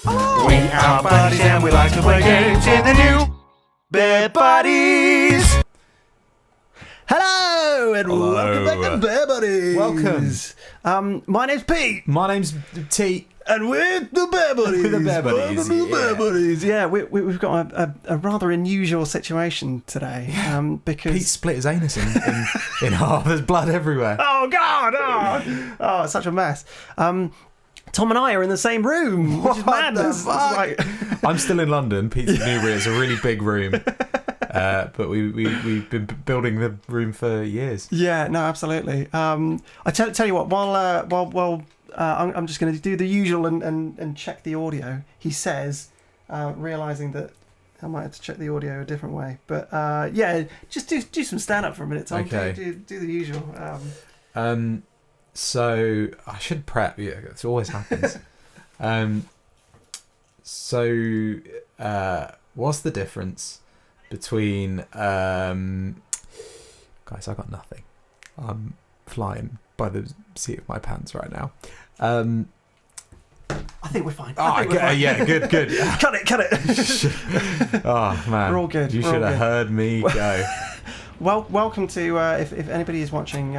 Oh. We are buddies and we like to play games in the new Bear Buddies. Hello and welcome back to Bear Buddies. Welcome. My name's Pete. My name's T. And we're the Bear Buddies. We're the Bear Buddies. Bear Buddies. Yeah, we've got a rather unusual situation today. Because Pete split his anus in half. There's blood everywhere. Oh God! Oh, it's such a mess. Tom and I are in the same room, which is madness. I'm still in London. Pete's in Newbury. It's a really big room, but we've been building the room for years. Yeah, no, absolutely. I tell you what. While I'm just going to do the usual and check the audio. He says, realizing that I might have to check the audio a different way. But yeah, just do some stand up for a minute, Tom. Okay. Do the usual. So I should prep. Yeah, it always happens. What's the difference between guys? I got nothing. I'm flying by the seat of my pants right now. I think we're fine. Yeah, good. Cut it. Oh man, We're all good. You should have heard me go. Well, welcome to. If anybody is watching,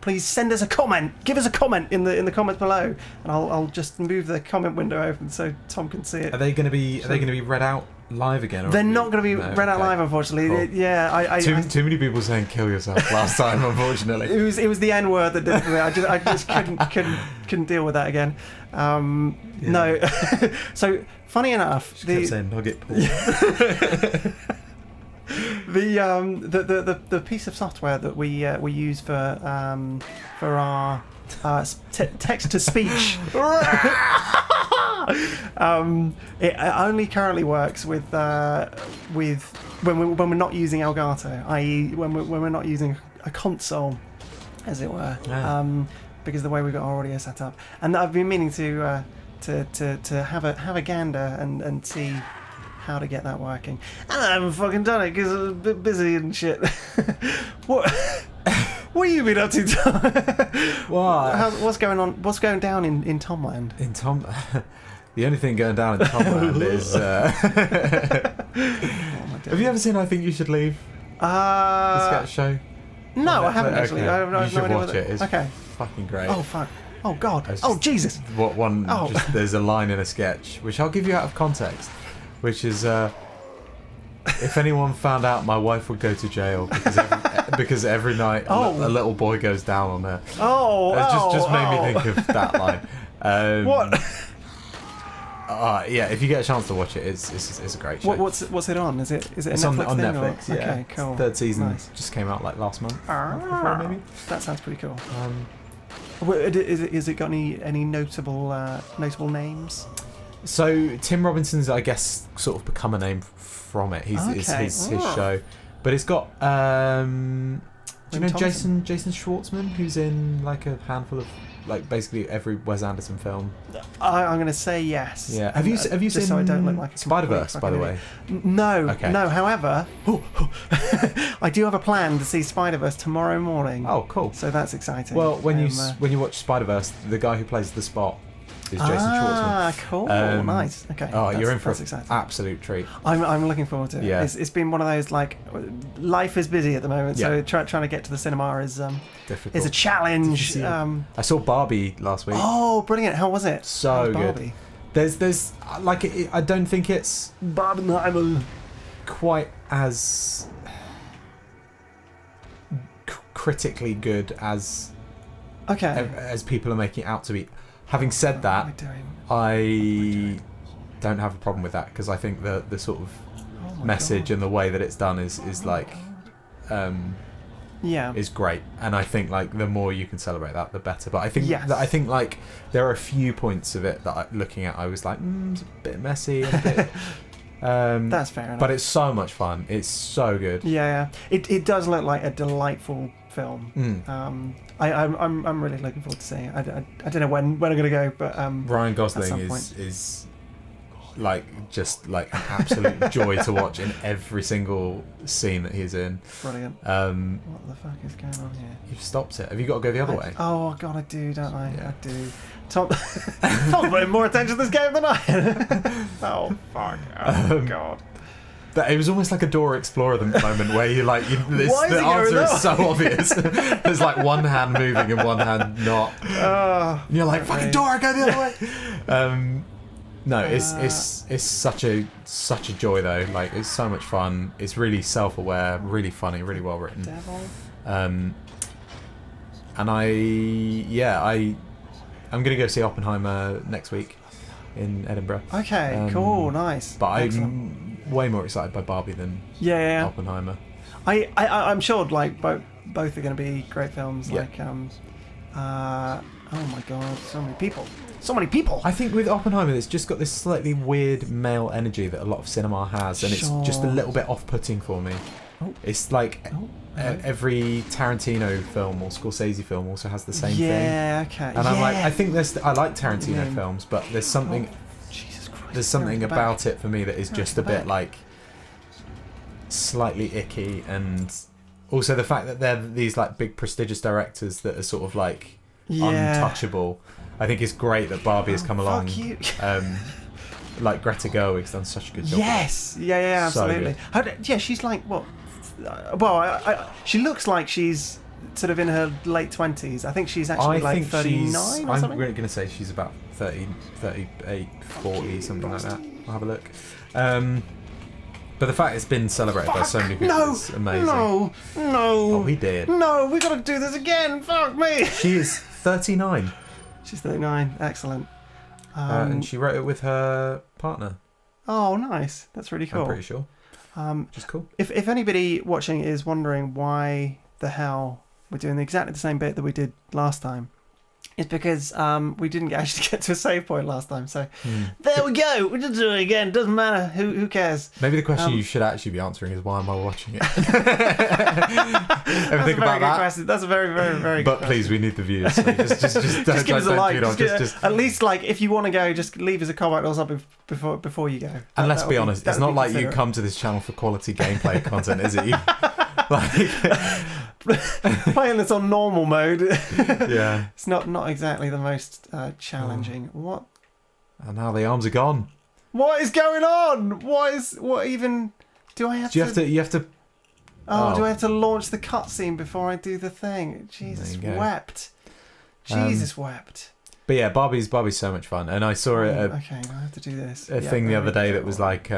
please send us a comment. Give us a comment in the comments below, and I'll just move the comment window open so Tom can see it. Are they going to be read out live again? Or they're not going to be read out live, unfortunately. Cool. Yeah, too many people saying "kill yourself" last time, unfortunately. It was the N word that did it for me. I just couldn't deal with that again. Yeah. No. So funny enough, Just kept saying nugget Paul. The piece of software that we use for our text to speech it only currently works with when we're not using Elgato, i.e. when we're not using a console, as it were. Because the way we've got our audio set up, and I've been meaning to have a gander and see how to get that working, and I haven't fucking done it because I was a bit busy and shit. What have you been up to, Tom? What? What's going on? What's going down in Tomland? In Tom, the only thing going down in Tomland is. Have you ever seen I Think You Should Leave? The sketch show. No, I haven't actually. Okay. I have You should no watch idea it. It's okay. fucking great. Oh fuck. Oh God. Just, oh Jesus. What one? Oh. There's a line in a sketch which I'll give you out of context, which is if anyone found out my wife would go to jail because every night a little boy goes down on her. It just made me think of that line. What? Yeah, if you get a chance to watch it, it's a great show. What's it on? Is it a it's Netflix on thing? Netflix? Or? Yeah. Okay, cool. Third season Nice. just came out like last month. Before, maybe. That sounds pretty cool. Is it got any notable names? So Tim Robinson's, I guess, sort of become a name from it. It's his show, but it's got do you know Jason Schwartzman, who's in like a handful of basically every Wes Anderson film? I'm going to say yes. Yeah. Have you seen so I don't look like a Spider-Verse, by the way? No. Okay. No. However, I do have a plan to see Spider-Verse tomorrow morning. Oh, cool. So that's exciting. Well, when you watch Spider-Verse, the guy who plays the Spot is Jason Schwartzman. Ah, cool. Nice. Okay. Oh, you're in for an exciting. absolute treat. I'm looking forward to it. Yeah. It's been one of those, like, life is busy at the moment, so trying to get to the cinema is difficult. is a challenge. I saw Barbie last week. Oh, brilliant! How was it? So Barbie? Good. There's like I don't think it's quite as critically good as people are making it out to be. Having said that, I don't have a problem with that because I think the sort of message and the way that it's done is like is great, and I think like the more you can celebrate that, the better. But I think I think like there are a few points of it that looking at I was like it's a bit messy and a bit that's fair enough. But it's so much fun. It's so good. Yeah. It does look like a delightful film. I'm really looking forward to seeing it. I don't know when I'm going to go, but Ryan Gosling is like just like an absolute joy to watch in every single scene that he's in. Brilliant. What the fuck is going on here? You've stopped it. Have you got to go the other way? Oh god, I do, don't I? Yeah. I do. Tom's putting more attention to this game than I am. Oh fuck. Oh god. But it was almost like a Dora Explorer moment where the answer is so obvious. There's like one hand moving and one hand not. And you're like, fucking Dora, go the other way. No, it's such a joy though. Like, it's so much fun. It's really self-aware, really funny, really well written. Devil. And I'm gonna go see Oppenheimer next week in Edinburgh. Okay, cool, nice. But I'm way more excited by Barbie than Oppenheimer. I'm sure like both are going to be great films. Yeah. Like oh my god, so many people. I think with Oppenheimer, it's just got this slightly weird male energy that a lot of cinema has, and it's just a little bit off-putting for me. It's like every Tarantino film or Scorsese film also has the same thing. Yeah, okay. And I'm like, I think I like Tarantino films, but there's something. Jesus Christ, there's something about it for me that is just a bit like slightly icky, and also the fact that they're these like big prestigious directors that are sort of like untouchable. I think it's great that Barbie has come along. Like Greta Gerwig's done such a good job. Yes, yeah, absolutely. She's like what? Well, she looks like she's sort of in her late 20s. I think she's actually like 39 or something. I'm going to say she's about 30, 38, 40, something like that. I'll have a look. But the fact it's been celebrated by so many people is amazing. No. Oh, he did. No, we got to do this again. Fuck me. She is 39. She's 39. Excellent. And she wrote it with her partner. Oh, nice. That's really cool. I'm pretty sure. Which is cool. If anybody watching is wondering why the hell we're doing exactly the same bit that we did last time, it's because we didn't actually get to a save point last time. So there we go. We just do it again. Doesn't matter. Who cares? Maybe the question you should actually be answering is, why am I watching it? Ever think about that? Question. That's a very, very, very good But please, we need the views. So just give us a like. Just at least, like, if you want to go, just leave us a comment or something before you go. And let's be honest, it's not like you come to this channel for quality gameplay content, is it? Playing this on normal mode. Yeah. It's not exactly the most challenging. What? And now the arms are gone. What is going on? What even? Do I have to? You have to. Oh, do I have to launch the cutscene before I do the thing? Jesus wept. Jesus wept. But yeah, Barbie's so much fun, and I saw okay, I have to do this. A thing the other day that was like,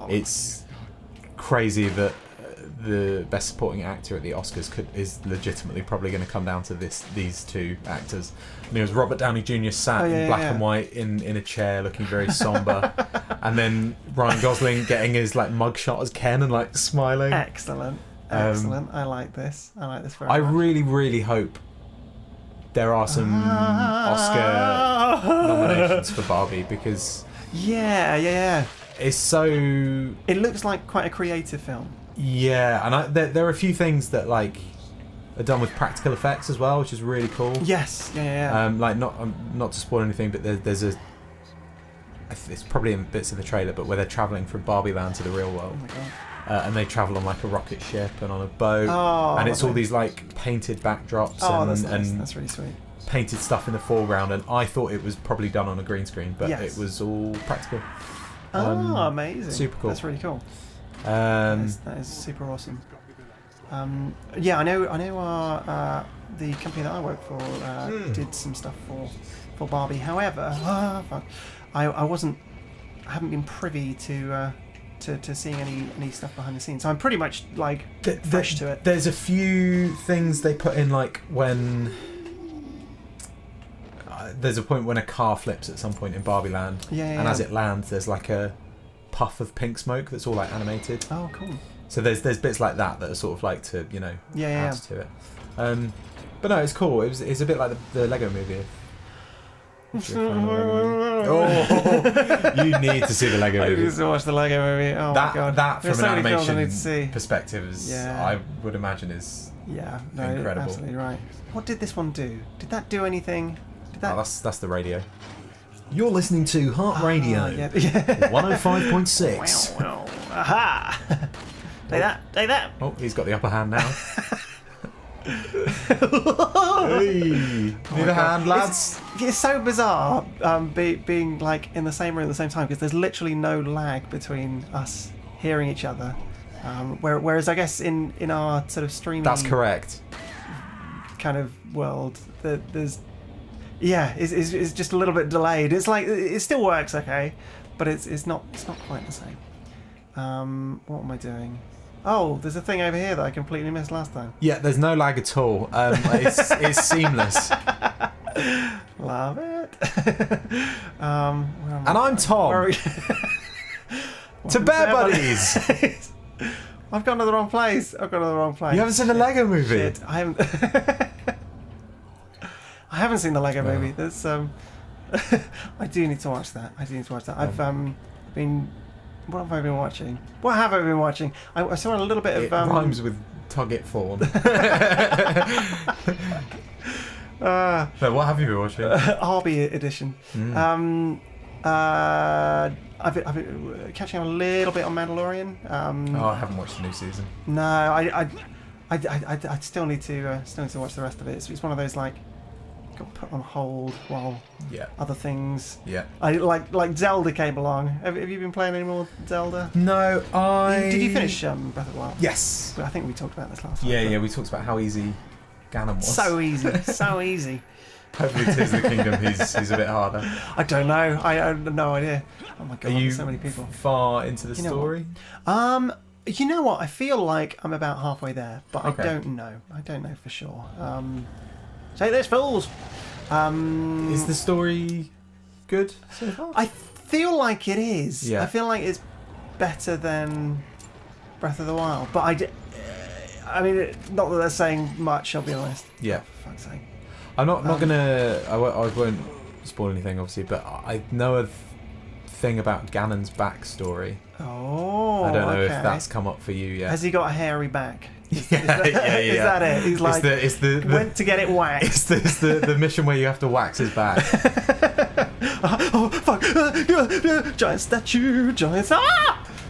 it's crazy that the best supporting actor at the Oscars is legitimately probably going to come down to these two actors. And it was Robert Downey Jr. sat in black and white in a chair looking very somber, and then Ryan Gosling getting his like mugshot as Ken and like smiling. Excellent. I like this very much. I really, really hope there are some Oscar nominations for Barbie, because it's so. It looks like quite a creative film. Yeah, and there are a few things that like are done with practical effects as well, which is really cool. Yes, yeah. Like not to spoil anything, but there's it's probably in bits of the trailer, but where they're traveling from Barbie Land to the real world. Oh my god. And they travel on like a rocket ship and on a boat, and it's all these like painted backdrops and that's really sweet. Painted stuff in the foreground, and I thought it was probably done on a green screen, but it was all practical. Amazing! Super cool. That's really cool. That is super awesome. I know. The company that I work for did some stuff for Barbie. However, I haven't been privy to seeing any stuff behind the scenes. So I'm pretty much like fresh to it. There's a few things they put in, like when there's a point when a car flips at some point in Barbie Land, and as it lands, there's like a puff of pink smoke that's all like animated. Oh, cool. So there's bits like that are sort of like to add to it. But no, it's cool. It's a bit like the Lego Movie. You need to see the Lego Movie. I need to watch the Lego Movie. Oh my god! That from an animation perspective is, I would imagine, is incredible. Absolutely right. What did this one do? Did that do anything? That's the radio. You're listening to Heart Radio, Yeah. 105.6. Wow. Aha! Take that. Take that. Oh, he's got the upper hand now. Hey, need a hand, lads? It's so bizarre being like in the same room at the same time because there's literally no lag between us hearing each other. Whereas I guess in our sort of streaming That's correct. kind of world, there's it's just a little bit delayed. It's like it still works okay, but it's not quite the same. What am I doing? Oh, there's a thing over here that I completely missed last time. Yeah, there's no lag at all. It's seamless. Love it. And I'm Tom. To Bear Buddies. I've gone to the wrong place. You haven't seen the Lego movie? Shit, I haven't. I haven't seen the Lego movie. There's I do need to watch that. I've been. What have I been watching? I saw a little bit of. It rhymes with Tug It Fawn. So what have you been watching? Arby edition. I've been catching up a little bit on Mandalorian. I haven't watched the new season. No, I still need to watch the rest of it. It's one of those like got put on hold while other things. Yeah. I like Zelda came along. Have you been playing any more Zelda? No, Did you finish Breath of the Wild? Yes. I think we talked about this last time. Yeah. We talked about how easy Ganon was. So easy, so easy. Hopefully, Tears of the Kingdom, he's a bit harder. I don't know. I have no idea. Oh my god, Are you there's so many people. Far into the story? You know what? I feel like I'm about halfway there, but Okay. I don't know. I don't know for sure. Say this, fools. Is the story good so far? I feel like it is. Yeah. I feel like it's better than Breath of the Wild, but I mean, not that they're saying much. I'll be honest. Yeah. For fuck's sake. I'm not gonna. I won't spoil anything, obviously, but I know a thing about Ganon's backstory. Oh. I don't know okay. if that's come up for you yet. Has he got a hairy back? Is Yeah. that it? He's like it's the went to get it waxed. It's the mission where you have to wax his back. Oh fuck! Giant statue, giant.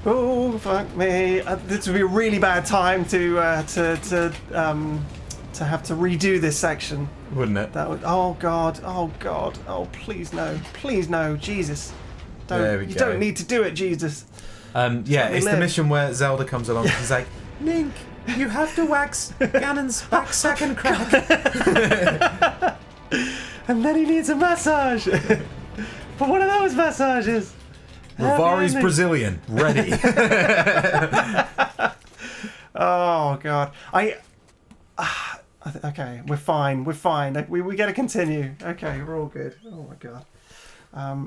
Oh fuck me! This would be a really bad time to have to redo this section. Wouldn't it? That would. Oh god! Oh god! Oh please no! Please no! Jesus! There we You go. don't need to do it, Jesus. It's the mission where Zelda comes along. He's like, Link, you have to wax Ganon's back second crack. And then he needs a massage. For one of those massages. Rivari's Brazilian, ready. Oh god. Okay, we're fine. Like, we got to continue. Okay, we're all good. Oh my god.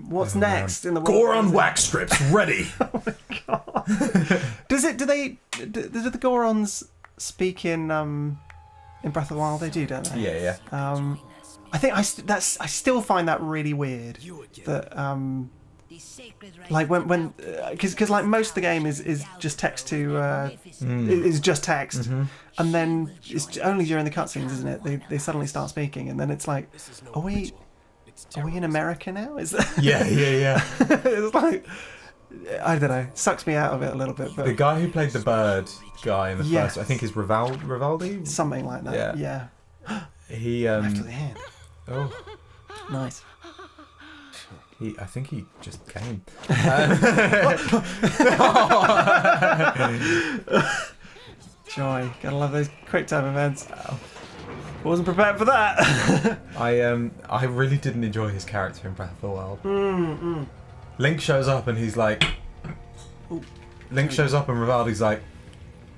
What's next in the world? Goron wax strips ready. Oh my god. Do the Gorons speak in Breath of the Wild? They do, don't they? Yeah. I think I still find that really weird. That like when because like most of the game is just text to is just text, and then it's only during the cutscenes, isn't it? They suddenly start speaking, and then it's like, are we in America now? Is that? Yeah. It's like, I don't know, sucks me out of it a little bit. But The guy who played the bird guy in the Yes. first, I think, is Rivaldi. something like that. Yeah. Yeah. He After the hand. oh, Nice. I think he just came. Joy. Gotta love those quick time events. Wasn't prepared for that. I really didn't enjoy his character in Breath of the Wild. Link shows up and he's like, Link shows up and Rivaldi's like,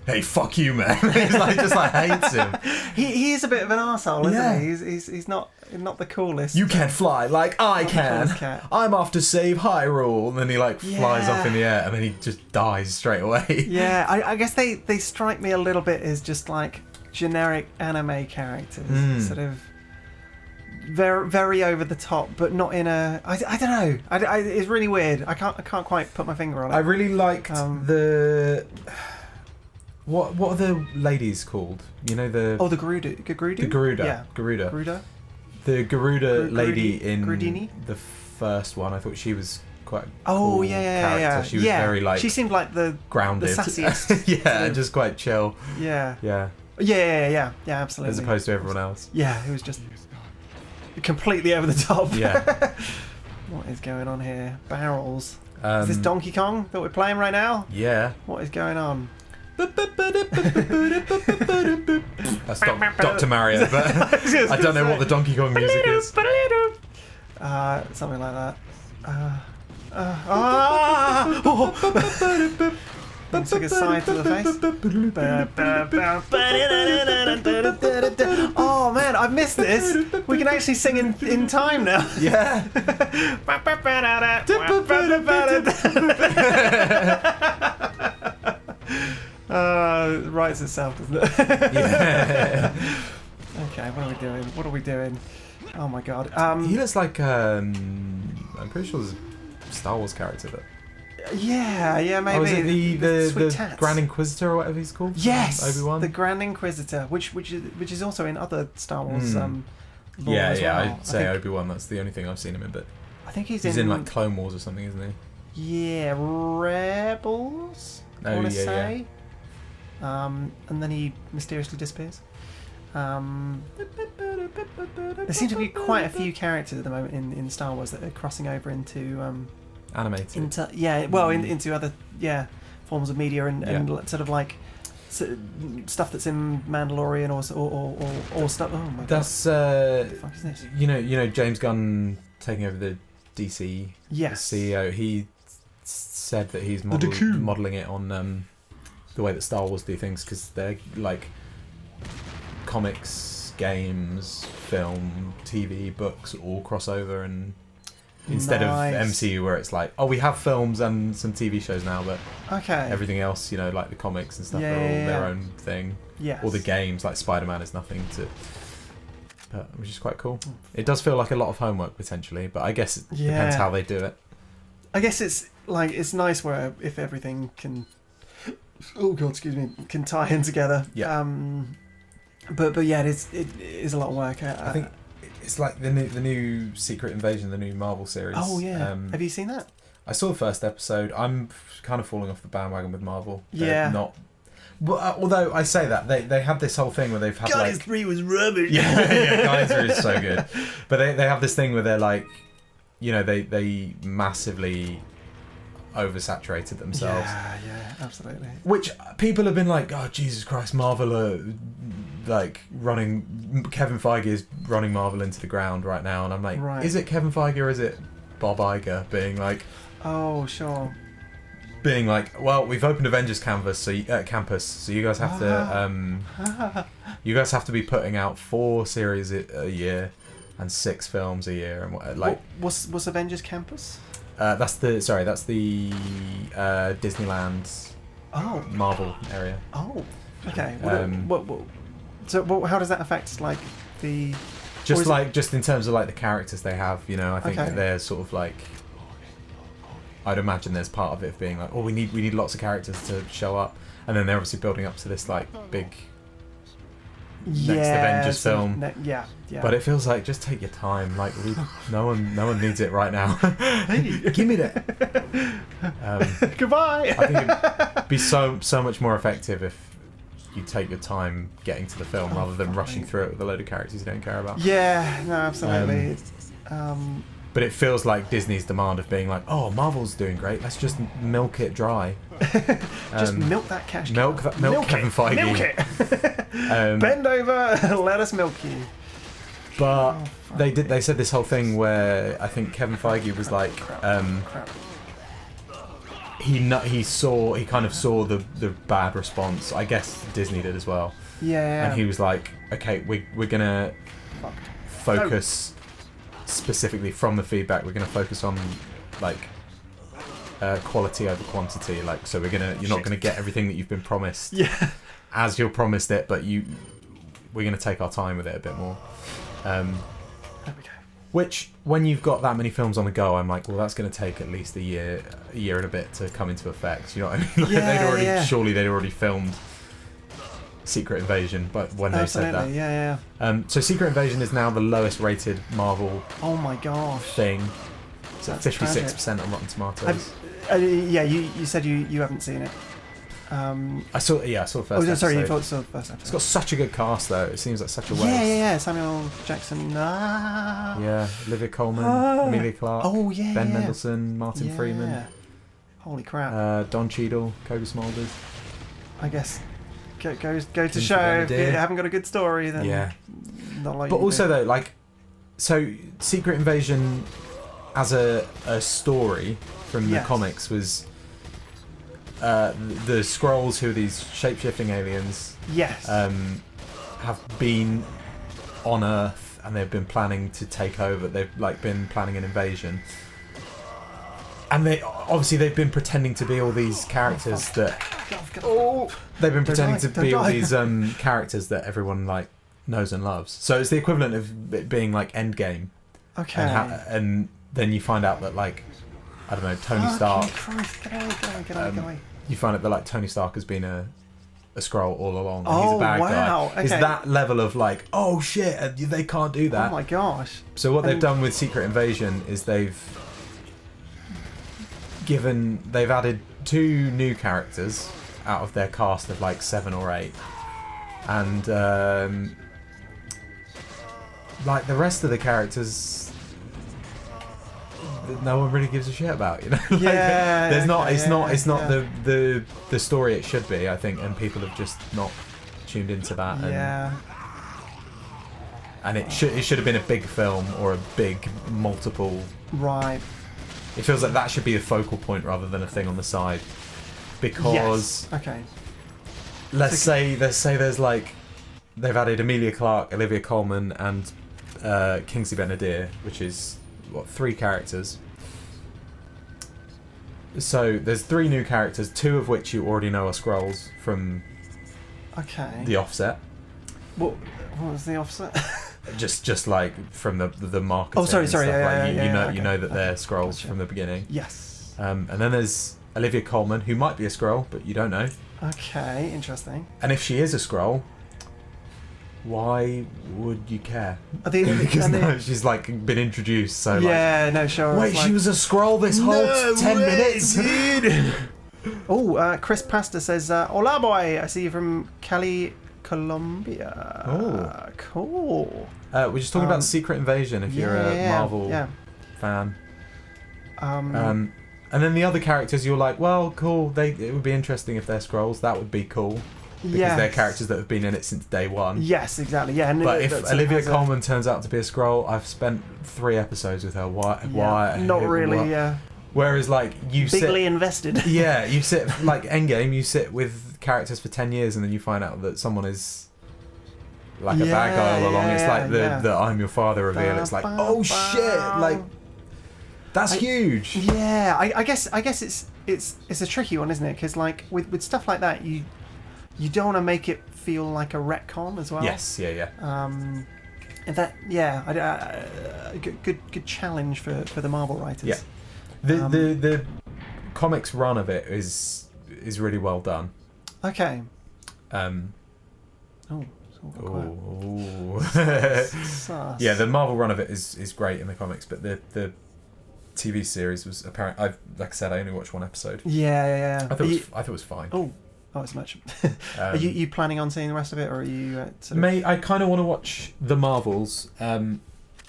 hey, fuck you, man. He's like, just like hates him. He is a bit of an arsehole, isn't Yeah. he? He's not the coolest. You can't fly like I Not the can. coolest cat. I'm off to save Hyrule. And then he like flies Yeah. off in the air and then he just dies straight away. Yeah, I guess they strike me a little bit as just like generic anime characters, sort of very very over the top, but not in a. I don't know. It's really weird. I can't quite put my finger on it. I really liked the. What are the ladies called? You know the. Oh, the Gerudo. The Garuda. Yeah. Garuda. Gerudo. The Garuda lady in Grudini? the first one. I thought she was quite a Oh cool yeah, character. yeah. She was very like she seemed like the grounded, sassiest. yeah, and just quite chill. Yeah. Yeah. Yeah, absolutely. As opposed to everyone else. Yeah, it was just completely over the top. Yeah. What is going on here? Barrels. Um, Is this Donkey Kong that we're playing right now? Yeah. What is going on? That's Dr. Mario, but I don't know what the Donkey Kong music is. Something like that. Took a side to the face. Oh man, I've missed this. We can actually sing in time now. Yeah. Writes itself, doesn't it? Yeah. Okay, what are we doing? What are we doing? Oh my god. He looks like I'm pretty sure there's a Star Wars character that. Yeah, maybe. Oh, is it the sweet tats. Grand Inquisitor or whatever he's called? Yes, Obi-Wan. the Grand Inquisitor, which is also in other Star Wars. Lore Yeah, as well. I'd say Obi-Wan. That's the only thing I've seen him in, but I think he's in like Clone Wars or something, isn't he? Yeah, Rebels. I want to say. And then he mysteriously disappears. There seem to be quite a few characters at the moment in Star Wars that are crossing over into Animated. into other forms of media and sort of like stuff that's in Mandalorian or stuff. Oh my god! That's what the fuck is this? you know James Gunn taking over the DC CEO. He said that he's modeling it on the way that Star Wars do things, because they're like comics, games, film, TV, books all cross over, and instead of MCU where it's like, oh, we have films and some TV shows now, but everything else, like the comics and stuff, are all their own thing. Yes. All the games, like Spider-Man, is nothing to. But which is quite cool. It does feel like a lot of homework potentially, but I guess it depends how they do it. I guess it's nice where if everything can. Oh god, excuse me, can tie in together. Yeah. But yeah, it is a lot of work. I think it's like the new Secret Invasion, the new Marvel series. Oh yeah. Have you seen that? I saw the first episode. I'm kind of falling off the bandwagon with Marvel. They're not. Well, although I say that they had this whole thing where they've had Guardians 3 was rubbish. Yeah, Guardians 3 is so good. But they have this thing where they're like, they massively oversaturated themselves. Yeah, absolutely. Which people have been like, oh Jesus Christ, Marvel are like running. Kevin Feige is running Marvel into the ground right now, and I'm like, is it Kevin Feige or is it Bob Iger being like? Oh sure. Being like, well, we've opened Avengers campus, so you guys have to be putting out 4 series a year and 6 films a year, and what's Avengers Campus? That's the Disneyland. Marvel area. Oh, okay. So how does that affect like the? Just in terms of like the characters they have, I think that they're sort of like. I'd imagine there's part of it of being like, oh, we need lots of characters to show up, and then they're obviously building up to this like big next Avengers film. Yeah. But it feels like just take your time. Like no one needs it right now. Hey, give me that. Goodbye. I think it'd be so much more effective if you take your time getting to the film rather than rushing through it with a load of characters you don't care about. Yeah. No, absolutely. But it feels like Disney's demand of being like, oh, Marvel's doing great, let's just milk it dry. Just milk that cash. Milk Kevin Feige. Milk it. Bend over, let us milk you. But they said this whole thing where I think Kevin Feige was like, he kind of saw the bad response. I guess Disney did as well. Yeah. And he was like, okay, we're gonna focus. Specifically from the feedback, we're going to focus on like quality over quantity. Like, so you're not going to get everything that you've been promised as you're promised it, but we're going to take our time with it a bit more. There we go. Which, when you've got that many films on the go, I'm like, well, that's going to take at least a year and a bit to come into effect. You know what I mean? Like surely they'd already filmed Secret Invasion, but when they said that, yeah. So Secret Invasion is now the lowest rated Marvel. Oh my gosh. Thing. It's at That's 56% on Rotten Tomatoes. Yeah, you said you haven't seen it. I saw the first episode. Sorry, you thought so first episode. It's got such a good cast though. It seems like such a waste. Yeah. Samuel Jackson. Yeah, Olivia Colman, Emilia Clarke. Oh yeah. Ben yeah. Mendelsohn, Martin Freeman. Holy crap. Don Cheadle, Kobe Smulders. I guess goes to Kingsley show if you Ben-Adir. haven't got a good story, then not like. But you also do. though, like, so Secret Invasion as a story from the Yes. comics was the Skrulls, who are these shape-shifting aliens, Yes. have been on Earth and they've been planning to take over. They've been planning an invasion, and they've been pretending to be all these characters they've been pretending to be all these characters that everyone knows and loves. So it's the equivalent of it being like Endgame. Okay. And then you find out that I don't know, Tony Stark. Christ, get away. You find out that Tony Stark has been a Skrull all along. And Oh, he's a bad wow, guy. It's okay. that level of oh shit, they can't do that. Oh my gosh. So what they've done with Secret Invasion is they've added 2 new characters out of their cast of 7 or 8, and the rest of the characters, no one really gives a shit about, Yeah. there's not. It's not. It's not yeah. the story it should be, I think, and people have just not tuned into that. Yeah. And it should have been a big film or a big multiple. Right. It feels like that should be a focal point rather than a thing on the side, because Yes. Okay. let's say there's they've added Emilia Clarke, Olivia Colman, and Kingsley Ben-Adir, which is 3 characters. So there's 3 new characters, 2 of which you already know are Skrulls from Okay. the offset. What was the offset? Just from the marketing. Oh, sorry, and stuff. yeah, You know that they're okay. Skrulls Gotcha. from the beginning. Yes. And then there's Olivia Colman, who might be a Skrull, but you don't know. Okay. Interesting. And if she is a Skrull, why would you care? Because and she's been introduced, so yeah. No. Sure. wait, she was a Skrull this whole 10 minutes, dude. Oh, Chris Pastor says, "Hola, boy. I see you from Cali, Colombia." Oh. Cool. We're just talking about Secret Invasion. If you're a Marvel fan. And then the other characters, you're like, well, cool. It would be interesting if they're Skrulls. That would be cool. Because they're characters that have been in it since day one. Yes, exactly. Yeah. But if Olivia Colman turns out to be a Skrull, I've spent 3 episodes with her. Why? Not really. Yeah. Whereas, you Bigly invested. Yeah, you sit Endgame. You sit with characters for 10 years, and then you find out that someone is a bad guy all along. It's the "I'm your father" reveal. It's oh shit! That's huge. Yeah. I guess it's a tricky one, isn't it? Because with stuff like that, you don't want to make it feel like a retcon as well. Yes. Yeah. And that good challenge for the Marvel writers. Yeah. The comics run of it is really well done. Okay. Yeah, the Marvel run of it is great in the comics, but the TV series was apparent. Like I said, I only watched 1 episode. Yeah. I thought it was fine. Oh, it's much. Are you planning on seeing the rest of it, or are you? I kind of want to watch the Marvels.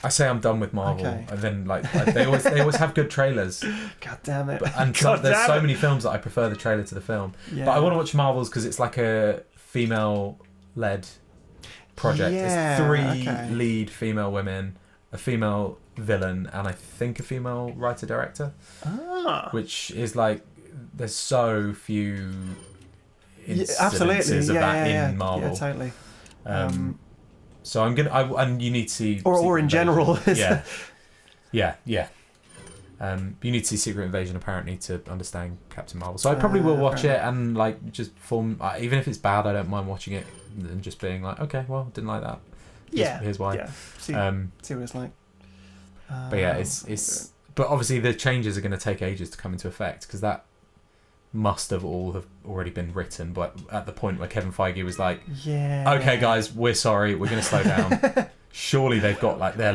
I say I'm done with Marvel, Okay. and then they always have good trailers. God damn it! There's so many films that I prefer the trailer to the film. Yeah. But I want to watch Marvels because it's like a female-led project. Yeah, It's 3 okay. lead female women, a female villain, and I think a female writer-director. Which is there's so few incidences of that in Marvel. Yeah, totally. So I'm and you need to see or in general. Yeah. You need to see Secret Invasion apparently to understand Captain Marvel. So I probably will watch it and just form. Even if it's bad, I don't mind watching it and just being okay, well, didn't like that. Here's why. Yeah. See what it's like. But yeah, it's. But obviously the changes are going to take ages to come into effect because that must have already been written, but at the point where Kevin Feige was okay guys, we're sorry, we're going to slow down. Surely they've got they're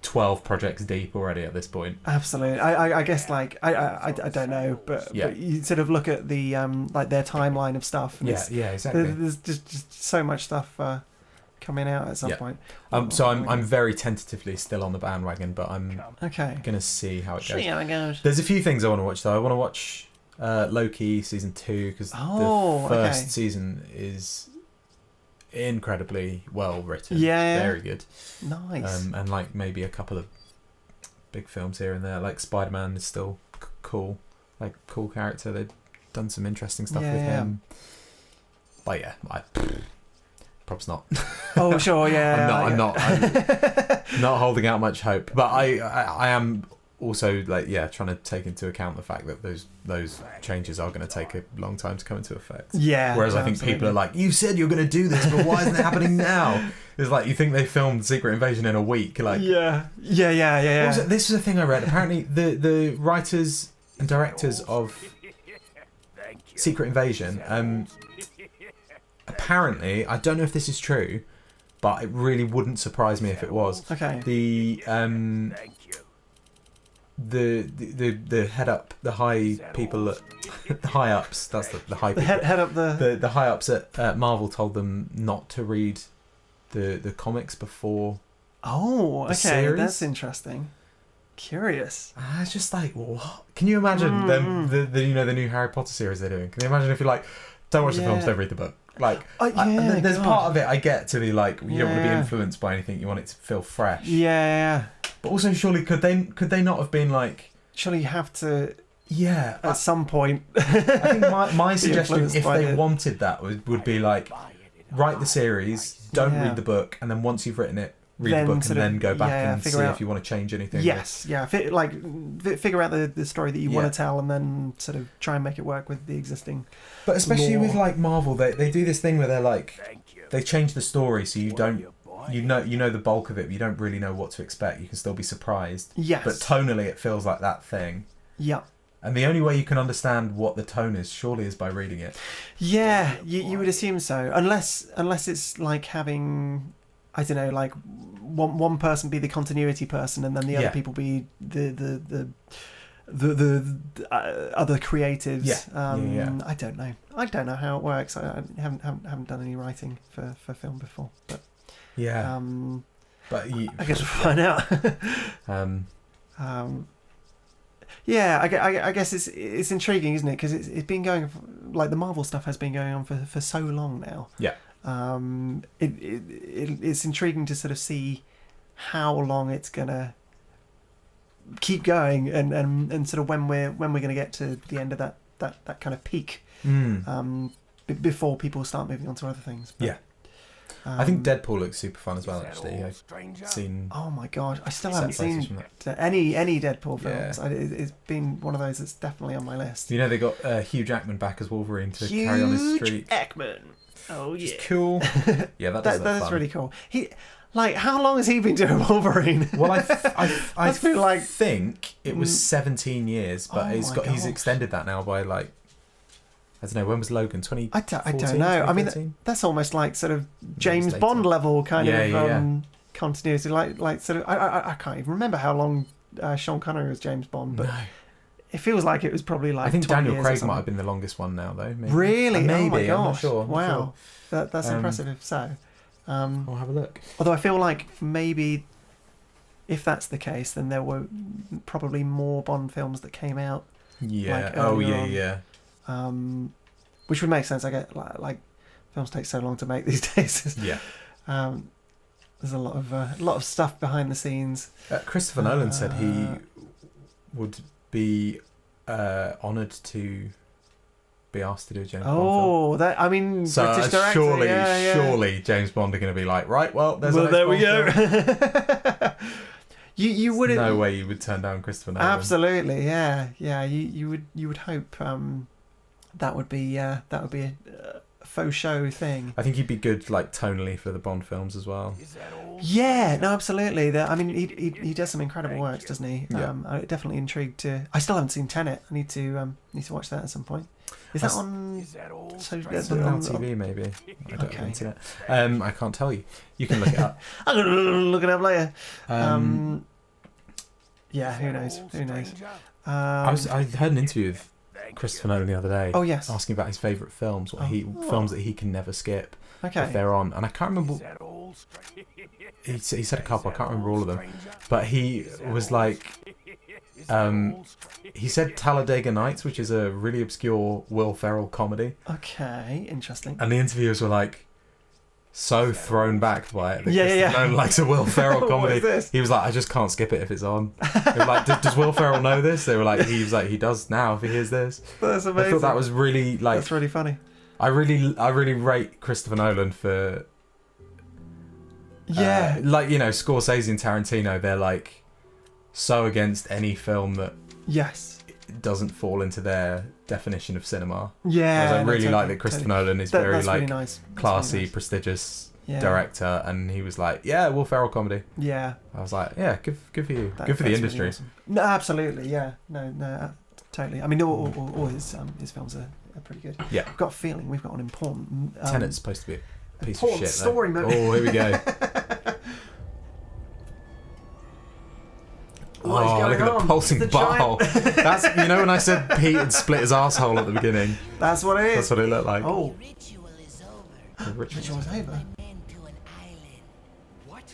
12 projects deep already at this point. Absolutely. I guess like I don't know, but you sort of look at the like their timeline of stuff. And Exactly. There's just so much stuff coming out at some point. So I'm very tentatively still on the bandwagon, but I'm gonna see how it goes. See how it goes. There's a few things I want to watch though. I want to watch Loki season 2 because the first season is incredibly well written. Very good. Nice. And like maybe a couple of big films here and there. Like Spider-Man is still cool, like cool character. They've done some interesting stuff with him. But perhaps not. Oh sure, yeah. I'm not holding out much hope. But I am also like trying to take into account the fact that those changes are going to take a long time to come into effect. Whereas I think people are like, you said you're going to do this, but why isn't it happening now? It's like you think they filmed Secret Invasion in a week. Like This is a thing I read. Apparently the writers and directors of Secret Invasion, apparently, I don't know if this is true, but it really wouldn't surprise me if it was. Okay. The head up, the high people at the high ups. That's the high people. Head up the high ups at Marvel told them not to read the comics before. Oh, okay, series. That's interesting. Curious. It's just like, what? Can you imagine them? The new Harry Potter series they're doing. Can you imagine if you're like, don't watch the films, don't read the book. Like, there's part of it I get to be like, you don't want to be influenced by anything. You want it to feel fresh. Yeah. But also, surely could they not have been like? Surely you have to. Yeah. At some point. I think my suggestion, if they wanted that, would be like, write the series, don't read the book, and then once you've written it, read the book, and then go back and see if you want to change anything. Yes, figure out the story that you want to tell, and then sort of try and make it work with the existing. But especially with like Marvel, they do this thing where they're like, they change the story so you don't. You know the bulk of it, but you don't really know what to expect. You can still be surprised. Yes. But tonally, it feels like that thing. Yeah. And the only way you can understand what the tone is, surely, is by reading it. Yeah, you would assume so. Unless it's like having, I don't know, like one person be the continuity person, and then the other people be the other creatives. I don't know. I don't know how it works. I haven't done any writing for film before, but. Yeah, but I guess we'll find out. I guess it's intriguing, isn't it? Because it's been going like the Marvel stuff has been going on for so long now. Yeah. It's intriguing to sort of see how long it's gonna keep going, and sort of when we're gonna get to the end of that kind of peak. Before people start moving on to other things. But, I think Deadpool looks super fun as well. Actually, I've seen. Oh my god, I still haven't seen any Deadpool films. It's been one of those that's definitely on my list. You know, they got Hugh Jackman back as Wolverine to carry on his streak. Hugh Jackman. Oh yeah, cool. Yeah, that is really cool. How long has he been doing Wolverine? Well, I feel like think it was 17 years, but he's extended that now by like. I don't know, when was Logan? 2014? I don't know. I mean, that's almost like sort of James Bond level kind of continuity. Like sort of, I can't even remember how long Sean Connery was James Bond, but it feels like it was probably like. I think Daniel Craig might have been the longest one now, though. Maybe. Really? Maybe. Oh my gosh! I'm not sure. Wow, that's impressive. If so, I'll have a look. Although I feel like maybe if that's the case, then there were probably more Bond films that came out. Yeah. Which would make sense. I get like films take so long to make these days. Yeah. There's a lot of stuff behind the scenes. Christopher Nolan said he would be honoured to be asked to do a James Bond film. Oh, that I mean, so British director, surely James Bond are going to be like, right, well, there we go. You would no way you would turn down Christopher Nolan. Absolutely, yeah. You would hope that would be a faux show thing. I think he'd be good, like, tonally for the Bond films as well. Yeah, no, absolutely. I mean, he does some incredible works, doesn't he? Yeah. I'm definitely intrigued to. I still haven't seen Tenet. I need to watch that at some point. Is that on? So It's on TV, maybe. I don't Okay. have internet. I can't tell you. You can look it up. I'm gonna look it up later. Yeah, who knows? Who knows? I heard an interview with Christopher Nolan the other day. Oh yes. Asking about his favourite films, films that he can never skip Okay. if they're on, and I can't remember. He said a couple. I can't remember all of them, but he was like, he said Talladega Nights, which is a really obscure Will Ferrell comedy, Okay, interesting. and the interviewers were like so thrown back by it. That Yeah. Christopher Nolan likes a Will Ferrell What comedy. is this? He was like, I just can't skip it if it's on. They were like, does Will Ferrell know this? They were like, he was like, he does now if he hears this. That's amazing. I thought that was really like. That's really funny. I really rate Christopher Nolan for. Yeah. Like, you know, Scorsese and Tarantino, they're like so against any film that Yes. doesn't fall into their definition of cinema. Yeah. Whereas I no, really totally, like that Christopher Nolan is very that's like really nice. That's classy, really nice. prestigious Yeah. director, and he was like, yeah, Will Ferrell comedy. Yeah. I was like, yeah, good for you, That- good for the that's industry. really awesome. No, absolutely. Yeah. No. Totally. I mean, all his films are pretty good. Yeah. I've got a feeling we've got an important. Tenet's supposed to be a piece of important shit. though. story movie. Oh, here we go. What is Oh, going look at on? the pulsing The giant- butthole. That's, you know, when I said Pete had split his asshole at the beginning. That's what it is. That's what it looked like. Oh, Ritual is over. The ritual. ritual's over. Men to an island. What?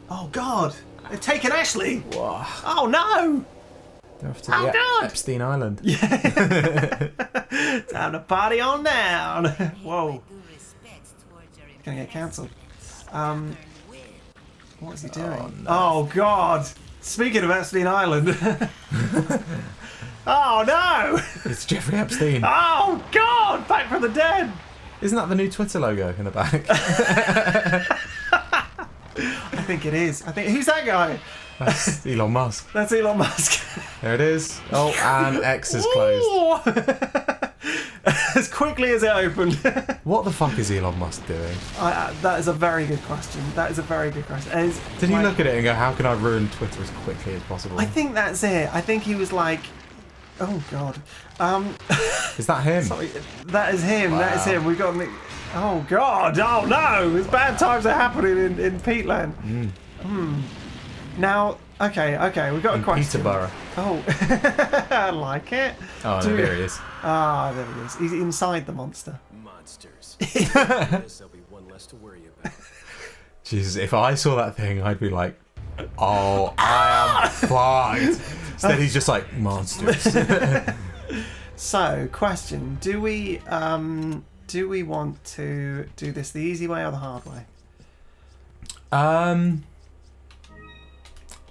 Oh God! They've taken Ashley. Whoa. Oh no! They're off to Oh, the God. Epstein Island. Time to party on down. Whoa! Due respect towards your Gonna get cancelled. will. What is he doing? no. Oh God! Speaking of Epstein Island. Oh no! It's Jeffrey Epstein. Oh God! Back from the dead. Isn't that the new Twitter logo in the back? I think it is. Who's that guy? That's Elon Musk. That's Elon Musk. There it is. Oh, and X is closed. As quickly as it opened. What the fuck is Elon Musk doing? That is a very good question. That is a very good question. Did he look at it and go, how can I ruin Twitter as quickly as possible? I think that's it. I think he was like, oh God. Is that him? Sorry, that is him. That is Wow. him. We got. Oh God. Oh no. It's bad times are happening in Peteland. Now, okay. We've got a In question. Peterborough. Oh, I like it. Oh, no, there he is. Ah, there he is. He's inside the monster. Monsters. There'll be one less to worry about. Jesus, if I saw that thing, I'd be like, oh, I am fucked. Instead, he's just like, monsters. So, question: Do we want to do this the easy way or the hard way?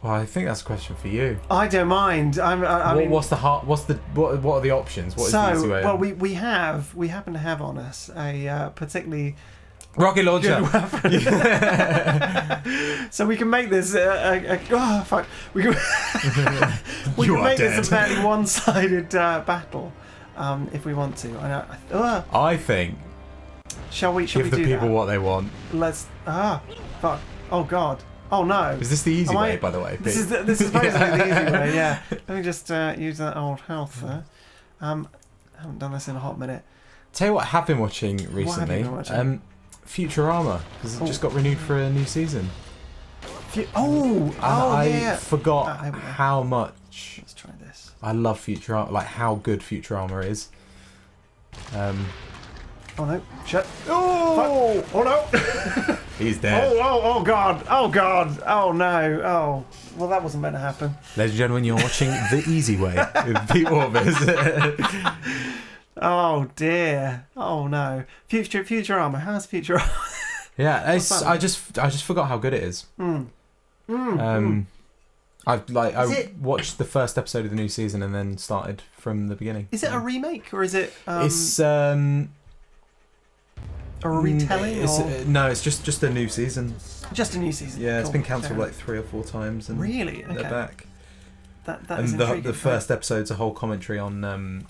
Well, I think that's a question for you. I don't mind. I mean, What are the options? What is the easy way? well, we happen to have on us a particularly Rocket launcher. good weapon. So we can make this oh fuck. We can we You can are make this dead. a fairly one-sided battle if we want to. I think Shall we give the do people that? what they want. Let's fuck. Oh God. Oh no. Is this the easy Am I- way, by the way? This is Pete? supposed to be the easy way, yeah. Let me just use that old health there. I haven't done this in a hot minute. Tell you what I have been watching recently. been watching? Futurama, because it just got renewed for a new season. And I yeah. forgot here we go. how much Let's try this. I love Futurama, like how good Futurama is. Oh no! Shut! Oh! Oh no! He's dead. Oh God! Oh God! Oh no! Oh well, that wasn't meant to happen. Ladies and gentlemen, you're watching The Easy Way with Pete Orbis. Oh dear! Oh no! Futurama. How's Futurama? Yeah, What's that I just forgot how good it is. I watched the first episode of the new season and then started from the beginning. Is it a remake or is it It's a retelling? No, it's just a new season. Just a new season. Yeah, it's Cool. been cancelled Fair like 3 or 4 times, and Really? they're Okay. back. That is And intriguing. the first episode's a whole commentary on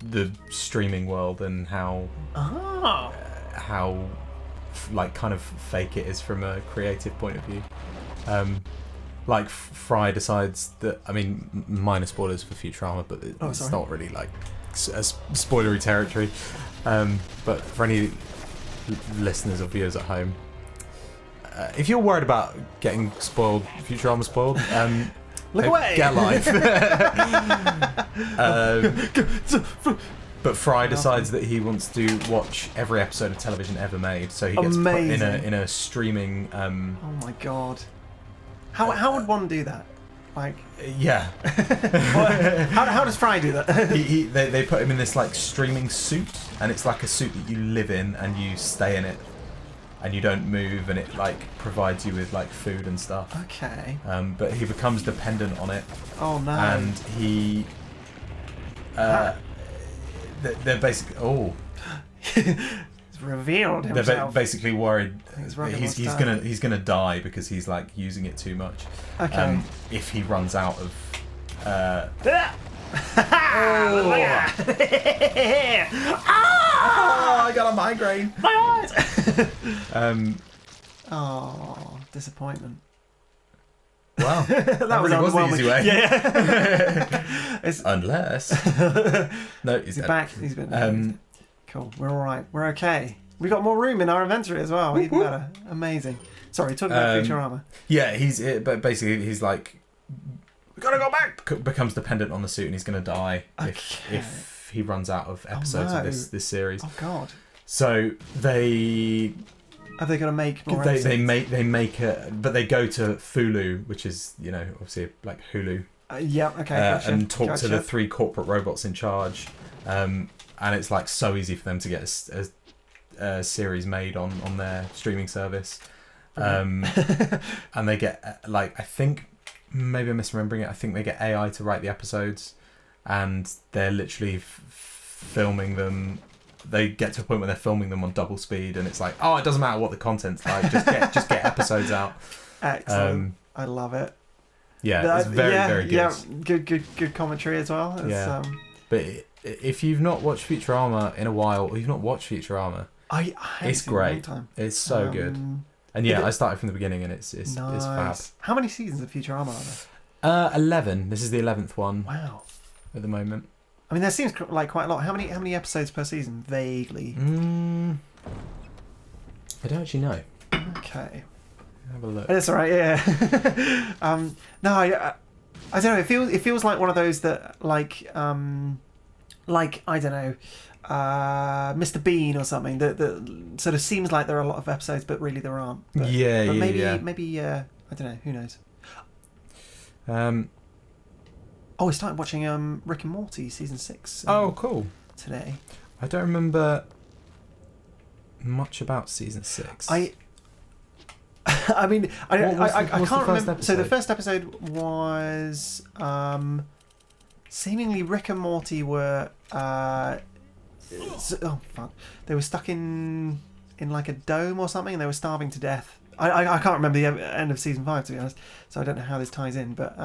the streaming world and how like kind of fake it is from a creative point of view. Like Fry decides that, I mean, minor spoilers for Futurama, but it's not really like a spoilery territory. But for any listeners or viewers at home, if you're worried about getting spoiled, Futurama spoiled, look away. Get live. But Fry decides that he wants to watch every episode of television ever made, so he gets put in a streaming. Oh my god! How would one do that? Like, yeah. how does Fry do that? They put him in this like streaming suit, and it's like a suit that you live in and you stay in it, and you don't move, and it like provides you with like food and stuff. Okay. But he becomes dependent on it. Oh no. And he. They're basically He's revealed himself. They're basically worried he's gonna die because he's like using it too much. Okay. If he runs out of. Oh, I got a migraine. my eyes. Oh, disappointment. Wow, that was really was the underwhelming. easy way. Yeah. Unless. No, He's dead. back. He's been. Cool. We're all right. We're okay. We got more room in our inventory as well. Even better. Amazing. Sorry, talking about Futurama. Yeah, but basically he's like, we gotta go back. Becomes dependent on the suit, and he's gonna die if he runs out of episodes of this series. Oh god. So they. Are they going to make more they episodes? make it, but they go to Fulu, which is obviously like Hulu. Yeah, okay, gotcha. And talk to the 3 corporate robots in charge, and it's like so easy for them to get a series made on their streaming service, and they get like, I think maybe I'm misremembering it. I think they get AI to write the episodes, and they're literally filming them. They get to a point where they're filming them on double speed, and it's like, oh, it doesn't matter what the content's like, just get episodes out. Excellent. I love it. Yeah, it's very good. Yeah, good commentary as well. It's, but if you've not watched Futurama in a while, or you've not watched Futurama, it's great. It's so good. And I started from the beginning, and it's fab. How many seasons of Futurama are there? 11. This is the 11th one. Wow. At the moment. I mean, there seems like quite a lot. How many episodes per season? Vaguely. I don't actually know. Okay. Have a look. That's all right. Yeah. No, I don't know. It feels like one of those that like I don't know, Mr. Bean or something. That sort of seems like there are a lot of episodes, but really there aren't. But maybe I don't know. Who knows? I started watching Rick and Morty season 6. Oh, cool. Today. I don't remember much about season 6. I mean, I can't remember. Episode? So the first episode was seemingly Rick and Morty were oh fuck, they were stuck in like a dome or something, and they were starving to death. I can't remember the end of season 5, to be honest, so I don't know how this ties in, but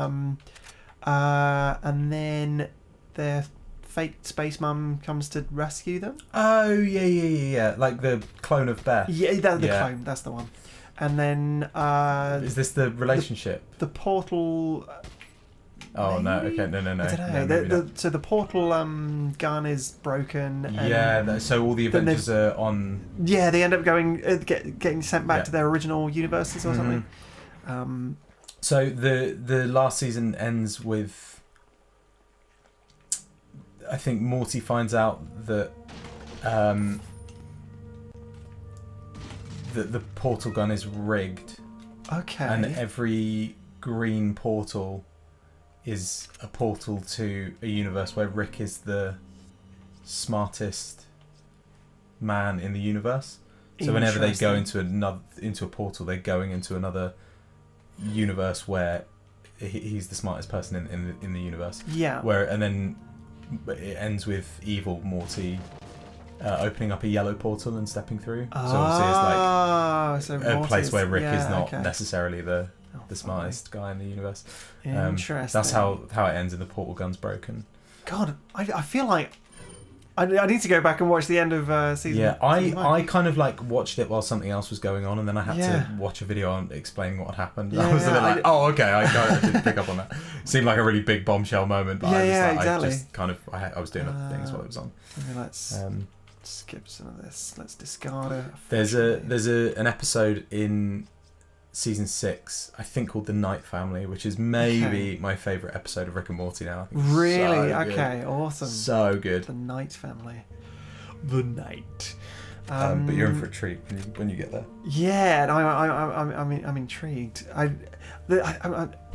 and then their fake space mum comes to rescue them. Oh yeah, like the clone of Beth. Yeah, the clone, that's the one. And then is this the relationship? The portal. Oh maybe? No, okay, no. I don't know. So the portal gun is broken. And so all the Avengers are on. Yeah, they end up getting sent back to their original universes or something. So the last season ends with, I think Morty finds out that the portal gun is rigged. Okay. And every green portal is a portal to a universe where Rick is the smartest man in the universe. So whenever they go into a portal, they're going into another universe where he's the smartest person in the universe. Yeah. And then it ends with evil Morty opening up a yellow portal and stepping through. So obviously it's like a place where Rick is not necessarily the smartest guy in the universe. Interesting. That's how it ends, and the portal gun's broken. God, I feel like I need to go back and watch the end of season. Yeah, season one. I kind of like watched it while something else was going on, and then I had Yeah. to watch a video on explaining what had happened. Yeah, I was a bit yeah, like, oh, okay, I didn't pick up on that. It seemed like a really big bombshell moment, but Exactly. I just kind of I was doing other things while it was on. Okay, let's skip some of this. Let's discard it. There's an episode in season 6, I think, called The Night Family, which is maybe my favourite episode of Rick and Morty now. I think it's Really? so good. Okay, awesome. So good. The Night Family. The Night. But you're in for a treat when you get there. Yeah, and I'm intrigued.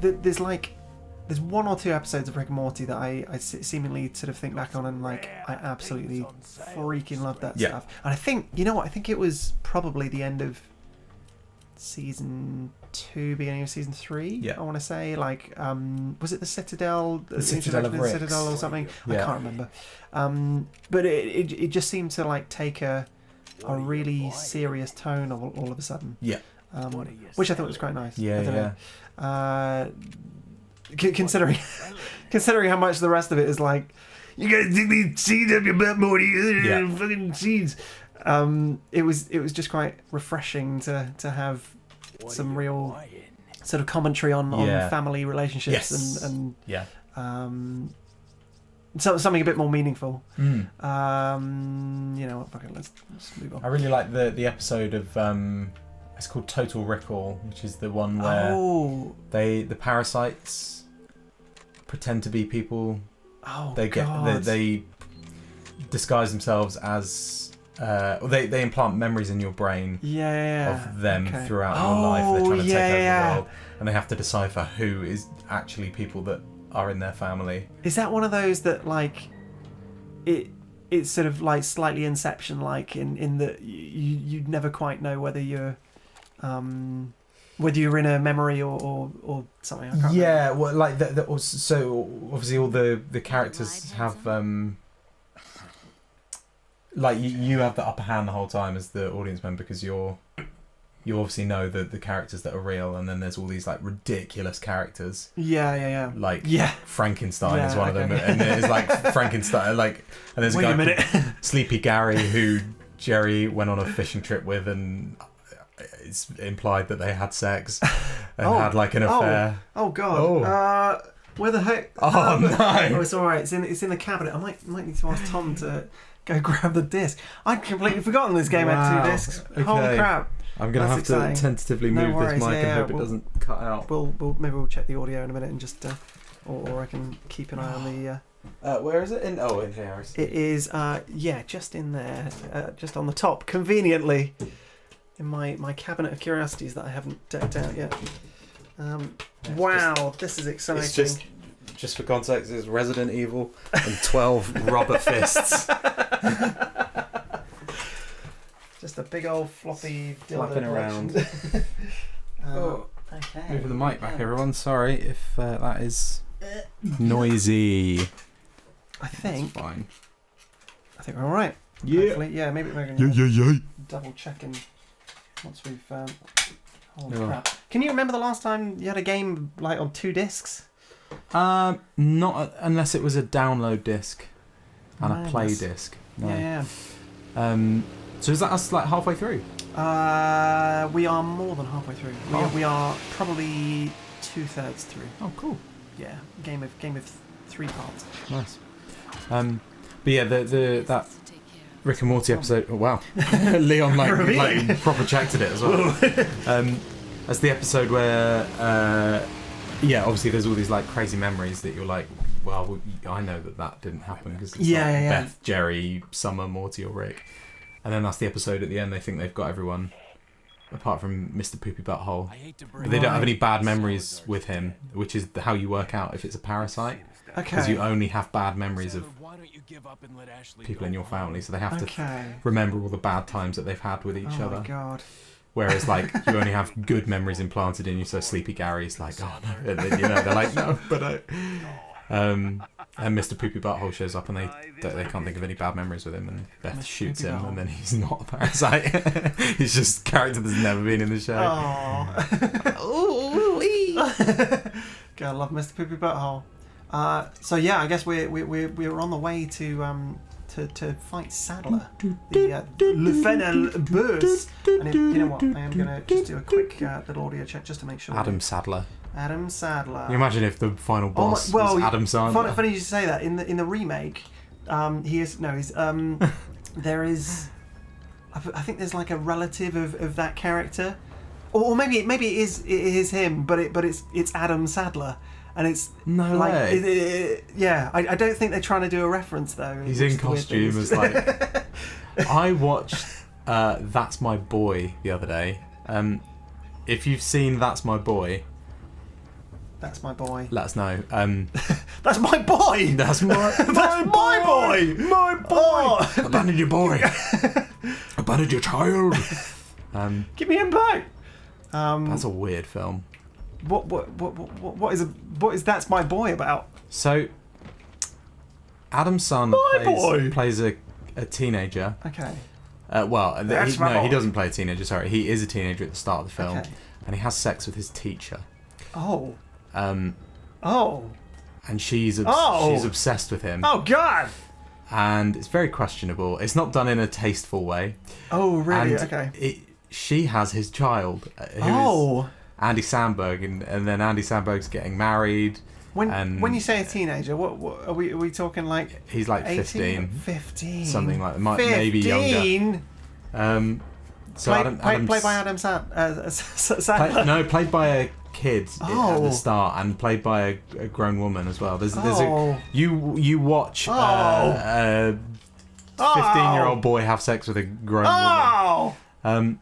There's one or two episodes of Rick and Morty that I seemingly sort of think back on and like I absolutely freaking love that stuff. And I think, you know what, I think it was probably the end of season 2, beginning of season 3. Yeah. I want to say, like, was it the Citadel? The Citadel of the Ricks. Citadel or something? Yeah. I can't remember. But it just seemed to like take a really serious tone all of a sudden. Yeah. Which I thought was quite nice. Yeah, I don't know. Considering how much the rest of it is like, you guys dig these seeds up your butt, Morty. Fucking seeds. It was just quite refreshing to have some real sort of commentary on family relationships and something a bit more meaningful. You know what? Fuck it, let's move on. I really like the episode of it's called Total Recall, which is the one where the parasites pretend to be people. They disguise themselves as they implant memories in your brain of them throughout your life. They're trying to take over the world, and they have to decipher who is actually people that are in their family. Is that one of those that like it's sort of like slightly Inception like in that you never quite know whether you're in a memory or something? I can't remember. Well, like so obviously all the characters have like you have the upper hand the whole time as the audience member, because you obviously know the characters that are real, and then there's all these like ridiculous characters. Yeah. Like Frankenstein is one of them, okay. and it's like Frankenstein, like, and there's a guy called Sleepy Gary who Jerry went on a fishing trip with, and it's implied that they had sex and had like an affair. Oh god. Where the heck? Oh no! Oh, it's all right. It's in the cabinet. I might need to ask Tom to go grab the disc. I'd completely forgotten this game had 2 discs. Okay. Holy crap! I'm gonna have to tentatively move this mic and hope it doesn't cut out. Maybe we'll check the audio in a minute and just or I can keep an eye on the. Where is it? In here. I see. It is just in there, just on the top, conveniently, in my cabinet of curiosities that I haven't decked out yet. Wow, this is exciting. It's just for context, it's Resident Evil and 12 rubber fists. Just a big old floppy dildo Flapping around. Okay. Move the mic back, everyone. Sorry if that is noisy. I think It's fine. we're all right. Yeah. Hopefully. Yeah. Maybe we're going to double checking once we've. Holy crap! Can you remember the last time you had a game like on 2 discs? Not unless it was a download disc and a play disc. No. Yeah. So is that us like halfway through? We are more than halfway through. We are probably 2/3 through. Oh, cool. Yeah. Game of 3 parts. Nice. But yeah, that Rick and Morty episode. Oh wow, Leon like proper checked at it as well. That's the episode where obviously there's all these like crazy memories that you're like, well, I know that didn't happen because it's Beth, Jerry, Summer, Morty, or Rick. And then that's the episode at the end. They think they've got everyone apart from Mr. Poopy Butthole. They don't have any bad memories with him, which is how you work out if it's a parasite. Okay. Because you only have bad memories of people in your family, so they have to remember all the bad times that they've had with each other. Oh my god. Whereas like you only have good memories implanted in you, so Sleepy Gary's like, oh no, and then, they're like, no, but and Mr. Poopy Butthole shows up and they can't think of any bad memories with him, and Beth Mr. shoots Poopy him Butthole. And then he's not a parasite. He's just a character that's never been in the show. Oh. God, I love Mr. Poopy Butthole. So yeah, I guess we're on the way to to fight Sadler, the Lieutenant Burst. And you know what? I am going to just do a quick little audio check just to make sure. Adam Sadler. Adam Sadler. Can you imagine if the final boss was Adam Sadler? Funny you should say that. In the remake, he's there is. I think there's like a relative of that character, or maybe it is him, but it's Adam Sadler, and it's no like way. I don't think they're trying to do a reference though. He's in costume as like. I watched That's My Boy the other day. If you've seen That's My Boy. That's my boy. Let us know. That's my boy. That's my boy. My boy. Oh. Abandon your boy. Abandon your child. Give me him back. That's a weird film. What is That's My Boy about? So, Adam's son plays a teenager. Okay. He doesn't play a teenager. Sorry, he is a teenager at the start of the film, and he has sex with his teacher. Oh. And she's obsessed with him. Oh God! And it's very questionable. It's not done in a tasteful way. Oh really? And okay. She has his child, who is Andy Samberg, and then Andy Samberg's getting married. When you say a teenager, what are we talking like? He's like 18? 15. 15. Something like that. Maybe younger. Played by Adam Sandler. Played by a kid at the start, and played by a grown woman as well. You watch a 15-year-old boy have sex with a grown woman.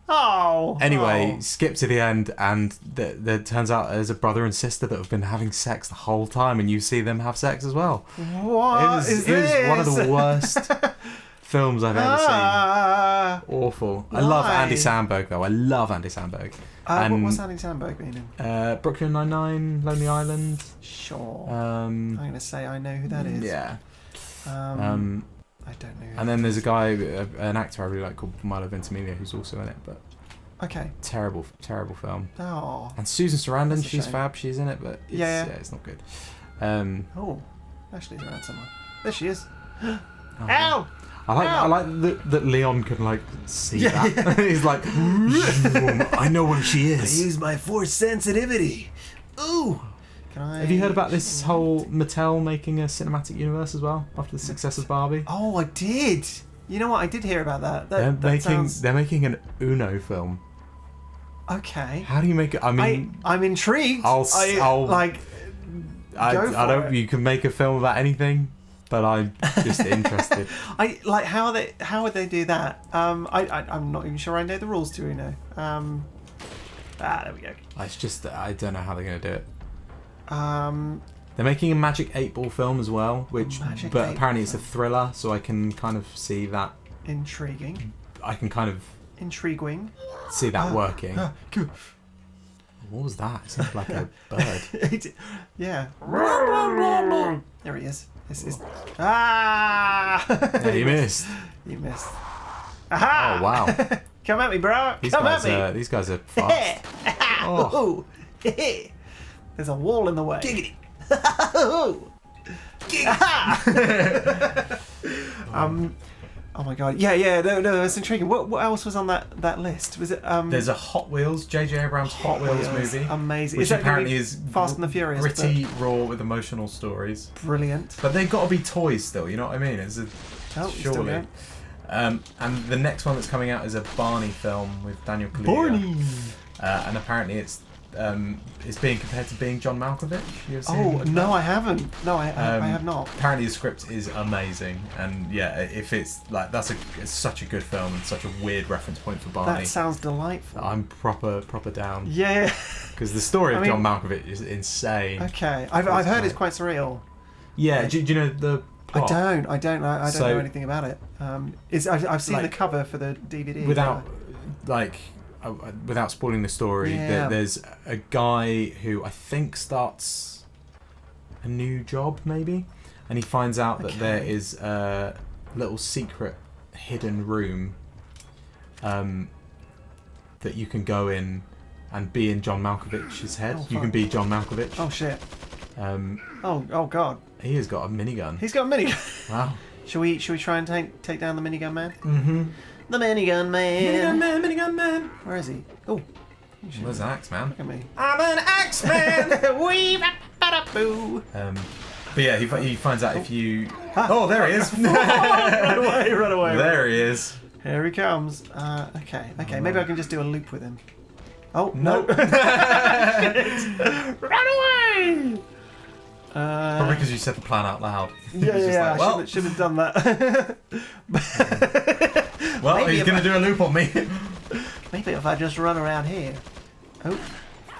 Anyway, skip to the end, and there turns out there's a brother and sister that have been having sex the whole time, and you see them have sex as well. What is this? It was one of the worst films I've ever seen. Awful. Why? I love Andy Samberg though. I love Andy Samberg. What's Andy Samberg been in? Brooklyn Nine-Nine, Lonely Island. Sure. I'm going to say I know who that is. Yeah. I don't know. And then there's a guy, an actor I really like called Milo Ventimiglia, who's also in it. But terrible film. Oh. And Susan Sarandon, That's a she's shame. fab. She's in it, but it's not good. Ashley's around somewhere. There she is. Oh, Ow! I like that Leon can like see that. He's like, I know where she is. I use my force sensitivity. Ooh. Have you heard about this whole Mattel making a cinematic universe as well after the success of Barbie? Oh, I did. You know what? I did hear about that. They're making an Uno film. Okay. How do you make it? I mean, I'm intrigued. I don't. You can make a film about anything. But I'm just interested. How would they do that? I'm not even sure I know the rules to Uno. There we go. It's just that I don't know how they're going to do it. They're making a Magic 8-Ball film as well, but apparently it's a thriller, so I can kind of see that. Intriguing. I can kind of intriguing. See that working. What was that? It sounded like a bird. Yeah. There he is. Yeah, you missed. You missed. Aha! Oh wow! Come at me, bro. Come at me. These guys are fast. Oh. There's a wall in the way. Giggity. Oh my god. Yeah. No, that's intriguing. What else was on that list? Was it? There's a Hot Wheels, J.J. Abrams Hot Wheels movie. Amazing. Which apparently is Fast and the Furious. Gritty, raw with emotional stories. Brilliant. But they've got to be toys still. You know what I mean? Surely. And the next one that's coming out is a Barney film with Daniel Kaluuya. Barney. And apparently it's being compared to being John Malkovich. No, I haven't. No, I have not. Apparently the script is amazing, and yeah, if it's like it's such a good film and such a weird reference point for Barney. That sounds delightful. I'm proper down. Yeah. Because the story of John Malkovich is insane. Okay, I've heard it's quite surreal. Yeah. Do you know the plot? I don't know anything about it. I've seen the cover for the DVD. Without spoiling the story, there's a guy who I think starts a new job maybe, and he finds out that there is a little secret hidden room that you can go in and be in John Malkovich's head. You can be John Malkovich. Oh shit. Oh god. He has got a minigun. He's got a minigun. Wow. Shall we try and take down the minigun man? Mm-hmm. The minigun man. Minigun man. Where is he? Oh, Where's the axe man? look at me. I'm an axe man. Wee boo. But yeah, he finds out if you. Ah. Oh, there he is. Run away. There he is. Here he comes. Okay. Maybe I can just do a loop with him. Oh no! Run away! Probably because you said the plan out loud. Yeah. Like, well, Should have done that. well, maybe he's if going to do a loop on me. Maybe if I just run around here. Oh,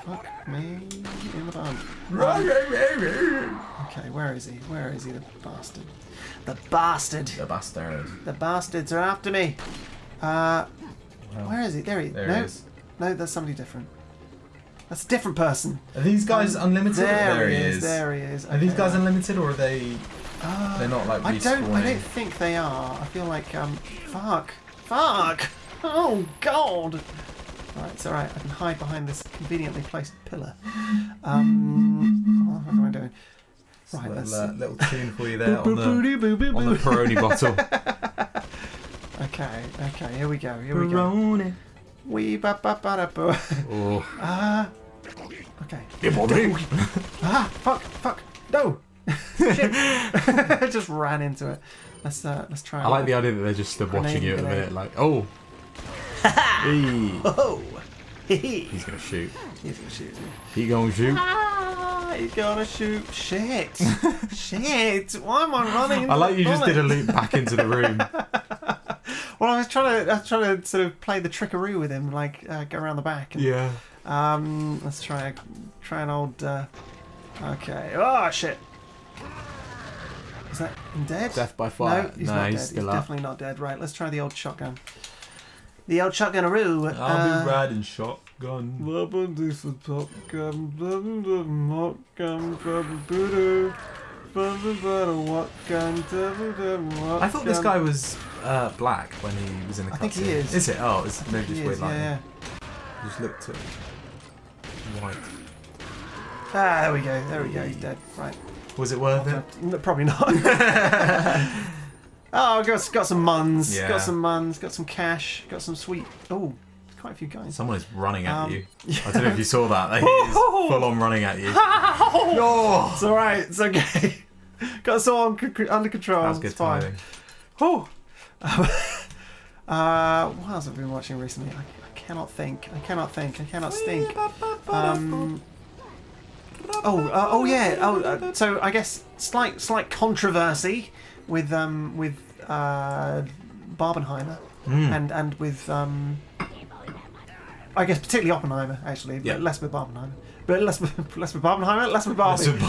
fuck me in the bum. Okay, where is he? The bastard. The bastard. The bastard. The bastards are after me. Where is he? There he is. No, that's somebody different. That's a different person. Are these guys unlimited? There he is. Okay. Are these guys unlimited, or are they? They're not like respawning. I don't think they are. I feel like fuck. Oh god. Right, it's all right. I can hide behind this conveniently placed pillar. What am I doing? Right, little tune for you there on the Peroni bottle. Okay. Here we go. Wee ba ba ba da boo. Oh. Okay. Fuck. No. Shit. I just ran into it. Let's try. I like the idea that they're just stood watching you at the minute, like, oh. Hey. Oh. He's gonna shoot. He's gonna shoot. He gonna shoot. He's gonna shoot. Shit. Why am I running? I like you just did a loop back into the room. Well, I was trying to sort of play the trickaroo with him, like go around the back. And, Yeah. Let's try an old. Okay. Oh shit. Is that him dead? Death by fire. No, he's not dead. He's definitely not dead. Right. Let's try the old shotgun. The old shotgunaroo. I'll be riding shotgun. I thought this guy was black when he was in the cutscene. I think he is. Is it? Oh, it's maybe just weird lighting. Yeah. Just looked at white. There we go. He's dead. Right. Was it worth it? No, probably not. Oh, got some muns. Yeah. Got some cash. Got some sweet. Oh, quite a few guys. Someone is running at you. Yeah. I don't know if you saw that. He's full on running at you. Oh! It's alright. It's okay. Got us all under control. That was good it's fine. timing. Oh. What else have I been watching recently? I cannot think. I cannot think. So I guess slight controversy with Barbenheimer and with I guess particularly Oppenheimer actually, but less with Barbenheimer. But less with Barbenheimer, less with Barbie. Less with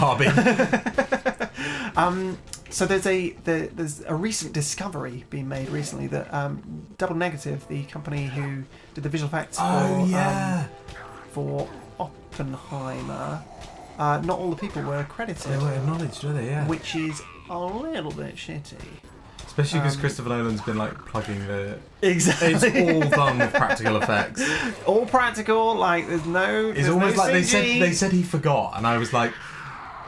Barbie. So there's a recent discovery being made recently that Double Negative, the company who did the visual effects for Oppenheimer, not all the people were credited. They weren't acknowledged, were they? Yeah. Which is a little bit shitty. Especially because Christopher Nolan's been like plugging the. Exactly. It's all done with practical effects. All practical, like there's no. It's almost like CG. they said he forgot, and I was like.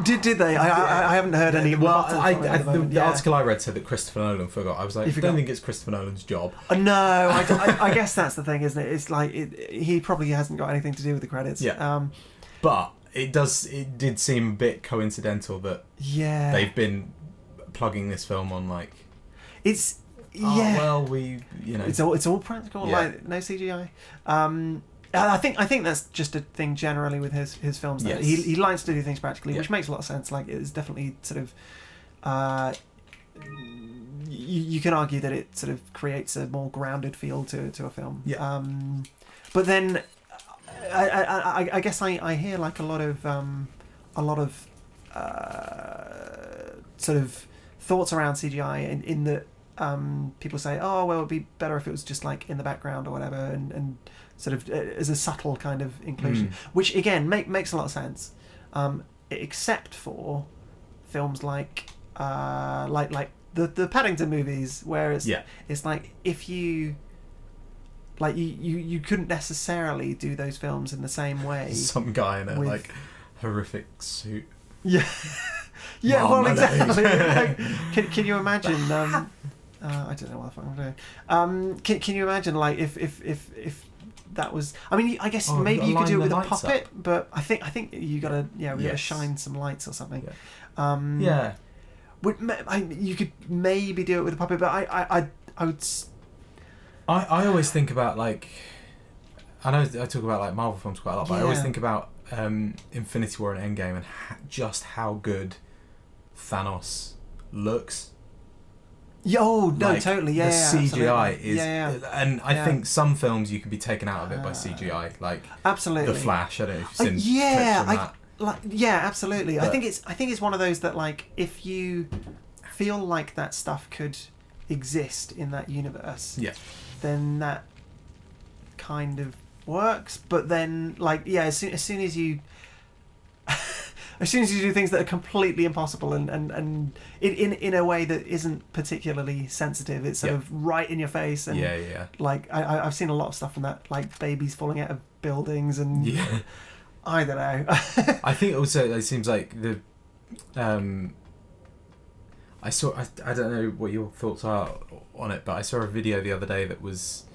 Did they? I haven't heard any. Well, the the article I read said that Christopher Nolan forgot. I was like, I don't think it's Christopher Nolan's job. No, I guess that's the thing, isn't it? It's like he probably hasn't got anything to do with the credits. Yeah. But it did seem a bit coincidental that they've been plugging this film on like. It's it's all practical, like no CGI. I think that's just a thing generally with his films. That he likes to do things practically, which makes a lot of sense. Like it's definitely sort of. You can argue that it sort of creates a more grounded feel to a film. Yeah. But then, I guess I hear like a lot of sort of thoughts around CGI in that people say, oh well, it'd be better if it was just like in the background or whatever, and sort of as a subtle kind of inclusion, which again makes a lot of sense, except for films like the Paddington movies, where it's like if you like you couldn't necessarily do those films in the same way. Some guy in a like horrific suit. Yeah. Yeah, well, Marmalade. exactly. Like, can you imagine? I don't know what the fuck I'm doing. Can you imagine, like, if that was? I mean, I guess maybe you could do it with a puppet, but I think you gotta we gotta shine some lights or something. Yeah. You could maybe do it with a puppet, but I would. I always think about, like, I know I talk about like Marvel films quite a lot, but I always think about Infinity War and Endgame and just how good Thanos looks. No, like, totally, the CGI is, and I Yeah. think some films you can be taken out of it by CGI, like absolutely The Flash. I don't know if you've seen clips from that. Absolutely. But I think it's one of those that, like, if you feel like that stuff could exist in that universe, then that kind of works. But then, like, as soon as you as soon as you do things that are completely impossible and in a way that isn't particularly sensitive, it's sort of right in your face. And like I've seen a lot of stuff from that, like babies falling out of buildings and I don't know. I think also it seems like the I don't know what your thoughts are on it, but I saw a video the other day that was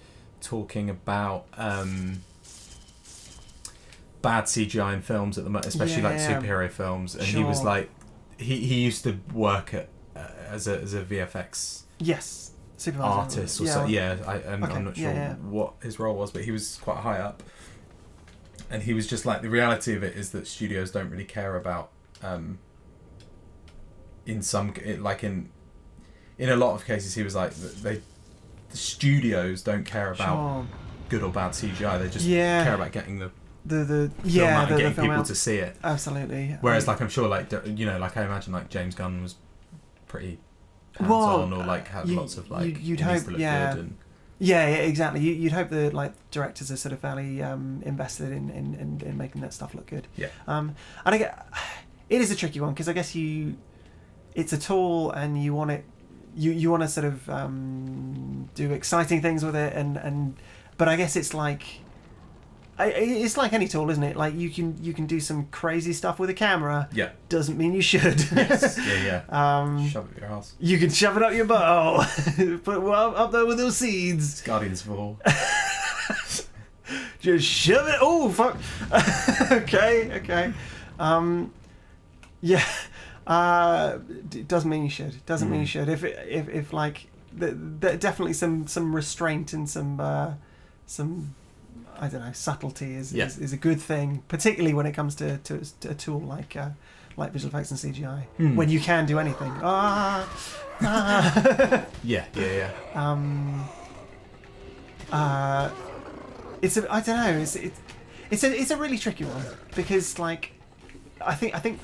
talking about bad CGI in films at the moment, especially like superhero films, and he was like, he used to work at as a VFX supervisor artist or something. I'm not sure what his role was, but he was quite high up, and he was just like, the reality of it is that studios don't really care about in a lot of cases, he was like, the studios don't care about good or bad CGI, they just care about getting the film out and getting people to see it. Absolutely. Whereas, like, I'm sure, like, you know, like, I imagine, like, James Gunn was pretty hands-on, or like had lots of like you'd hope, good and... exactly. You'd hope the like directors are sort of fairly invested in making that stuff look good. And I get it is a tricky one because I guess it's a tool and you want it. You want to sort of do exciting things with it, but I guess it's like any tool, isn't it? Like you can do some crazy stuff with a camera. Yeah. Doesn't mean you should. Yes. Yeah. Shove it up your ass. You can shove it up your butt. Put it up there with those seeds. It's Guardians of All. Just shove it. Oh fuck. Okay. Yeah. It doesn't mean you should. Doesn't mean you should. If like definitely some restraint and some I don't know, subtlety is a good thing, particularly when it comes to a tool like visual effects and CGI, when you can do anything. Yeah. It's I don't know. It's a really tricky one because like I think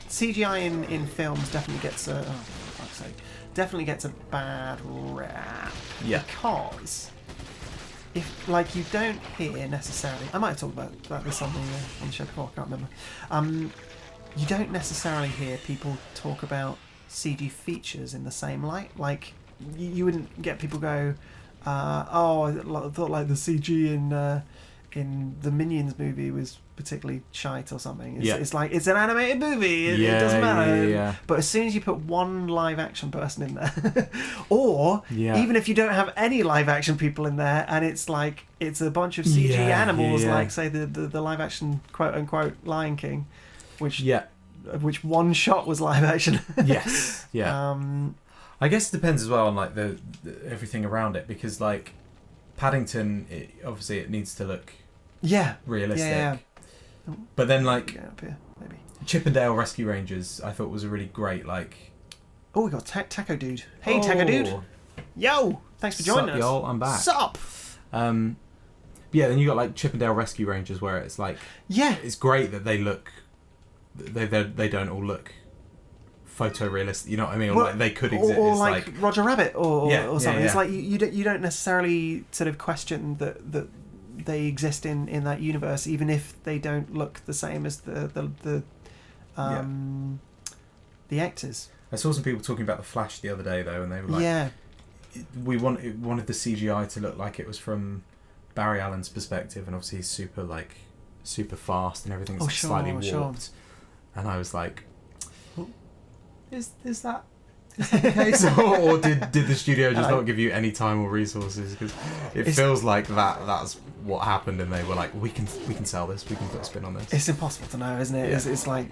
CGI in films definitely gets a bad rap. Yeah. Because if like you don't hear necessarily, I might have talked about this on the show before. I can't remember. You don't necessarily hear people talk about CG features in the same light. Like you wouldn't get people go, I thought like the CG in the Minions movie was particularly shite or something. It's like it's an animated movie. It doesn't matter. Yeah. But as soon as you put one live action person in there, or even if you don't have any live action people in there, and it's like it's a bunch of CG animals, like say the live action quote unquote Lion King, which one shot was live action. Yes. Yeah. I guess it depends as well on like the everything around it, because like Paddington, obviously it needs to look realistic. Yeah. But then like maybe Chippendale Rescue Rangers, I thought was a really great like. Oh, we got Taco Dude. Hey, Taco Dude. Yo, thanks for joining us. Yo, I'm back. Sup? Then you got like Chippendale Rescue Rangers, where it's like it's great that they look. They don't all look photorealistic, you know what I mean? Or like they could exist. Or like Roger Rabbit or something. Yeah. It's like you don't necessarily sort of question that they exist in that universe, even if they don't look the same as the actors. I saw some people talking about the Flash the other day though, and they were like, we wanted the CGI to look like it was from Barry Allen's perspective, and obviously he's super fast and everything's slightly warped. And I was like, Is that the case, or did the studio just not give you any time or resources? Because it feels like that's what happened, and they were like, we can sell this, we can put a spin on this. It's impossible to know, isn't it? Yeah. It's like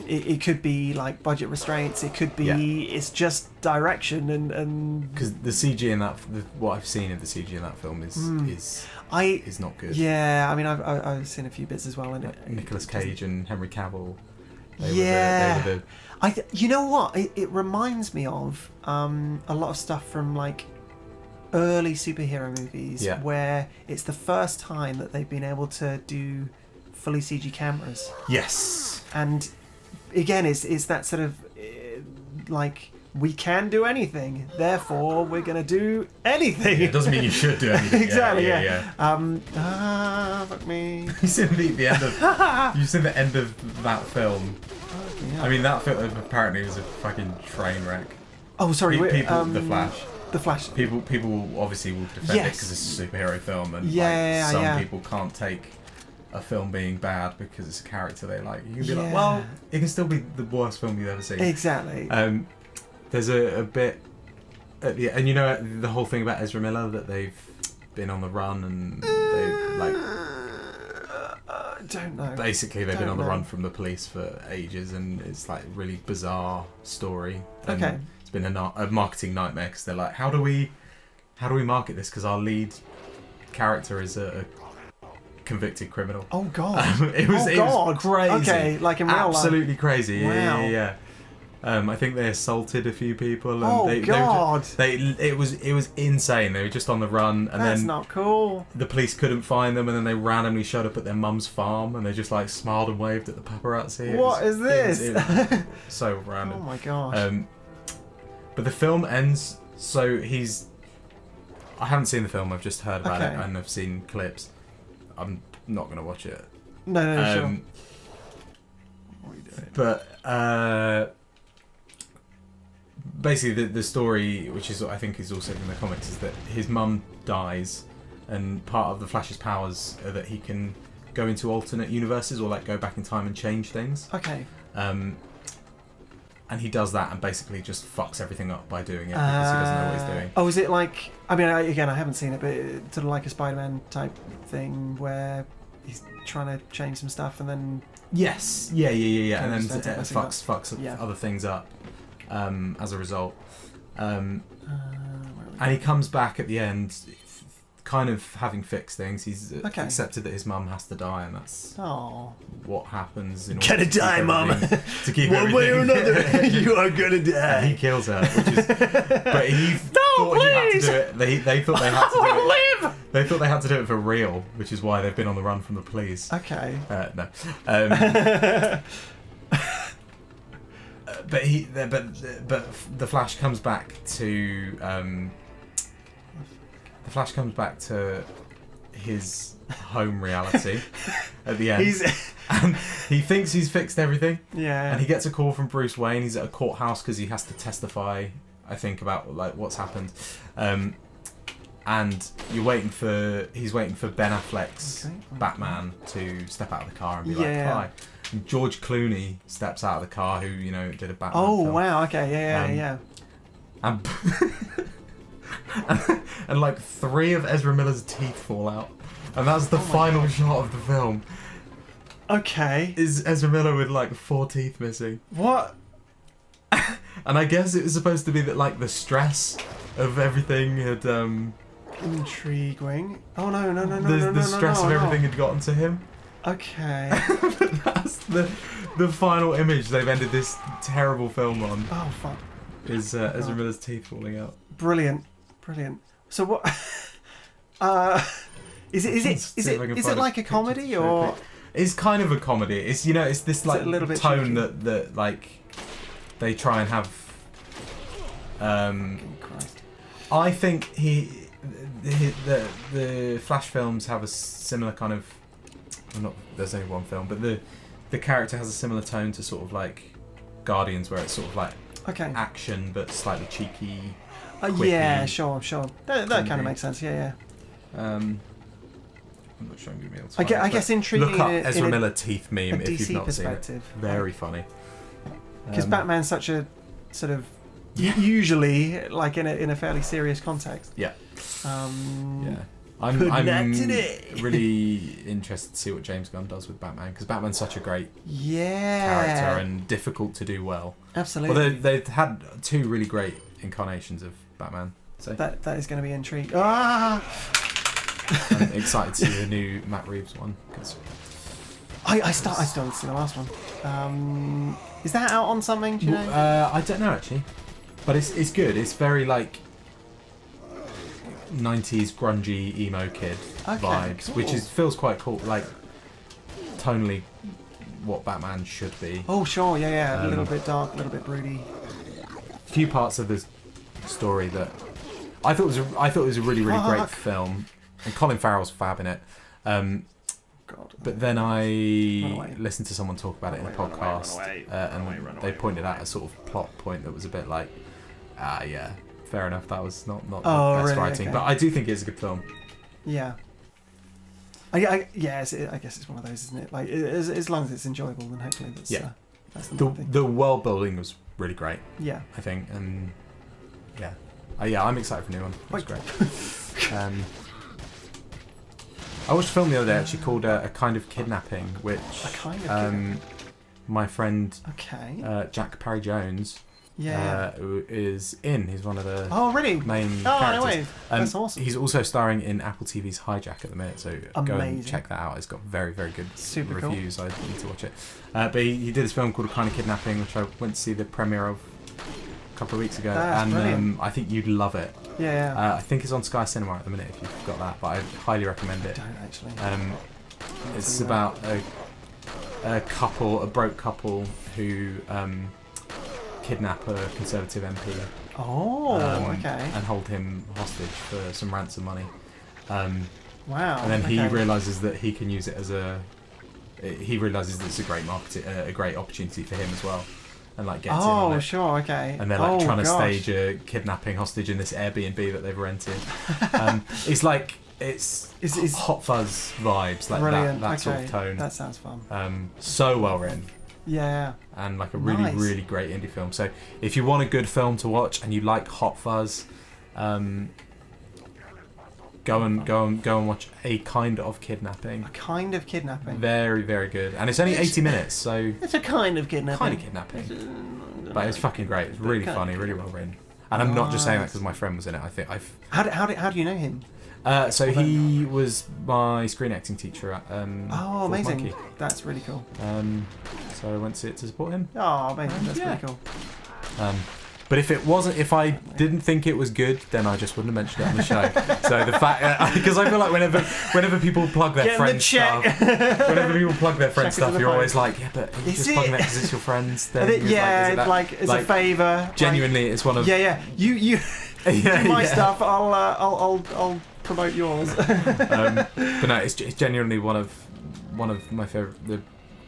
it could be like budget restraints. It could be it's just direction and because the CG in that what I've seen of the CG in that film is not good. Yeah, I mean I've seen a few bits as well in it. Nicolas Cage and Henry Cavill. They were you know what? It reminds me of a lot of stuff from like early superhero movies where it's the first time that they've been able to do fully CG cameras. Yes. And again, it's that sort of like we can do anything, therefore we're gonna do anything. It doesn't mean you should do anything. Exactly. Yeah. Fuck me. You've seen the end of you've seen the end of that film. Yeah. I mean, that film apparently was a fucking train wreck. Oh, sorry. People, The Flash. The Flash. People obviously will defend it because it's a superhero film, and some people can't take a film being bad because it's a character they like. You can be like, well, it can still be the worst film you've ever seen. Exactly. There's a bit at the and you know the whole thing about Ezra Miller, that they've been on the run and they like. Don't know. Basically, they've been on the run from the police for ages, and it's like a really bizarre story. And Okay. it's been a marketing nightmare because they're like, how do we market this? Because our lead character is a convicted criminal. Oh God! It was crazy. Okay, like in real life. Absolutely crazy. Wow. Yeah. I think they assaulted a few people. And God! It was insane. They were just on the run, and That's then not cool. the police couldn't find them, and then they randomly showed up at their mum's farm, and they just like smiled and waved at the paparazzi. What is this? It was so random. Oh my gosh! But the film ends. So I haven't seen the film. I've just heard about it, Okay. and I've seen clips. I'm not gonna watch it. No, sure. What are you doing? But basically, the story, which is I think is also in the comics, is that his mum dies, and part of the Flash's powers are that he can go into alternate universes or like go back in time and change things. Okay. And he does that and basically just fucks everything up by doing it because he doesn't know what he's doing. Oh, is it like? I mean, again, I haven't seen it, but it's sort of like a Spider-Man type thing where he's trying to change some stuff and then. Yes. Yeah. And then Just ends up messing fucks other things up as a result. And Where are he comes back at the end, kind of having fixed things. He's Okay. accepted that his mum has to die, and that's we? Oh. what happens. In Gonna order to keep die, Mum. everything- To keep One way or everything- another, you are gonna And he die. kills her, which is. But he thought he had to please! do it. They thought they had to do I it. will live. They thought they had to do it for real, which is why they've been on the run from the police. Okay. No. But the Flash comes back to his home reality at the end. And he thinks he's fixed everything. Yeah. And he gets a call from Bruce Wayne. He's at a courthouse because he has to testify, I think, about like what's happened. And he's waiting for Ben Affleck's Batman to step out of the car and be like, hi. And George Clooney steps out of the car, who did a Batman film. Wow. Okay. Yeah. And and like 3 of Ezra Miller's teeth fall out, and that's the final shot of the film. Okay. Is Ezra Miller with like 4 teeth missing? What? And I guess it was supposed to be that like the stress of everything had Intriguing. Oh no. the stress of everything had gotten to him. Okay. That's the final image they've ended this terrible film on. Oh fuck. Is Ezra Miller's teeth falling out. Brilliant. So what? Is it like a comedy or? It's kind of a comedy. It's it's this like a little bit tone cheeky? that like they try and have. Christ. I think the Flash films have a similar kind of. Well, not there's only one film, but the character has a similar tone to sort of like Guardians, where it's sort of like action but slightly cheeky. Yeah, sure. That kind of makes sense. Yeah. I'm not sure I'm going to be able to. I guess intriguing. Look up Ezra Miller teeth meme a if you've DC not seen it. perspective. Very funny. Because Batman's such a sort of usually like in a fairly serious context. Yeah. Yeah. I'm today. really interested to see what James Gunn does with Batman, because Batman's such a great Yeah. character and difficult to do well. Absolutely. Well, they've had 2 really great incarnations of Batman. So that is going to be intriguing. Ah! I'm excited to see the new Matt Reeves one. 'Cause I still haven't seen the last one. Is that out on something? Do you know? I don't know actually, but it's good. It's very like 90s grungy emo kid vibes, cool. which feels quite cool. Like tonally, what Batman should be. Oh sure, yeah. A little bit dark, a little bit broody. A few parts of the story that I thought was a really great film, and Colin Farrell's fab in it. God. But then I away. listened to someone talk about it in a podcast, and they pointed out a sort of plot point that was a bit like, yeah, fair enough, that was not the best really? writing. Okay. But I do think it's a good film. Yeah. I guess it's one of those, isn't it? Like as long as it's enjoyable, then hopefully that's that's the main thing. The world building was really great, Yeah. I think, and yeah, I'm excited for the new one. It was great. I watched a film the other day actually called A Kind of Kidnapping, which A Kind of Kidnapping. My friend Jack Parry Jones is in. He's one of the main characters. No way. That's awesome. He's also starring in Apple TV's Hijack at the minute, so go and check that out. It's got very, very good reviews. Cool. I need to watch it. But he did this film called A Kind of Kidnapping, which I went to see the premiere of a couple of weeks ago, and I think you'd love it. Yeah. I think it's on Sky Cinema at the minute if you've got that, but I highly recommend it. I don't actually. It's about a broke couple who kidnap a Conservative MP. And hold him hostage for some ransom money. Wow. And then he realizes that he can use it as he realizes that it's a great opportunity for him as well. And like gets in on it. Sure, okay. And they're like trying to stage a kidnapping hostage in this Airbnb that they've rented. It's like it's Hot Fuzz vibes, like that sort of tone. That sounds fun. So well written. Yeah. And like a really really great indie film. So if you want a good film to watch and you like Hot Fuzz, go and watch A Kind of Kidnapping. A Kind of Kidnapping. Very, very good. And it's only 80 minutes, so it's a kind of kidnapping. Kind of kidnapping. But it's fucking great. It's really funny, really well wrritten. And I'm not just saying that because my friend was in it. I think How do you know him? So he was my screen acting teacher at amazing. Monkey. That's really cool. So I went to see it to support him. Oh, amazing. That's really cool. But if I didn't think it was good, then I just wouldn't have mentioned it on the show. So the fact, because I feel like whenever people plug their friends stuff, you're always like, yeah, but you're just plugging that because it's your friends. Then it's a favour. Genuinely, it's one of You my stuff. I'll promote yours. But no, it's genuinely one of my favorite,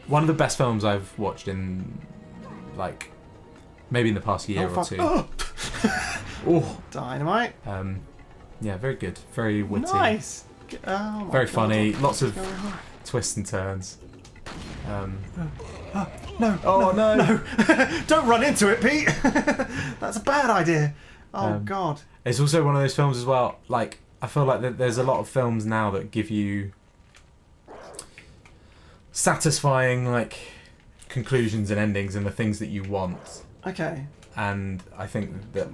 one of the best films I've watched in like. Maybe in the past year or two. Oh, dynamite. Yeah, very good. Very witty. Nice. Very funny. Lots of twists and turns. No. Don't run into it, Pete. That's a bad idea. Oh, God. It's also one of those films as well. Like, I feel like there's a lot of films now that give you satisfying, like, conclusions and endings and the things that you want. Okay. And I think that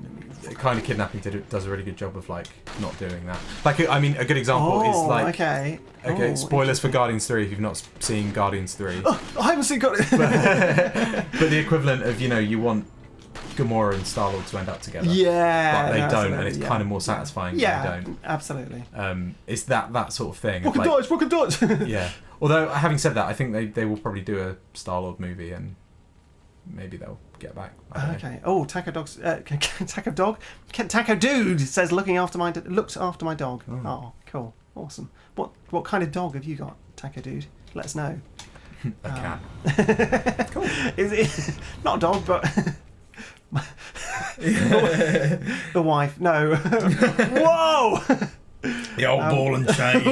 Kind of Kidnapping does a really good job of like not doing that. Like, I mean, a good example is like okay, spoilers for Guardians 3 if you've not seen Guardians 3. I haven't seen Guardians. But the equivalent of, you know, you want Gamora and Star-Lord to end up together. Yeah. But they don't, and it's kind of more satisfying when they don't. Absolutely. It's that sort of thing. Rocket dodge. Yeah. Although, having said that, I think they will probably do a Star-Lord movie and maybe they'll get back. Okay. Oh, Taco Dude says looks after my dog. Oh, cool, awesome. What kind of dog have you got, Taco Dude? Let us know. A cat. Cool. Is it not a dog, but the wife? No. Whoa. The old ball and chain.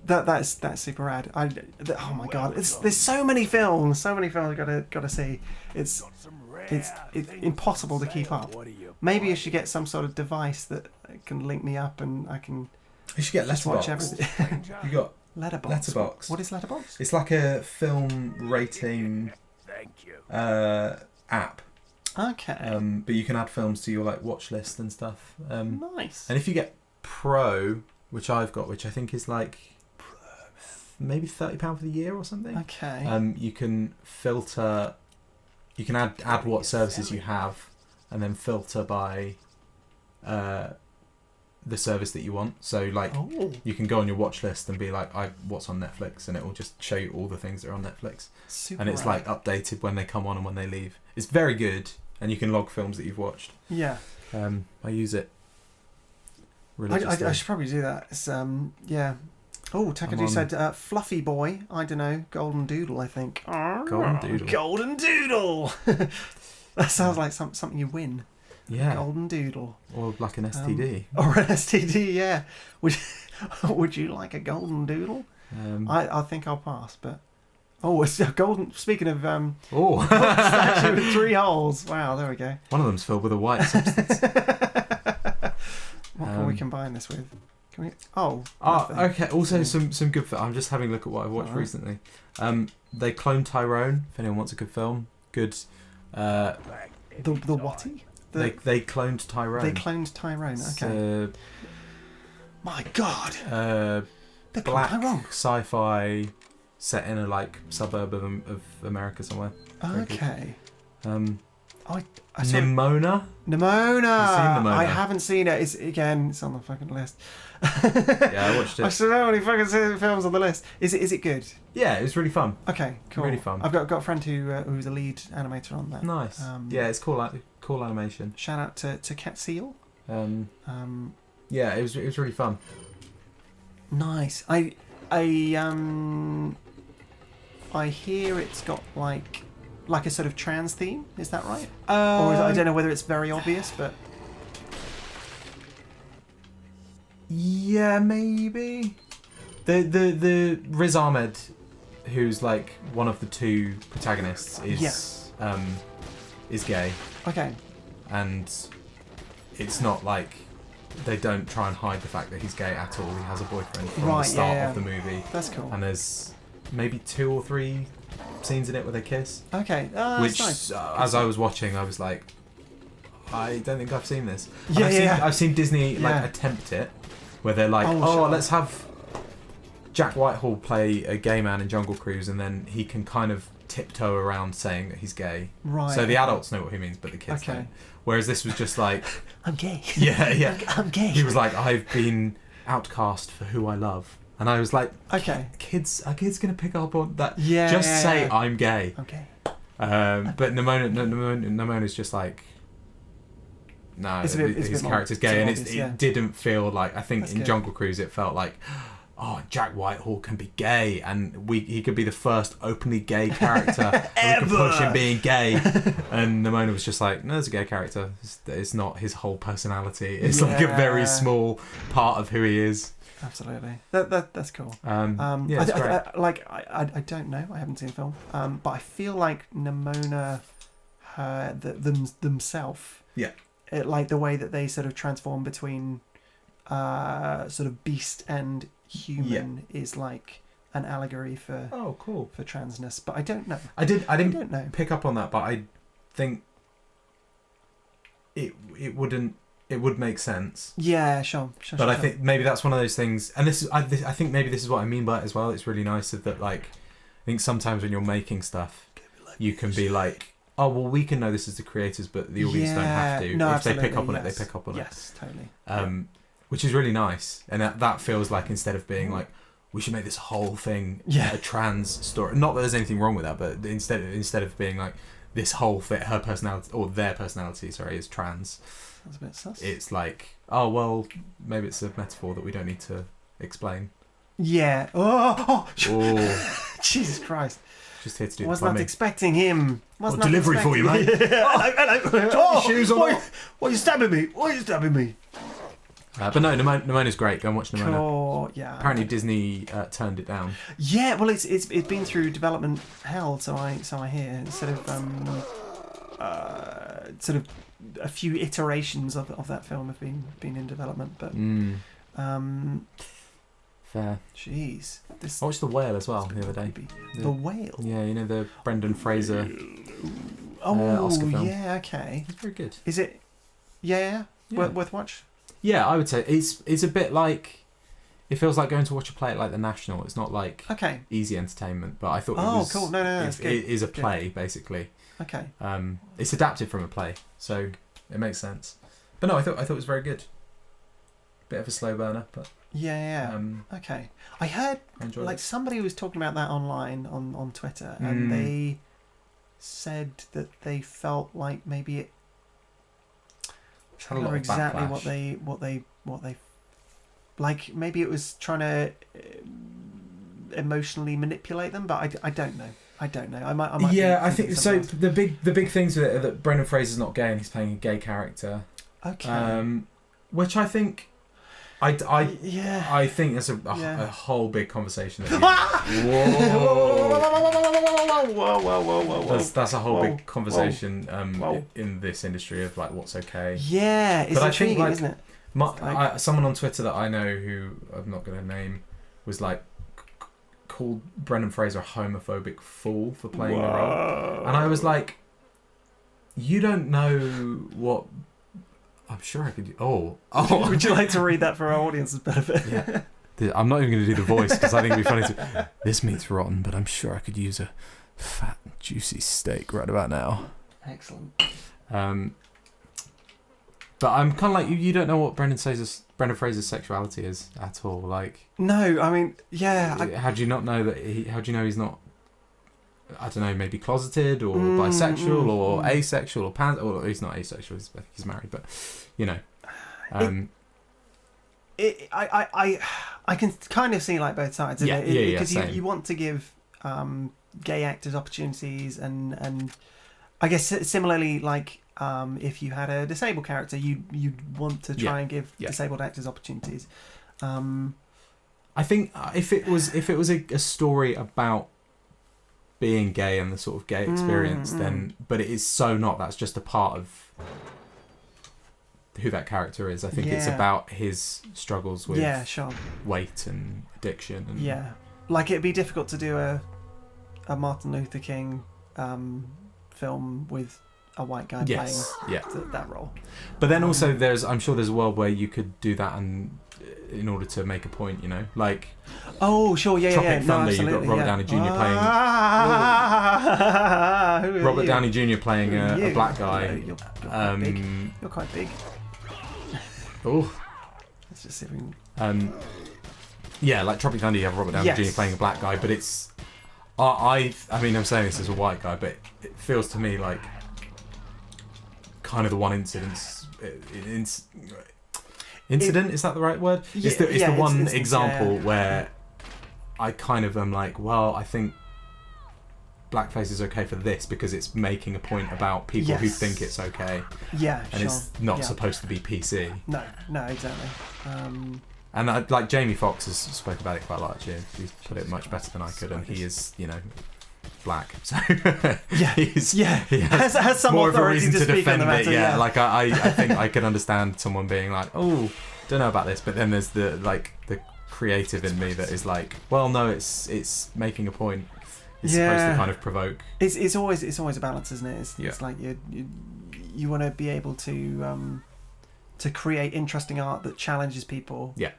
That's super rad. Oh my god, there's so many films I gotta see. It's impossible to keep up. Maybe I should get some sort of device that can link me up and I can You should get just watch Letterboxd. everything. You got Letterboxd. What is Letterboxd? It's like a film rating app. Okay. But you can add films to your like watch list and stuff. Nice. And if you get Pro, which I've got, which I think is like maybe £30 for the year or something. Okay. You can filter. You can add what services you have, and then filter by the service that you want. So like you can go on your watch list and be like, what's on Netflix, and it will just show you all the things that are on Netflix. Super and it's rad. like updated when they come on and when they leave. It's very good, and you can log films that you've watched. Yeah. I use it I religiously. should probably do that. It's yeah. Oh, Takadu said Fluffy Boy. I don't know. Golden Doodle, I think. Golden Doodle. Golden Doodle. That sounds like something you win. Yeah. Golden Doodle. Or like an STD. Or an STD, yeah. Would you like a golden doodle? I think I'll pass, but it's a golden. Speaking of statue with 3 holes. Wow, there we go. One of them's filled with a white substance. What can we combine this with? Can we? Nothing. Okay. Also, some good. I'm just having a look at what I've watched recently. They cloned Tyrone. If anyone wants a good film, good. The whaty? They cloned Tyrone. They cloned Tyrone. Okay. My God. They cloned Black Tyrone. sci-fi set in a like suburb of America somewhere. Okay. I Nimona. Nimona. You've seen Nimona? I haven't seen it. It's on the fucking list. Yeah, I watched it. I so many fucking films on the list. Is it good? Yeah, it was really fun. Okay, cool. Really fun. I've got a friend who's a lead animator on that. Nice. Yeah, it's cool animation. Shout out to Cat Seal. Yeah, it was really fun. Nice. I hear it's got like a sort of trans theme. Is that right? Or I don't know whether it's very obvious, but yeah, maybe. The Riz Ahmed, who's like one of the 2 protagonists, is gay. Okay. And it's not like they don't try and hide the fact that he's gay at all. He has a boyfriend from the start of the movie. That's cool. And there's maybe 2 or 3 scenes in it where they kiss. Okay. Which, nice. As I was watching, I was like, I don't think I've seen this. Yeah, I've seen Disney attempt it, where they're like, let's have Jack Whitehall play a gay man in Jungle Cruise, and then he can kind of tiptoe around saying that he's gay. Right. So the adults know what he means, but the kids don't. Whereas this was just like, I'm gay. Yeah. I'm gay. He was like, I've been outcast for who I love. And I was like, okay. Are kids gonna pick up on that? Yeah. Just say I'm gay. Okay. But Namona's just like, no, his character's gay, and it didn't feel like. I think in Jungle Cruise it felt like, Jack Whitehall can be gay, and he could be the first openly gay character. And we could push him being gay. And Nimona was just like, no, there's a gay character. It's not his whole personality. It's like a very small part of who he is. Absolutely. That's cool. Yeah, it's great. I don't know. I haven't seen the film. But I feel like Nimona, themselves. Yeah. Like the way that they sort of transform between sort of beast and human is like an allegory for for transness. But I don't know. I didn't know. pick up on that, but I think it would make sense. Yeah, sure. But I think maybe that's one of those things, and I think maybe this is what I mean by it as well. It's really nice that like, I think sometimes when you're making stuff, you can be like, oh well, we can know this as the creators, but the audience don't have to. No, if they pick up on it, they pick up on it. Yes, totally. Which is really nice, and that feels like instead of being like, we should make this whole thing a trans story. Not that there's anything wrong with that, but instead of being like this whole thing, her personality or their personality, is trans. That's a bit sus. It's like, oh well, maybe it's a metaphor that we don't need to explain. Yeah. Oh. Jesus Christ. Just here to do Was the not plumbing. expecting him. Delivery for you, mate. Hello. Shoes on. Why are you stabbing me? Why are you stabbing me? But no, Nemona's great. Go and watch Nemona. Cool. Yeah. Apparently Disney turned it down. Yeah. Well, it's been through development hell, so I hear. Sort of a few iterations of that film have been in development, but fair. Jeez. I watched The Whale as well the other day. The Whale. Yeah, you know the Brendan Fraser Oh, Oscar film. yeah. Okay. It's very good. Is it? Yeah. Yeah. Worth watch. Yeah, I would say it's a bit like, it feels like going to watch a play at like the National. It's not like Okay. easy entertainment, but I thought it Oh, was cool. No, that's good. it is a Good. play basically. Okay. It's adapted from a play, so it makes sense. But no, I thought it was very good. Bit of a slow burner, but Yeah. Okay. I heard I enjoyed like it. somebody was talking about that online on Twitter, and they said that they felt like maybe it. I Had a don't lot know of exactly backlash. what they like. Maybe it was trying to emotionally manipulate them, but I don't know. I might. Yeah, be I think thinking so. something The big things with it are that Brendan Fraser's not gay and he's playing a gay character. else. Okay. Which I think, I think there's a whole big conversation. That Whoa. That's a whole Whoa. big conversation Whoa. in this industry of like what's okay. Yeah, it's But I think, intriguing, like, isn't it? Someone on Twitter that I know who I'm not going to name was like called Brendan Fraser a homophobic fool for playing the role, and I was like, you don't know what. I'm sure I could. Oh. Would you like to read that for our audience's benefit? Yeah. I'm not even going to do the voice because I think it'd be funny to. This meat's rotten, but I'm sure I could use a fat, juicy steak right about now. Excellent. But I'm kind of like, you don't know what Brendan Fraser's sexuality is at all. Like, No, I mean, yeah. how do you not know that? How do you know he's not? I don't know, maybe closeted or bisexual or asexual or pan. Or he's not asexual. He's married, but you know. I can kind of see like both sides. Yeah, Because same. you want to give gay actors opportunities, and I guess similarly, like if you had a disabled character, you'd want to try and give disabled actors opportunities. I think if it was a story about being gay and the sort of gay experience, then, but it is so not. That's just a part of who that character is. I think it's about his struggles with weight and addiction. And like it'd be difficult to do a Martin Luther King film with a white guy playing that role. But then also I'm sure there's a world where you could do that and in order to make a point, you know, like Tropic Thunder, you've got Robert Downey Jr. playing Robert Downey Jr. playing a black guy. You're quite big. Oh, Let's just see if we can... like Tropic Thunder, you have Robert Downey Jr. playing a black guy, but it's I mean, I'm saying this as a white guy, but it feels to me like kind of the one incident. Is that the right word? It's the one example where I kind of am like, well, I think blackface is okay for this because it's making a point about people who think it's okay. Yeah, and it's not supposed to be PC. No, exactly. And like Jamie Foxx has spoken about it quite a lot. Actually, he's put it much better than I could, and he is, you know, black, so he has some more of a reason to speak defend on the matter, it. Like I think I could understand someone being like, oh, don't know about this, but then there's the creative in me that is like, well, no, it's making a point. It's supposed to kind of provoke. It's always a balance, isn't it? It's like you want to be able to create interesting art that challenges people. Yeah.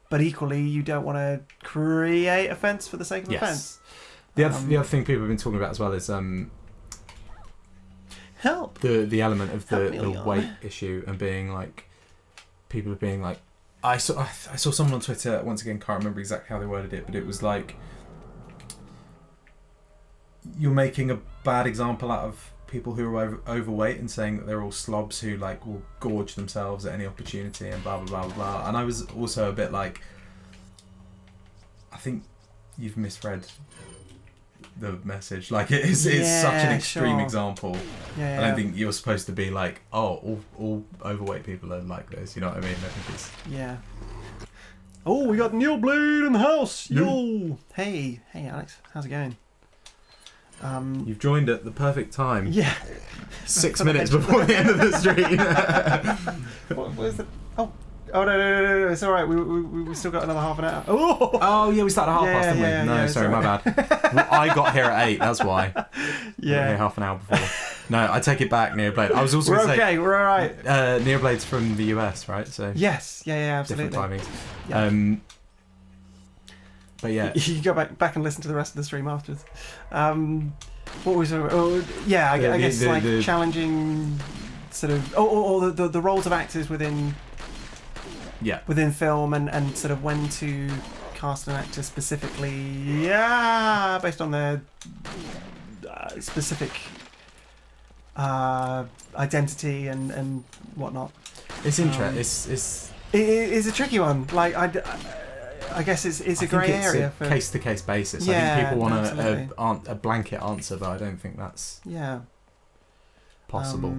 But equally, you don't want to create offence for the sake of offence. The other thing people have been talking about as well is help the element of the weight issue and being like, people are being like, I saw someone on Twitter, once again, can't remember exactly how they worded it, but it was like, you're making a bad example out of people who are overweight and saying that they're all slobs who like will gorge themselves at any opportunity and blah blah blah blah. And I was also a bit like, I think you've misread the message. Like it's such an extreme sure. example. Yeah, I don't think you're supposed to be like, oh, all overweight people are like this. You know what I mean? I think it's Yeah. Oh, we got Neil Blade in the house. Yo. Hey, Alex. How's it going? you've joined at the perfect time. Yeah. 6 minutes before the end of the stream. Where's the? Oh no! It's all right. We still got another half an hour. Oh yeah, we started at 1:30, didn't we? yeah, No, yeah, sorry, sorry. my bad. Well, I got here at 8. That's why. I got Yeah. here half an hour before. No, I take it back, Neoblade. I was also We're going to say, okay. We're all right. Neoblade's from the US, right? So Yes. Yeah. Absolutely. different timings. Yeah. But yeah, You can go back and listen to the rest of the stream afterwards. What was? Oh, yeah. I guess the- like the- challenging sort of. Or the roles of actors within film and sort of when to cast an actor specifically. Yeah, based on their specific identity and whatnot. it's interesting. It's It's a tricky one. Like I guess it's a grey area for case to case basis. I Yeah, think people want absolutely. a blanket answer, but I don't think that's yeah possible.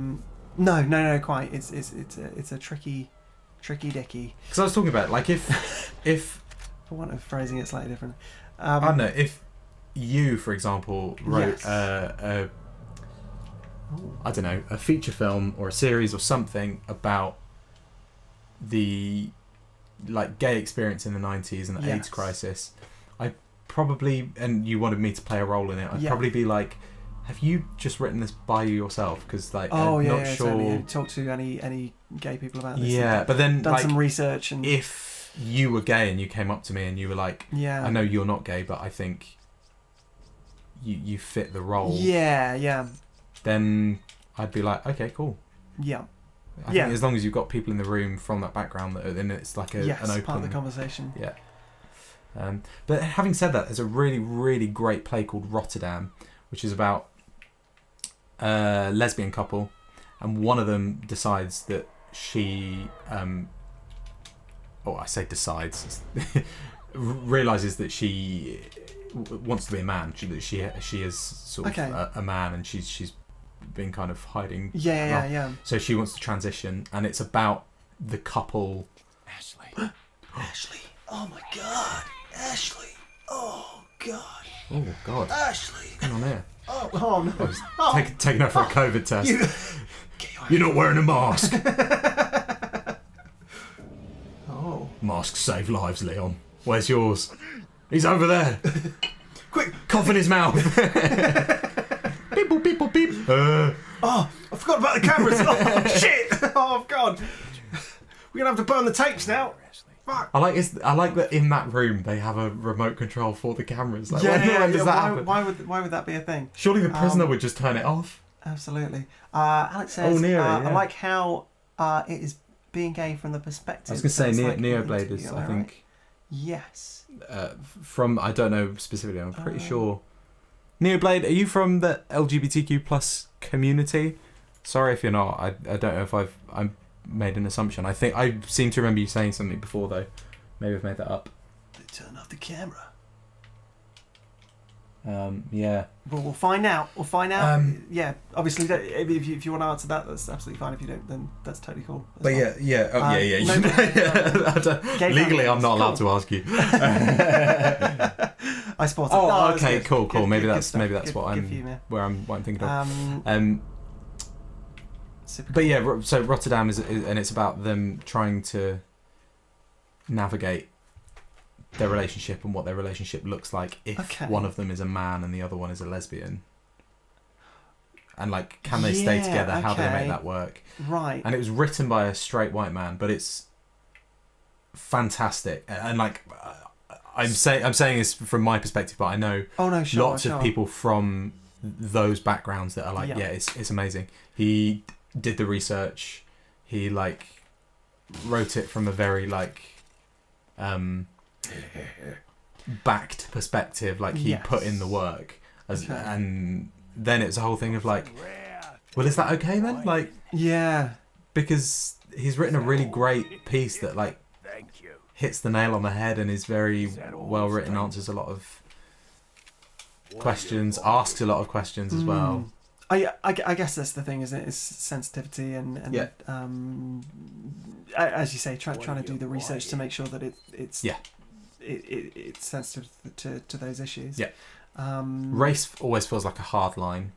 No, quite. It's a tricky dicky. Because I was talking about like if For want of phrasing it slightly different. I don't know, if you, for example, wrote Yes. I don't know, a feature film or a series or something about the like gay experience in the 90s and the AIDS Yes. crisis, I probably, and you wanted me to play a role in it, I'd Yeah. probably be like, have you just written this by yourself? Because like Oh I'm yeah, not yeah, sure. totally. Talk to any gay people about this. Yeah, but then done like some research and if you were gay and you came up to me and you were like, yeah. I know you're not gay, but I think you fit the role. Yeah. Then I'd be like, okay, cool. Yeah. I Yeah. think as long as you've got people in the room from that background, then it's like Yes, an open part of the conversation. Yeah. But having said that, there's a really, really great play called Rotterdam, which is about a lesbian couple, and one of them decides that she, I say decides, realizes that she wants to be a man. That she is sort Okay. of a man, and she's been kind of hiding. Yeah. So she wants to transition, and it's about the couple. Ashley. Ashley. Oh my God. Ashley. Oh God. Oh God, Ashley. what's going on here? Oh no. I was taking her for a COVID test. You're not wearing a mask. Oh. Masks save lives, Leon. Where's yours? He's over there. Quick. Cough in his mouth. Beep, boop, beep, boop, beep. Oh, I forgot about the cameras. Oh shit. Oh God. We're gonna have to burn the tapes now. Fuck. I like that in that room they have a remote control for the cameras. Like, when does that happen? Why would that be a thing? Surely the prisoner would just turn it off. Absolutely. Alex says, nearly, I yeah. like how it is being gay from the perspective. I was going to say so it's like an Neoblade interview, is, am I right? think, Yes. from, I don't know specifically, I'm pretty sure. Neoblade, are you from the LGBTQ plus community? Sorry if you're not. I don't know if I'm made an assumption. I think I seem to remember you saying something before though. Maybe I've made that up. They turned off the camera. Yeah. Well, we'll find out. Yeah, obviously, if you want to answer that, that's absolutely fine. If you don't, then that's totally cool. as But well. yeah. no, Gay Legally, I'm not allowed cool. to ask you. I spotted. Oh, No, that's okay, good. cool. Good, Maybe good that's stuff. Good what for you, man. what I'm thinking of. Super But cool. yeah, so Rotterdam is, and it's about them trying to navigate their relationship and what their relationship looks like if one of them is a man and the other one is a lesbian. And like, can they stay together? How do they make that work? Right. And it was written by a straight white man, but it's fantastic. And like, I'm saying this from my perspective, but I know lots of people from those backgrounds that are like, yeah, it's amazing. He did the research. He like wrote it from a very like backed perspective. Like he put in the work, and then it's a whole thing of like, well, is that okay then? Like, yeah, because he's written a really great piece that like hits the nail on the head and is very well written, answers a lot of questions, asks a lot of questions as well. I guess that's the thing, isn't it? It's sensitivity and Yeah. As you say, trying to do the research to make sure that it's Yeah. it's sensitive to those issues. Yeah. Race always feels like a hard line,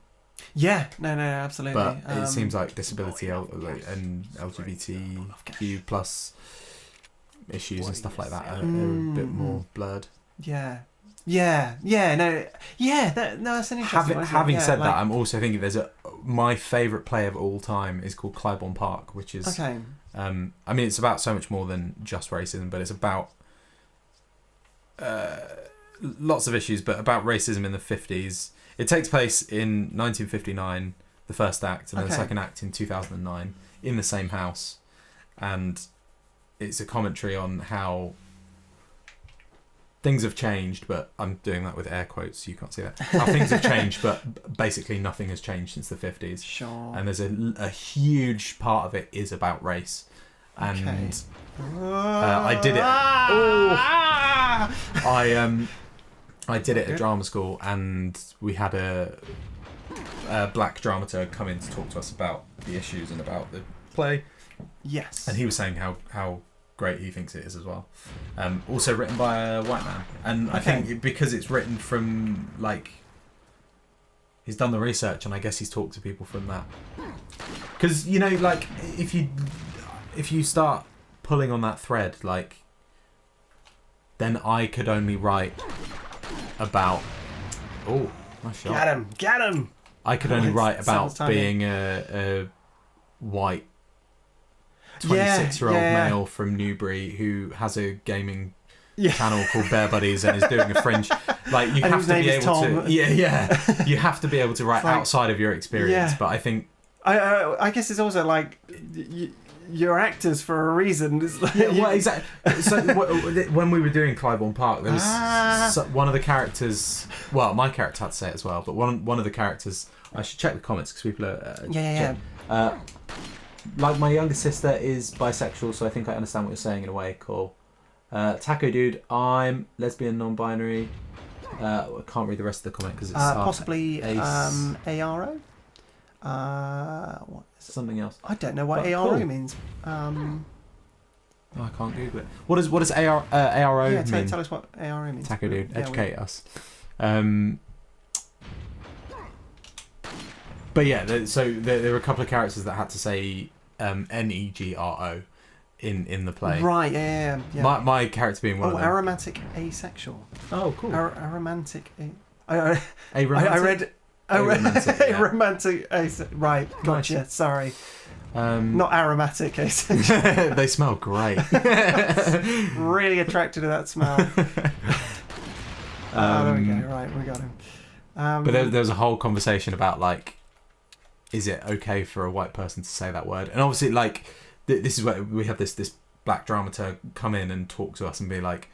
Yeah, no, absolutely. but it seems like disability and LGBTQ plus issues and stuff like that are a bit more blurred. Yeah, no, that's an interesting one, isn't it? Having Yeah, said like- that, I'm also thinking my favourite play of all time is called Clybourne Park, which is okay. I mean, it's about so much more than just racism, but it's about lots of issues, but about racism in the 50s. It takes place in 1959, the first act, and then the second act in 2009, in the same house. And it's a commentary on how things have changed, but I'm doing that with air quotes, so you can't see that. How things have changed, but basically nothing has changed since the 50s. Sure. And there's a huge part of it is about race. And I did it. I did it at drama school, and we had a black dramaturg come in to talk to us about the issues and about the play. Yes. And he was saying how great he thinks it is as well. Also written by a white man, and I think because it's written from he's done the research, and I guess he's talked to people from that. Because if you start pulling on that thread, then I could only write about. Oh, nice shot. Get him! I could only write about tiny. being a white 26-year-old male from Newbury who has a gaming channel called Bear Buddies and is doing a fringe. You have to be able to. Yeah. You have to be able to write outside of your experience. Yeah. But I think. I guess it's also you're actors for a reason. It's well, exactly. So when we were doing Clybourne Park, there was one of the characters. Well, my character had to say it as well, but one of the characters. I should check the comments because people are. My younger sister is bisexual, so I think I understand what you're saying in a way. Cool. Taco Dude, I'm lesbian, non-binary. I can't read the rest of the comment because it's possibly ARO. What is it? Something else. I don't know what But ARO cool. means. I can't Google it. What does ARO mean? Tell us what ARO means. Taco Dude, Yeah, educate us. But yeah, so there were a couple of characters that had to say NEGRO in the play. Right, yeah. My character being one of them. Aromantic asexual. Oh, cool. Aromantic. I read. Aromantic, yeah. Aromantic right, gotcha. Nice. Sorry. Not aromatic asexual. They smell great. Really attracted to that smell. There we go. Right, we got him. But there was a whole conversation about is it okay for a white person to say that word? And obviously, this is where we have this black dramaturg come in and talk to us and be like,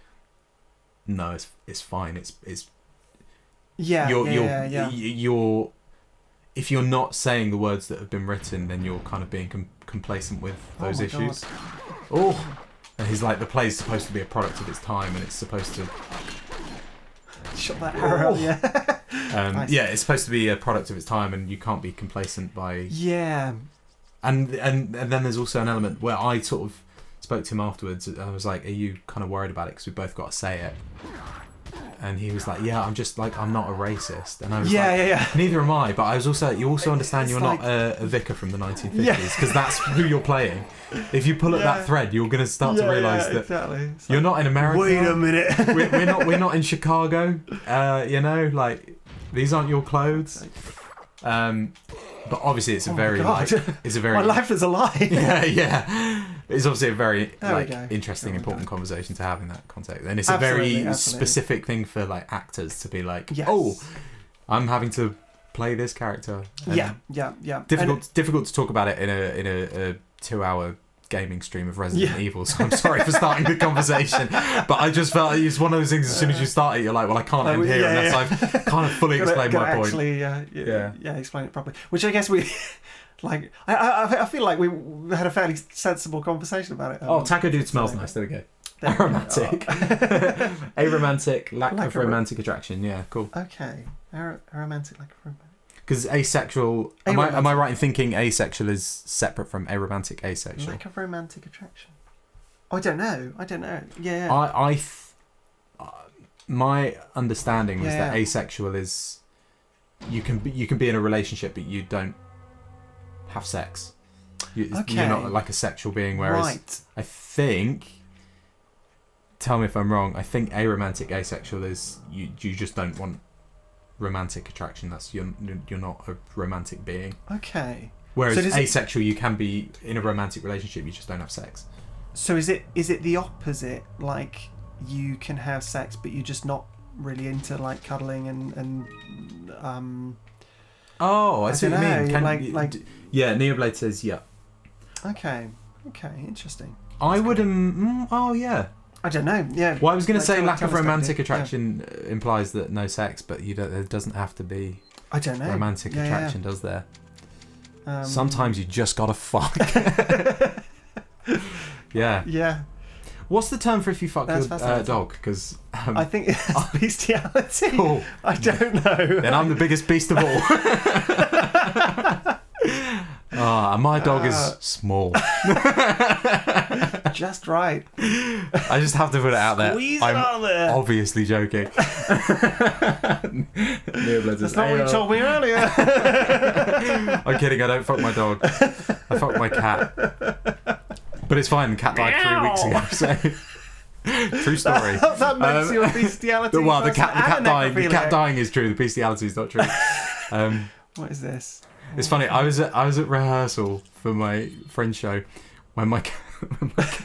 no, it's fine. It's you're if you're not saying the words that have been written, then you're kind of being complacent with those issues. God. Oh, and he's like, the play's supposed to be a product of its time, and it's supposed to. Shot that arrow, yeah. Nice. Yeah, it's supposed to be a product of its time, and you can't be complacent by. Yeah. And then there's also an element where I sort of spoke to him afterwards. And I was like, "Are you kind of worried about it? Because we both got to say it." And he was like, "Yeah, I'm just I'm not a racist." And I was neither am I. But I was also, you also understand you're not a vicar from the 1950s because that's who you're playing. If you pull at that thread, you're going to start to realise that exactly. you're not in America. Wait a minute. we're not in Chicago. These aren't your clothes. But obviously, it's a very my life is a lie. yeah. It's obviously a very interesting, important go. conversation to have in that context, and it's a very specific thing for actors to be like, oh, I'm having to play this character. And yeah. Difficult to talk about it in a 2-hour gaming stream of Resident Evil, so I'm sorry for starting the conversation, but I just felt it's one of those things, as soon as you start it, you're like, well, I can't end here unless I've kind of fully explained my point. Actually, explain it properly. Which I guess we, I feel like we had a fairly sensible conversation about it. Taco Dude smells nice. There we go. Aromantic. Aromantic, lack Lack of of romantic attraction. Yeah, cool. Okay. Aromantic, like a romantic. Because asexual. Am I right in thinking asexual is separate from aromantic asexual? Lack of romantic attraction. I don't know. Yeah. My understanding was that Yeah. asexual is you can be in a relationship but you don't have sex. You're not like a sexual being. Whereas Right. I think, tell me if I'm wrong, I think aromantic asexual is you just don't want romantic attraction. That's you're not a romantic being. Okay. Whereas So does it- asexual, you can be in a romantic relationship, you just don't have sex. So is it the opposite? Like you can have sex, but you're just not really into like cuddling and Oh, I see what you dunno, mean. like Yeah, Neoblade says yeah. okay, interesting. I would oh yeah. I don't know. Yeah. Well, I was going to Like, say tell- lack tell of us, romantic Dave. attraction implies that no sex, but there doesn't have to be I don't know. romantic Yeah, attraction, does there? yeah. Sometimes you just gotta fuck. Yeah. Yeah. What's the term for if you fuck That's your fascinating. dog? Because I think it's bestiality. cool. I don't know. Then I'm the biggest beast of all. And my dog is small. Just right. I just have to put it out there. Squeeze it I'm out of there. obviously joking. That's not what you told me earlier. I'm kidding, I don't fuck my dog. I fuck my cat. But it's fine, the cat died 3 weeks ago, so true story. That makes you a bestiality. Well, the person cat and a dying necrophiliac. is true, the bestiality is not true. What is this? It's funny, I was at rehearsal for my friend's show when my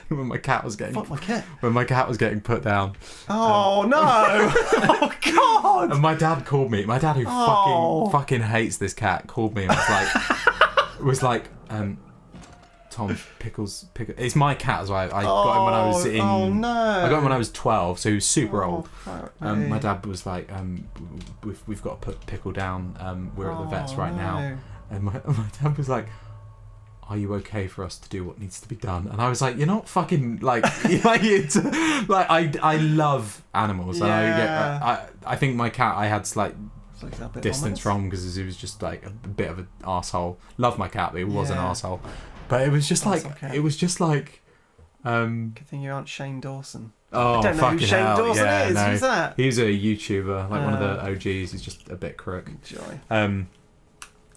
when my cat was getting Fuck my cat. when my cat was getting put down. Oh no! Oh god! And my dad called me. My dad, who fucking hates this cat, called me and was like, Tom, Pickles. It's my cat as well. I got him when I was in. Oh no! I got him when I was 12, so he was super old. fuck My me. dad was like, we've got to put Pickle down. We're at the vets right now. no. And my dad was like, are you okay for us to do what needs to be done? And I was like, you're not fucking like I love animals. And I think my cat I had slight So is that a bit distance ominous? from because he was just like a bit of an arsehole. Love my cat, but he was an Yeah. arsehole. But it was just That's like okay. it was just like Good thing you aren't Shane Dawson. oh I don't know fucking who Shane hell. Dawson Yeah, is. no. Who's that? He's a YouTuber, like one of the OGs. He's just a bit crook. Joy.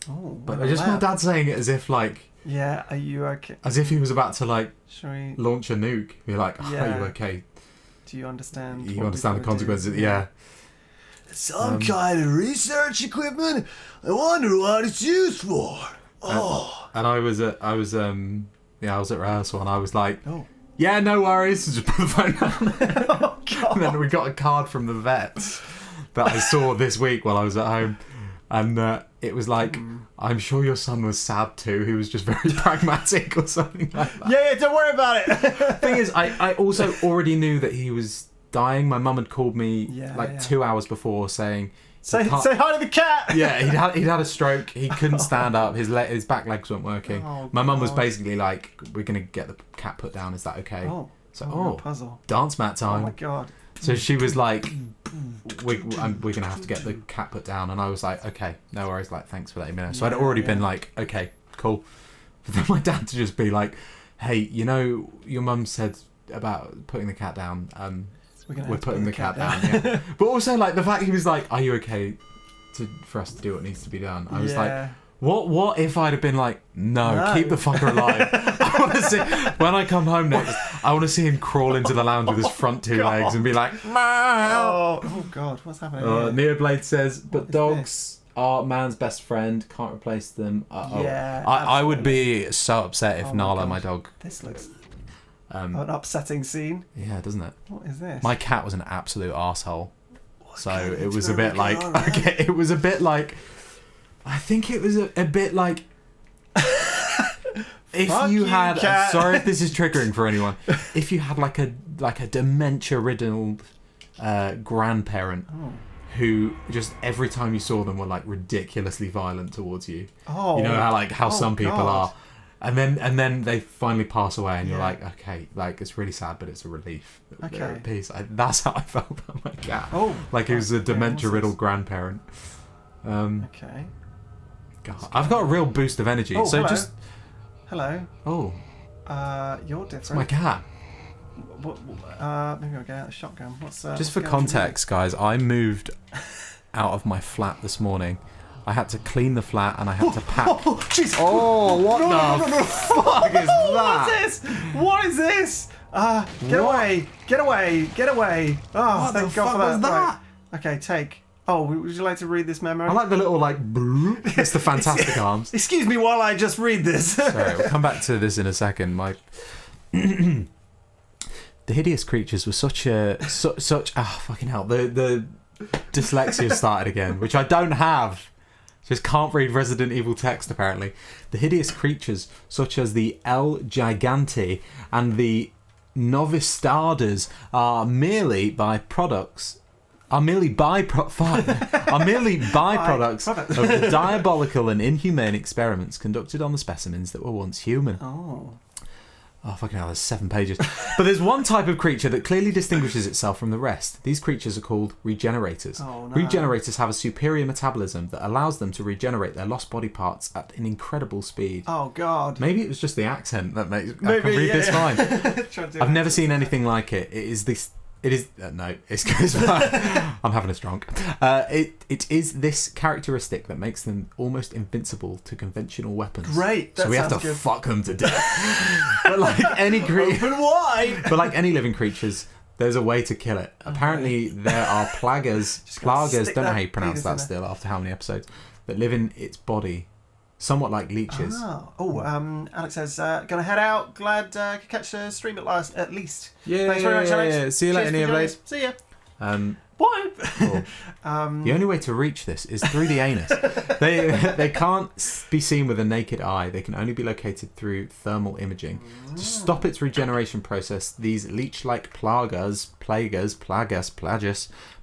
Oh, But well, just my wow. dad saying it as if like Yeah, are you okay? as if he was about to like Shall we? launch a nuke. Be like, are Yeah. you okay? Do you understand? You what understand the we've gotta do? consequences? Yeah. Some kind of research equipment? I wonder what it's used for. Oh. And I was at rehearsal and I was like, Oh. yeah, no worries. Just put the phone down. Oh god. And then we got a card from the vets that I saw this week while I was at home. And it was like, I'm sure your son was sad too. He was just very pragmatic or something like that. Yeah, don't worry about it. Thing is, I also already knew that he was dying. My mum had called me 2 hours before saying... Say he can't- hi to the cat. Yeah, he'd had a stroke. He couldn't stand up. His back legs weren't working. Oh, My mum was God. basically like, "We're gonna get the cat put down. Is that okay?" Oh. So real puzzle. dance mat Oh time. my god. So she was like, we're gonna have to get the cat put down, and I was like, okay, no worries. Like, thanks for letting me know. So I'd already been like, okay, cool. But then my dad to just be like, hey, you know, your mum said about putting the cat down. We're putting the cat down. Yeah. But also like the fact he was like, are you okay for us to do what needs to be done? I was like, what if I'd have been like, no, keep the fucker alive. I want to see when I come home next. I want to see him crawl into the lounge with his front two legs and be like, oh god, what's happening here? Neoblade says, but What is dogs are man's best friend. Can't replace them. Yeah, I would be so upset if Oh my Nala, God. my dog. This looks an upsetting scene. Yeah, doesn't it? What is this? My cat was an absolute arsehole. So it was a very bit like, good, alright. okay, it was a bit like, I think it was a bit like, if Fuck you you, had, cat. sorry if this is triggering for anyone, if you had like a dementia-ridden grandparent who just every time you saw them were like ridiculously violent towards you. Oh. You know how some people God. are. And then they finally pass away, and you're Yeah. like, okay, like it's really sad, but it's a relief. that they're Okay. at peace. That's how I felt about my cat. Oh, Like he was a okay, what's dementia-riddled this? grandparent. Okay. God, I've got a real boost of energy. Oh, so hello. just Hello. You're different. it's my cat. Maybe I'll get out the shotgun. Just what's for going on context, guys, I moved out of my flat this morning. I had to clean the flat and I had to pack. Oh, jeez. Oh, what No, the fuck is that? What's this? What is this? Get What? away! Get away! Get away! Oh, What thank the God fuck for that. was that? Right. Okay, take. Oh, would you like to read this memo? I like the little like it's the fantastic arms. Excuse me while I just read this. Sorry, we'll come back to this in a second. My the hideous creatures were such fucking hell. The dyslexia started again, which I don't have. Just can't read Resident Evil text apparently. The hideous creatures such as the El Gigante and the Novistadas are merely byproducts of the diabolical and inhumane experiments conducted on the specimens that were once human. Oh, fucking hell, there's 7 pages. But there's one type of creature that clearly distinguishes itself from the rest. These creatures are called regenerators. Oh, no. Regenerators have a superior metabolism that allows them to regenerate their lost body parts at an incredible speed. Oh, God. Maybe it was just the accent that makes I Maybe, can read this fine. Try to do I've it. never seen anything like it. No, it's I'm having a strong. It is this characteristic that makes them almost invincible to conventional weapons. Great. So we have to sounds good. fuck them to death. But like any Open wide. but like any living creatures, there's a way to kill it. Apparently, there are plagas. Just gotta Plagas. stick Don't know that how you pronounce penis in that there. still. After how many episodes, that live in its body, somewhat like leeches. Alex says, gonna head out. Glad could catch the stream at least. Yeah, Thanks very much, Alex. yeah. See you Cheers later, for Nia joining Blade. us. See ya. Um, Bye. cool. The only way to reach this is through the anus. They can't be seen with a naked eye. They can only be located through thermal imaging. To stop its regeneration process, these leech-like plagas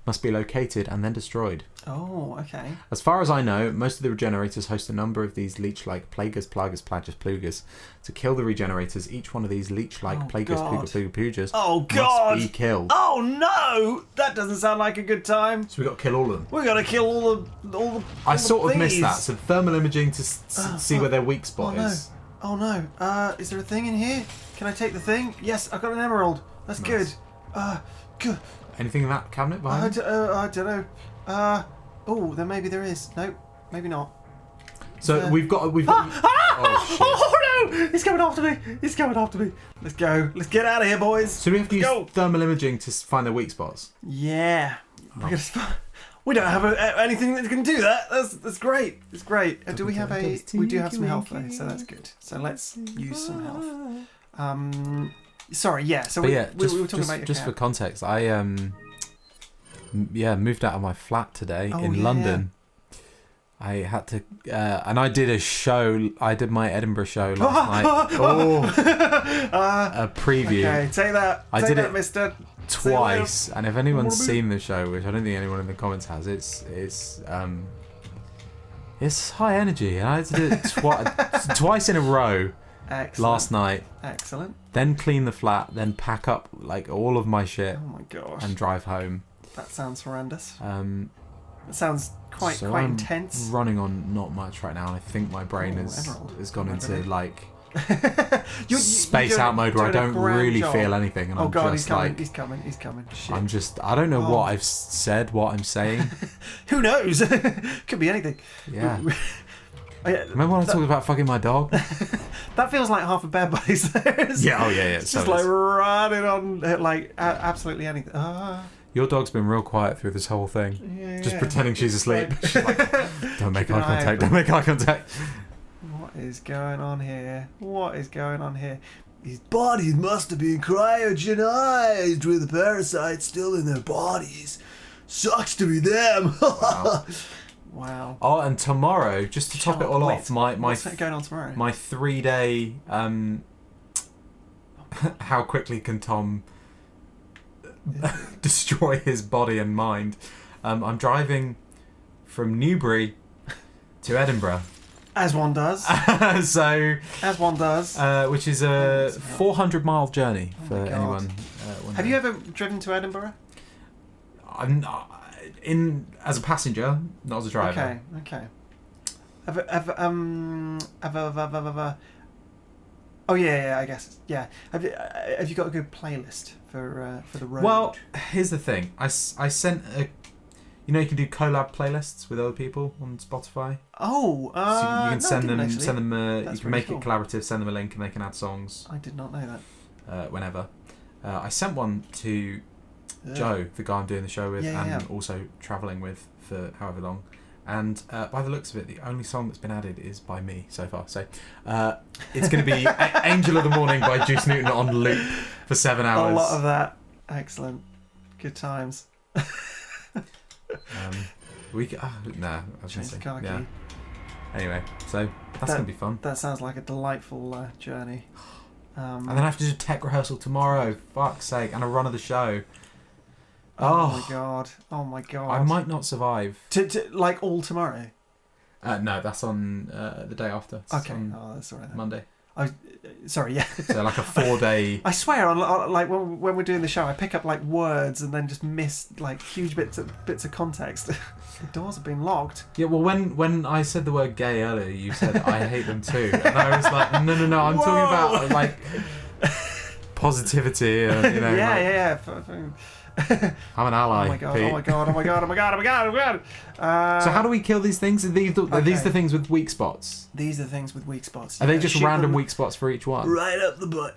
must be located and then destroyed. Oh, okay. As far as I know, most of the regenerators host a number of these leech-like plugas. To kill the regenerators, each one of these leech-like plugas Oh, God. must be killed. Oh, no. That doesn't sound like a good time. So we got to kill all of them. We gotta kill all the. I sort of missed that. So thermal imaging to see where their weak spot Oh, no. is. Oh, no. Is there a thing in here? Can I take the thing? Yes, I've got an emerald. That's Nice. good. Good. Anything in that cabinet behind? I don't know. Oh, then maybe there is. Nope, maybe not. So we've got. Oh, shit. Oh no! He's coming after me. He's coming after me. Let's go. Let's get out of here, boys. So we have to use Go. thermal imaging to find their weak spots. Yeah. We don't have anything that can do that. That's great. It's great. Do we have a? We do have some health though, so that's good. So let's use some health. Sorry. Yeah. So But we yeah, were talking about your just for cat. context, I moved out of my flat today Oh, in yeah. London. I had to, and I did a show. I did my Edinburgh show last night. Oh, a preview. Okay, take that. I Take did that, it Mister. twice, and if anyone's Wanna be- seen the show, which I don't think anyone in the comments has, it's high energy, and I had to do it twice in a row Excellent. last night. Excellent. Then clean the flat, then pack up like all of my shit Oh my gosh. and drive home. That sounds horrendous. It sounds quite intense. Running on not much right now, and I think my brain Emerald. has gone into Really? like You're space doing- out mode where I doing a don't grand really job. feel anything, and Oh I'm god, just he's coming. like He's coming. He's coming. Shit. I don't know Oh. what I've said, what I'm saying. Who knows? Could be anything. Yeah. Yeah, Remember when I talked about fucking my dog? that feels like half a Bad Buddies there. It's Yeah, oh yeah. just So like running on like absolutely anything. your dog's been real quiet through this whole thing, Yeah, just yeah. pretending she's asleep. Like- She's like, don't make Keep eye an eye contact. open. Don't make eye contact. What is going on here? What is going on here? These bodies must have been cryogenized with the parasites still in their bodies. Sucks to be them. Wow. Oh, and tomorrow, just to top it all Wait, off, my what's going on tomorrow? my 3-day how quickly can Tom destroy his body and mind. I'm driving from Newbury to Edinburgh As one does. So, As one does. which is a 400-mile journey for my God. anyone. Have wondering. you ever driven to Edinburgh? I'm in as a passenger, not as a driver. Okay. Oh yeah, I guess. Yeah. Have you got a good playlist for the road? Well, here's the thing. I sent a. You know, you can do collab playlists with other people on Spotify. Oh, So you can no, send I them. didn't Send them. actually. You That's can really make cool. it collaborative. Send them a link, and they can add songs. I did not know that. Whenever. I sent one to Joe, the guy I'm doing the show with, and also travelling with for however long. And by the looks of it, the only song that's been added is by me so far. So it's going to be Angel of the Morning by Juice Newton on loop for 7 hours. A lot of that. Excellent. Good times. We nah, I was going Change to the say. car key. Yeah. Anyway, so that's going to be fun. That sounds like a delightful journey. And then I have to do tech rehearsal tomorrow. Fuck's sake. And a run of the show. Oh my god. Oh my god. I might not survive. To like all tomorrow? No, that's on the day after. It's Okay. on Oh, that's all right then. Monday. Sorry, yeah. So like a 4-day. I swear, on like when we're doing the show, I pick up like words and then just miss like huge bits of context. The doors have been locked. Yeah, well, when I said the word gay earlier, you said I hate them too, and I was like, no, I'm Whoa! talking about like positivity, and, you know, Yeah. I'm an ally. Oh my god! Pete. Oh my god! Oh my god! Oh my god! Oh my god! Oh my god! So how do we kill these things? Are these Okay. the things with weak spots? These are things with weak spots. Are You they gotta just shoot random them weak spots for each one? right up the butt?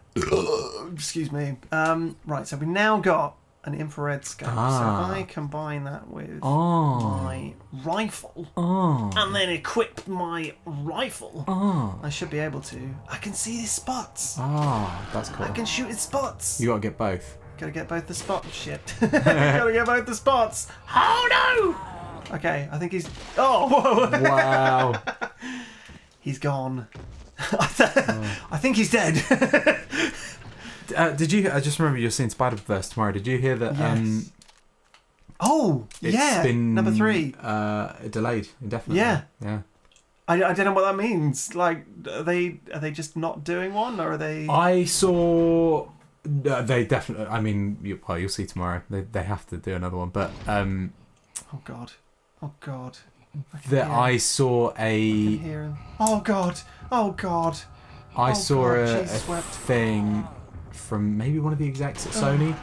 Excuse me. Right. So we now got an infrared scope. Ah. So if I combine that with Oh. my rifle Oh. and then equip my rifle, Oh. I should be able to. I can see his spots. Oh, that's cool. I can shoot his spots. You gotta get both. Gotta get both the spots. Shit. Gotta get both the spots. Oh no! Okay, I think he's. Oh, whoa! Wow. He's gone. I think he's dead. Did you? I just remember you're seeing Spider-Verse tomorrow. Did you hear that? Yes. Oh, It's yeah. been Number 3. Delayed indefinitely. Yeah. Yeah. I don't know what that means. Like, are they just not doing one, or are they? I saw. They definitely. I mean, you'll see tomorrow. They have to do another one, but Oh god. I can that hear I him. saw I can a. hear him. Oh god. Oh god. I Oh, saw God, a Jesus wept. thing from maybe one of the execs at Sony,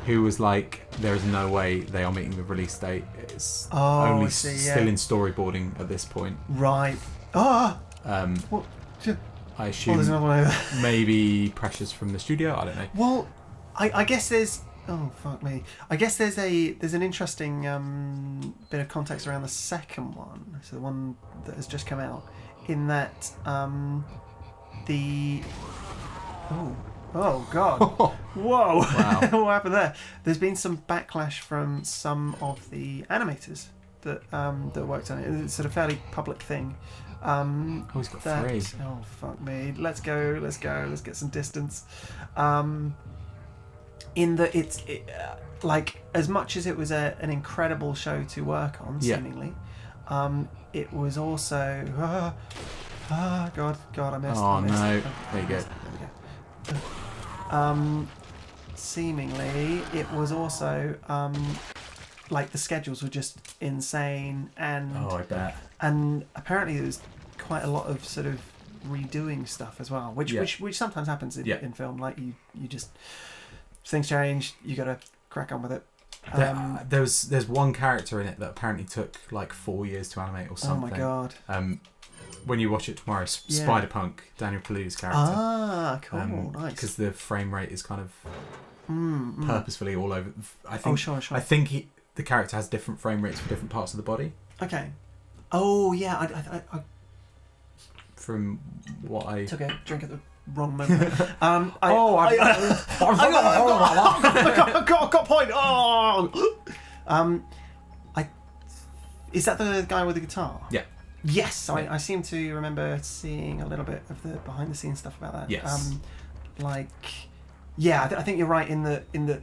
who was like, "There is no way they are meeting the release date. It's Oh, only I see, still yeah. in storyboarding at this point." Right. Ah. I Well, there's assume another one over. maybe pressures from the studio. I don't know. Well, I guess there's. Oh fuck me! I guess there's an interesting bit of context around the second one, so the one that has just come out, in that the oh god, whoa, Wow. what happened there? There's been some backlash from some of the animators that worked on it. It's sort of fairly public thing. He's got that, 3. Oh fuck me! Let's go! Let's get some distance. In that it's like, as much as it was an incredible show to work on, Yeah. seemingly, it was also God, I missed. Oh I missed. no! Okay, There you go. there we go. Seemingly, it was also like the schedules were just insane, and Oh, I bet. and apparently there's quite a lot of sort of redoing stuff as well, which Yeah. which sometimes happens in, Yeah. in film. Like you just things change, you got to crack on with it. There's one character in it that apparently took like 4 years to animate or Oh something. my god! When you watch it tomorrow, Yeah. Spider-Punk, Daniel Kaluuya's character. Ah, cool, nice. Because the frame rate is kind of Mm. purposefully all over. I think. Oh sure. I think the character has different frame rates for different parts of the body. Okay. Oh yeah, I From what I. took a drink at the wrong moment. I got a point. Oh. Is that the guy with the guitar? Yeah. Yes, I seem to remember seeing a little bit of the behind the scenes stuff about that. Yes. I think you're right in the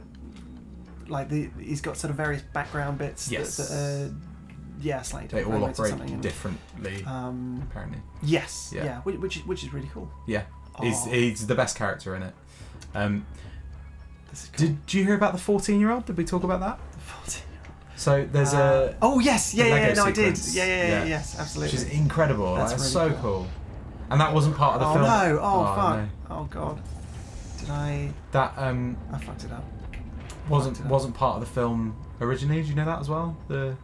like he's got sort of various background bits Yes. that slightly They different all frame rates or operate something, and, differently, apparently. Yes, Yeah. yeah, which is really cool. Yeah, Oh. he's the best character in it. This is cool. Did you hear about the 14-year-old? Did we talk about that? The 14-year-old. So there's a Oh yes, the Lego no, I did. sequence. Yeah, yes, absolutely. which is incredible. That's That's really so cool. And that wasn't part of the Oh film. no! Oh fuck! no. Oh god! Did I? That I fucked it up. wasn't part of the film originally. Did you know that as well?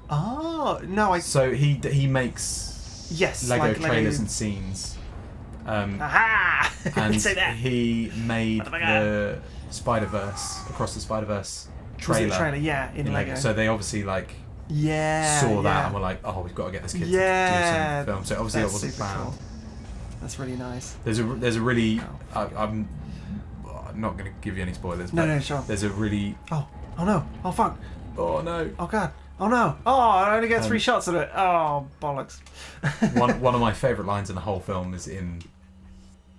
Oh no! So he makes Yes, Lego like trailers and scenes. Aha! And Say that. he made Motherfucker. the Spider-Verse, Across the Spider-Verse Was it trailer. a trailer? Yeah, in Lego. So they obviously Yeah. saw that yeah. and were like, oh, we've got to get this kid to do Yeah, some film. So obviously it that's wasn't super planned. cool. That's really nice. There's a really Oh. I'm not going to give you any spoilers. No, but no, sure. There's a really Oh no! Oh fuck! oh no Oh god! Oh no! Oh, I only get 3 shots of it. Oh bollocks! one of my favourite lines in the whole film is in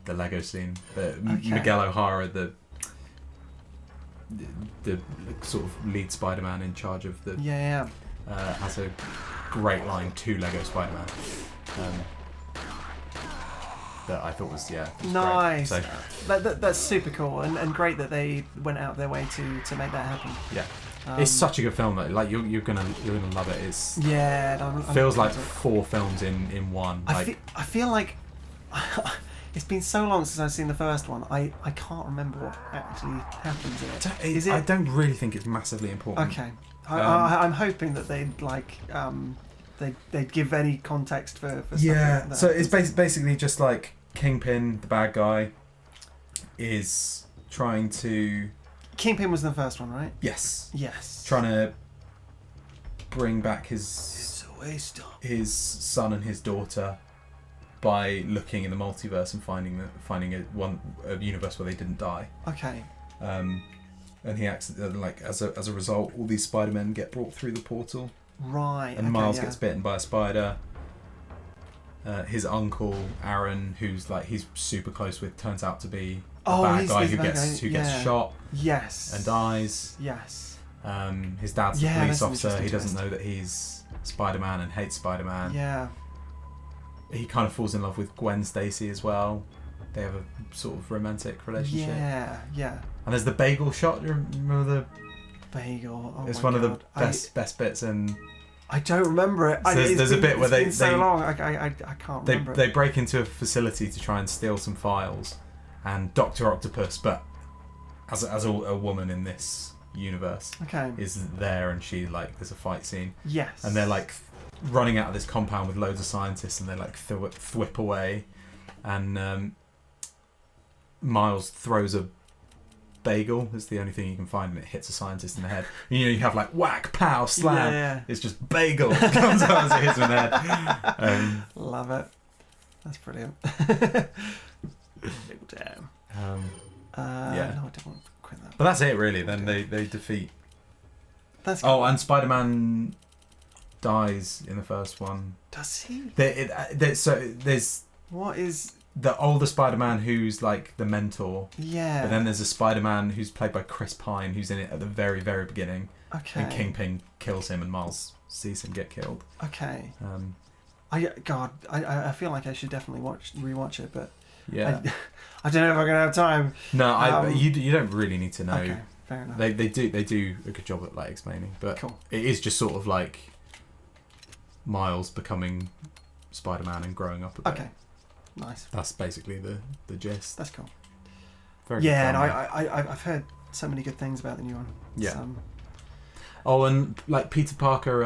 the Lego scene. Miguel O'Hara, the sort of lead Spider-Man in charge of the Yeah. has a great line to Lego Spider-Man that I thought was Nice. Great. So That's super cool and great that they went out their way to make that happen. yeah, it's such a good film though. Like you're gonna love it. It's Yeah. I'm feels like into it. 4 films in one. I feel like it's been so long since I've seen the first one. I can't remember what actually happens in it. Is it? I don't really think it's massively important. Okay. I'm hoping that they'd they'd give any context for stuff. Yeah. that So it's happens. basically just like Kingpin, the bad guy, is trying to Kingpin was the first one, right? yes, Yes. to bring back his son and his daughter by looking in the multiverse and finding a universe where they didn't die. Okay. And he accidentally, like as a result, all these Spider-Men get brought through the portal, Right. and okay, Miles yeah. gets bitten by a spider. His uncle Aaron, who's he's super close with, turns out to be a bad guy he's who the bad gets guy, yeah. shot Yes. and dies. Yes. His dad's a Yeah, police that's an officer. He interesting doesn't twist. know that he's Spider-Man and hates Spider-Man. Yeah. He kind of falls in love with Gwen Stacy as well. They have a sort of romantic relationship. Yeah. Yeah. And there's the bagel shot. Do you remember the? Bagel. Oh It's my one of the God. best bits, and I don't remember it. So there's a bit where it's been so long. I can't remember. they break into a facility to try and steal some files, and Dr. Octopus, but as a woman in this universe, Okay. is there, and she there's a fight scene, Yes. and they're running out of this compound with loads of scientists, and they thwip away, and Miles throws a bagel. It's the only thing you can find, and it hits a scientist in the head. You have whack, pow, slam. Yeah. It's just bagel comes out as it hits him in the head. Love it. That's brilliant. Damn. Yeah. No, I didn't want to quit that. But that's it, really. Then they defeat. That's Oh, and Spider-Man dies in the first one. does he? So there's What is? the older Spider-Man who's the mentor, Yeah. but then there's a Spider-Man who's played by Chris Pine, who's in it at the very, very beginning, Okay. and Kingpin kills him, and Miles sees him get killed. Okay. Um, I feel like I should definitely rewatch it, but yeah. I don't know if I'm gonna have time. No, you don't really need to know. Okay, fair enough. They do a good job at explaining, but Cool. it is just sort of Miles becoming Spider-Man and growing up a bit. Okay. Nice. That's basically the gist. That's cool. Very good Yeah, film, and I've heard so many good things about the new one. Yeah. So, Oh, and Peter Parker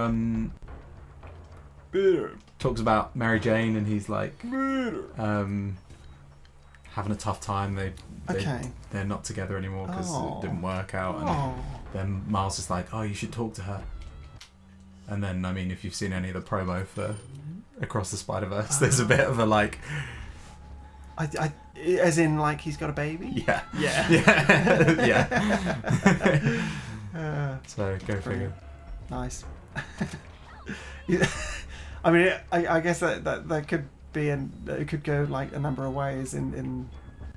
talks about Mary Jane, and he's having a tough time. They're not together anymore because it didn't work out. And Oh. then Miles is oh, you should talk to her. And then, if you've seen any of the promo for Across the Spider-Verse, there's a bit of a As in he's got a baby. yeah, Yeah. yeah. So go figure. Nice. Yeah. I mean, I guess that could be it could go a number of ways in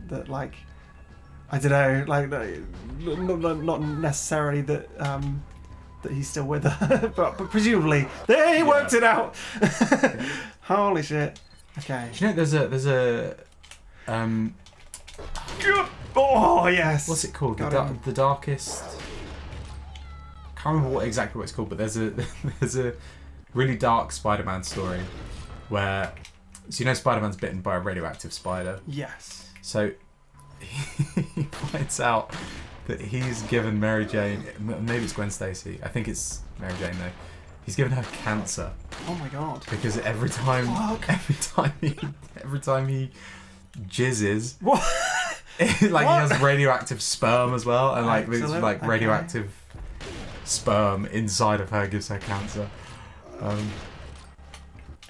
that I don't know not necessarily that that he's still with her, but presumably they worked it out. Holy shit! Okay. Do you know there's a Oh yes. what's it called? Got him. The darkest. Can't remember exactly what it's called, but there's a really dark Spider-Man story where, so you know, Spider-Man's bitten by a radioactive spider. Yes. So he finds out that he's given Mary Jane, maybe it's Gwen Stacy, I think it's Mary Jane though. He's given her cancer Oh my god. because every time he jizzes, What? like he What? has radioactive sperm as well, and like this Excellent. like Okay. radioactive sperm inside of her gives her cancer.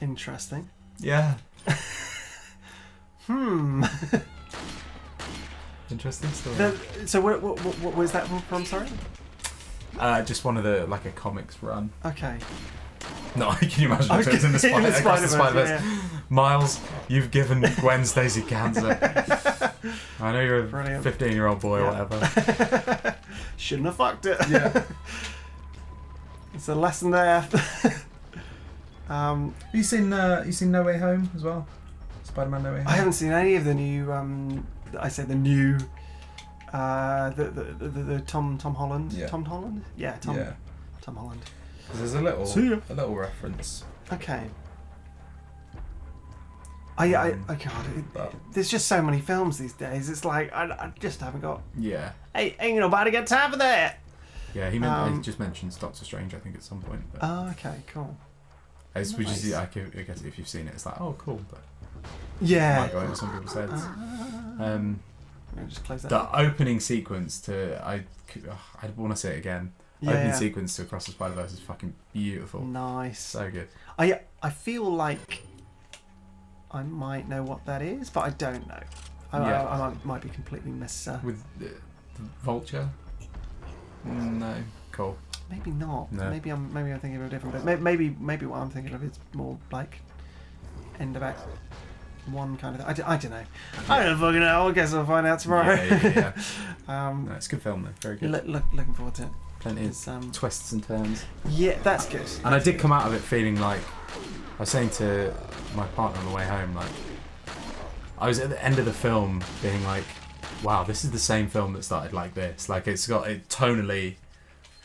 Interesting. Yeah, Hmm. interesting story. So what was that from? Sorry. Just one of the like a comics run. Okay. No, can you imagine I if was it was in the gonna- in the across the Spider-Verse, Spider-Verse? Miles, you've given Gwen Stacy cancer. I know you're a Brilliant. 15-year-old boy or Yeah. whatever. Shouldn't have fucked it. Yeah. It's a lesson there. You seen No Way Home as well? Spider-Man No Way Home. I haven't seen any of the new. I say the new. The Tom Holland. Yeah. Tom Holland. Yeah. Yeah. Tom Holland. 'Cause there's a little reference. Okay. God, But- there's just so many films these days. It's like I just haven't got. Yeah. Hey, ain't nobody got time for that. Yeah, he just mentions Doctor Strange, I think, at some point. But Oh, okay, cool. it's, which is, nice. I guess if you've seen it, it's like, oh, cool. But Yeah. might go over some people's heads. I'll just close that. The opening sequence to I want to say it again. Opening Yeah. sequence to Across the Spider-Verse is fucking beautiful. Nice. So good. I feel like I might know what that is, but I don't know. Yeah. I might be completely With the Vulture? No. Cool. maybe not. No. Maybe I'm thinking of a different bit. Maybe what I'm thinking of is more like end of Act 1 kind of thing. I don't know. I don't fucking know. I guess I'll find out tomorrow. Yeah. Um, No, it's a good film though. Very good. looking forward to it. Plenty of It's, twists and turns. yeah, that's good. And I did come out of it feeling like, I was saying to my partner on the way home, like, I was at the end of the film being like, wow, this is the same film that started like this. Like, it tonally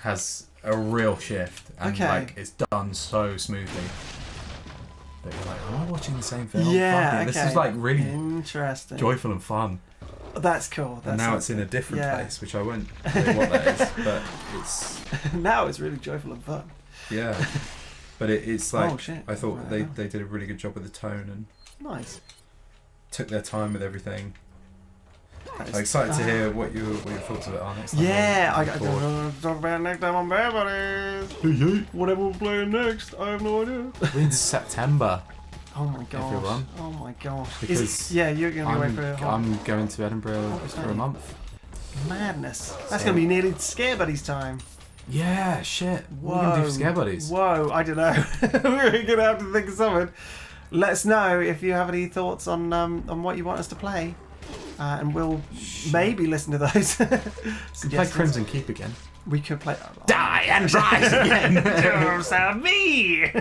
has a real shift, and Okay. like it's done so smoothly that you're like, am I watching the same film? Yeah, Fuck it, okay. This is like really Interesting. joyful and fun. That's cool. And now it's in a different place, which I won't say what that is, but it's now it's really joyful and fun. yeah. But it's like Oh, shit. I thought Right. they did a really good job with the tone and Nice. took their time with everything. That is- I'm excited to hear what your thoughts of it are next time. Yeah, I got Record. to talk about it next time on Bear Buddies. Whatever we're playing next, I have no idea. We're in September. Oh my gosh. Everyone. Oh my gosh. Because yeah, you're going to be away for a whole I'm going to Edinburgh Oh, for a month. madness. That's So- going to be nearly Scare Buddies time. Yeah, shit. What are we going to do for Scare Buddies? Whoa, I don't know. We're going to have to think of something. Let us know if you have any thoughts on what you want us to play. And we'll maybe listen to those. We can play suggestions. Crimson Keep again. We could play. Die and rise again! Serve me!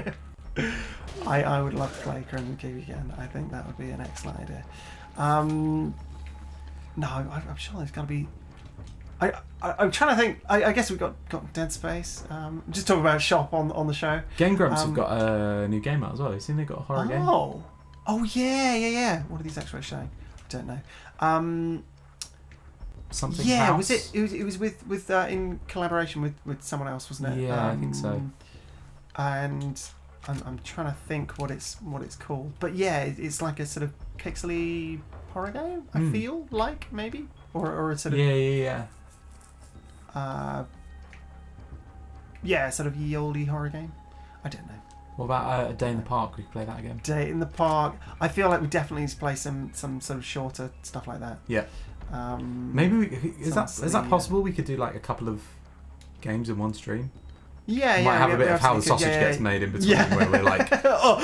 I would love to play Crimson Keep again. I think that would be an excellent idea. No, I'm sure there's got to be. I'm trying to think. I guess we've got Dead Space. Just talking about shop on the show. Game Grumps have got a new game out as well. Have you seen they've got a horror game? Oh yeah. What are these X-rays showing? I don't know. Something Yeah, House? it was with in collaboration with someone else, wasn't it? Yeah, I think so. And I'm trying to think what it's called, but yeah, it's like a sort of pixely horror game. I feel like maybe, or a sort of Yeah. sort of ye olde horror game. I don't know. What about A Day in the Park? We could play that again. Day in the Park. I feel like we definitely need to play some sort of shorter stuff like that. Yeah. Maybe is that possible? We could do like a couple of games in one stream. Yeah, We yeah. might have a bit of how the absolutely sausage could. gets made in between, Yeah. where we're like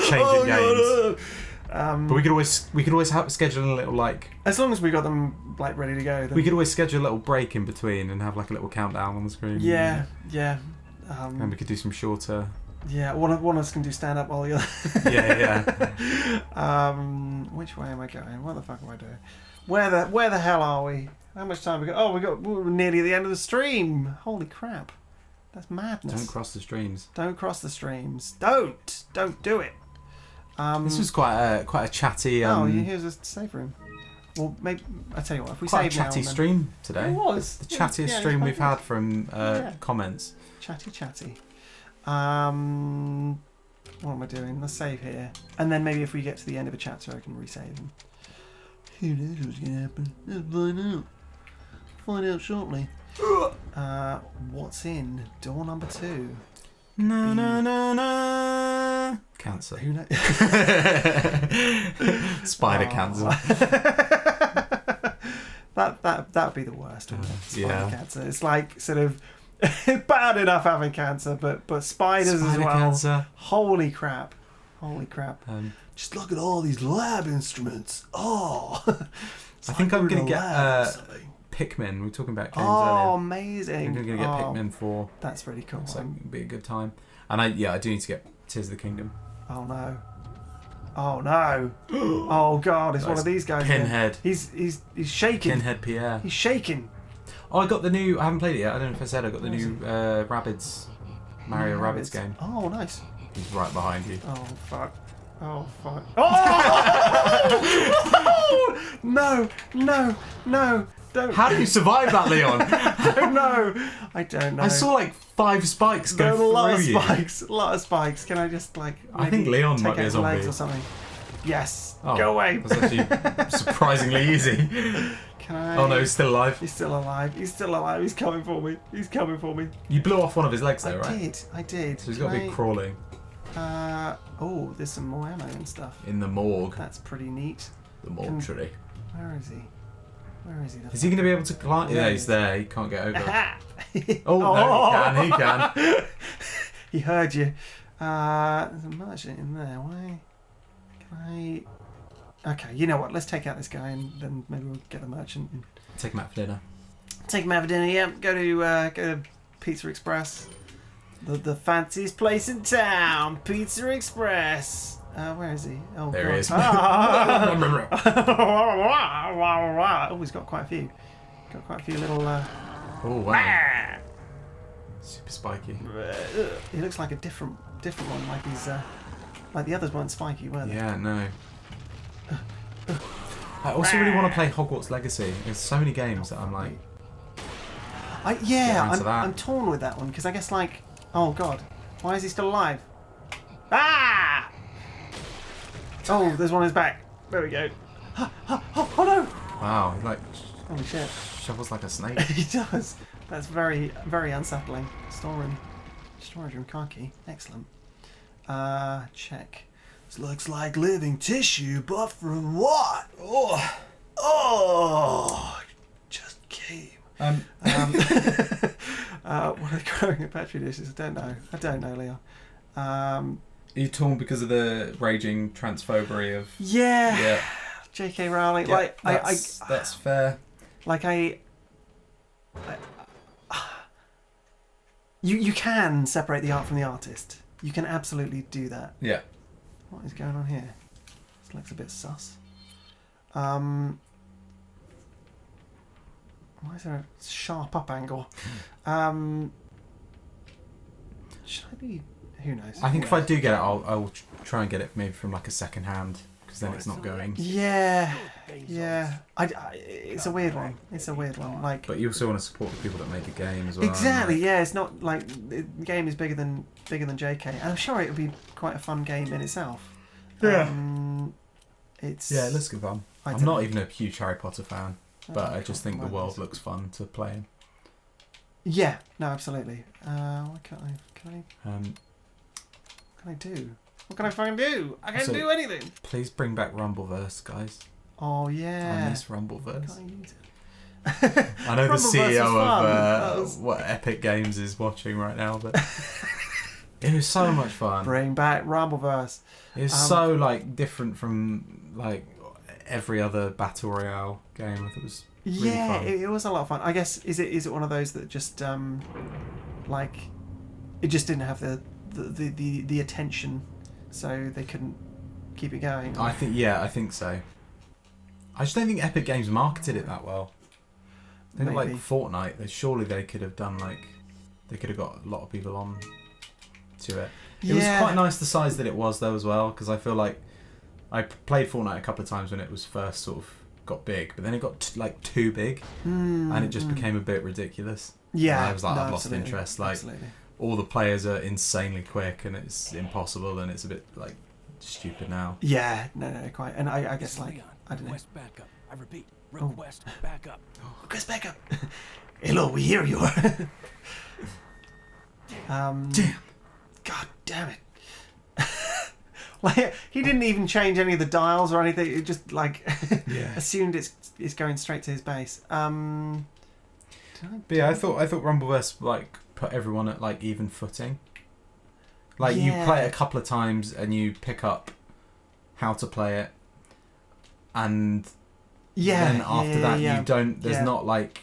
changing games. But we could always schedule a little like as long as we got them like ready to go. Then we could always schedule a little break in between and have like a little countdown on the screen. Yeah. And we could do some shorter. Yeah, one of us can do stand up while the other. Yeah. Which way am I going? What the fuck am I doing? Where the hell are we? How much time we got? Oh, we're nearly at the end of the stream. Holy crap, that's madness. Don't cross the streams. Don't cross the streams. Don't do it. This was quite a chatty. Here's a safe room. Well, maybe I tell you what. If we quite save a chatty now, stream today. It was The chattiest stream we've had from Yeah. comments. Chatty. What am I doing? Let's save here, and then maybe if we get to the end of a chapter, I can resave them. Who knows what's gonna happen? Let's find out. Find out shortly. What's in door number 2? No. Cancer. Who knows? Spider cancer. that would be the worst. Wouldn't it? Spider Yeah. cancer. It's like sort of bad enough having cancer, but spiders as Spider well. cancer. Holy crap! Just look at all these lab instruments. Oh. I think I'm going to get something. Pikmin. We were talking about games Oh, earlier. amazing! I'm going to get Pikmin 4. That's really cool. So it'll be a good time. And I do need to get Tears of the Kingdom. Oh no! Oh no! Oh god! It's one of these guys. Pinhead. He's shaking. Pinhead Pierre. He's shaking. Oh, I got the new. I haven't played it yet. I don't know if I said I got the new Rabbids, Mario Rabbids game. Oh, nice. He's right behind you. Oh fuck. Oh fuck. Oh! No! Don't. How do you survive that, Leon? I don't know. I saw like 5 spikes go There are through a lot of you. spikes. A lot of spikes. Can I just like? I think maybe Leon take might be out a the legs zombie. or something. Yes. Oh, Go away. That's actually surprisingly easy. Can I? Oh no, he's still alive. He's still alive. He's coming for me. You blew off one of his legs though, right? I did. So he's got to be crawling Oh, there's some more ammo and stuff. in the morgue. That's pretty neat. The mortuary. Where is he? Is he going to be able to climb? Yeah, Yeah, he's there. He can't get over. Oh, No, he can. He heard you. There's a merchant in there. Why? Can I? Okay, you know what? Let's take out this guy and then maybe we'll get the merchant. And Take him out for dinner. take him out for dinner. Yeah, go to Pizza Express, the fanciest place in town. Pizza Express. Where is he? Oh, There God. he is. Oh, he's got quite a few. Got quite a few little. Oh wow. Super spiky. He looks like a different one. Like he's like the others weren't spiky, were they? Yeah, no. I also really want to play Hogwarts Legacy. There's so many games that I'm like. I'm torn with that one because I guess like, oh god, why is he still alive? Ah! Oh, there's one on his back. There we go. Oh no! Wow, he like Holy shit. shovels like a snake. He does. That's very, very unsettling. Storage room car key. Excellent. Check. This looks like living tissue, but from what? Oh, just came. What are they growing at Petri dishes? I don't know, Leon. Are you torn because of the raging transphobery of? Yeah. J.K. Rowling. Yeah, like that's fair. Like you can separate the art from the artist. You can absolutely do that. Yeah. What is going on here? This looks a bit sus. Why is there a sharp up angle? Should I be? Who knows? I think if I do get it, I'll try and get it maybe from like a second hand because then it's not going. Yeah. It's a weird one. Like. But you also want to support the people that make a game as well. Exactly. Yeah. It's not like the game is bigger than JK. And I'm sure it would be quite a fun game in itself. Yeah. It's. Yeah, it looks good fun. I'm don't not know. even a huge Harry Potter fan, but I just think the world looks fun to play in. Yeah. No. Absolutely. What can I do? What can I fucking do? I can't do anything. Please bring back Rumbleverse, guys. Oh yeah. I miss Rumbleverse. Can't use it. I know the Rumbleverse CEO was of what Epic Games is watching right now, but it was so much fun. Bring back Rumbleverse. It was so like different from like every other battle royale game. I thought it was really fun. It was a lot of fun. I guess is it one of those that just like it just didn't have the attention, so they couldn't keep it going. I think so. I just don't think Epic Games marketed it that well. They got like Maybe. Fortnite. Surely they could have done like, they could have got a lot of people on to it. It was quite nice the size that it was though as well, because I feel like I played Fortnite a couple of times when it was first sort of got big, but then it got like too big, and it just became a bit ridiculous. Yeah, and I was like, I've lost absolutely, interest. Like absolutely. all the players are insanely quick, and it's impossible, and it's a bit like stupid now. Yeah, no, quite. And I guess like I don't know. Request backup. I repeat, request backup. Request backup. Hello, we hear you. Damn. God damn it. Like he didn't even change any of the dials or anything. It just like assumed it's going straight to his base. But yeah, I thought Rumbleverse like put everyone at like even footing. Like you play it a couple of times and you pick up how to play it, and then after that you don't. There's not like,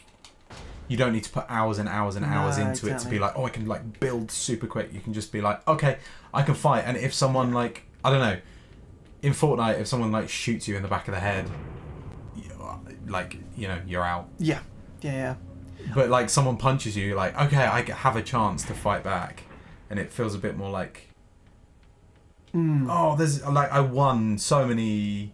you don't need to put hours and hours and hours into it to be like, oh, I can like build super quick. You can just be like, okay, I can fight. And if someone like, I don't know, in Fortnite, if someone like shoots you in the back of the head, like, you know, you're out. Yeah. But like someone punches you, you're like, okay, I have a chance to fight back, and it feels a bit more like, oh, there's like I won so many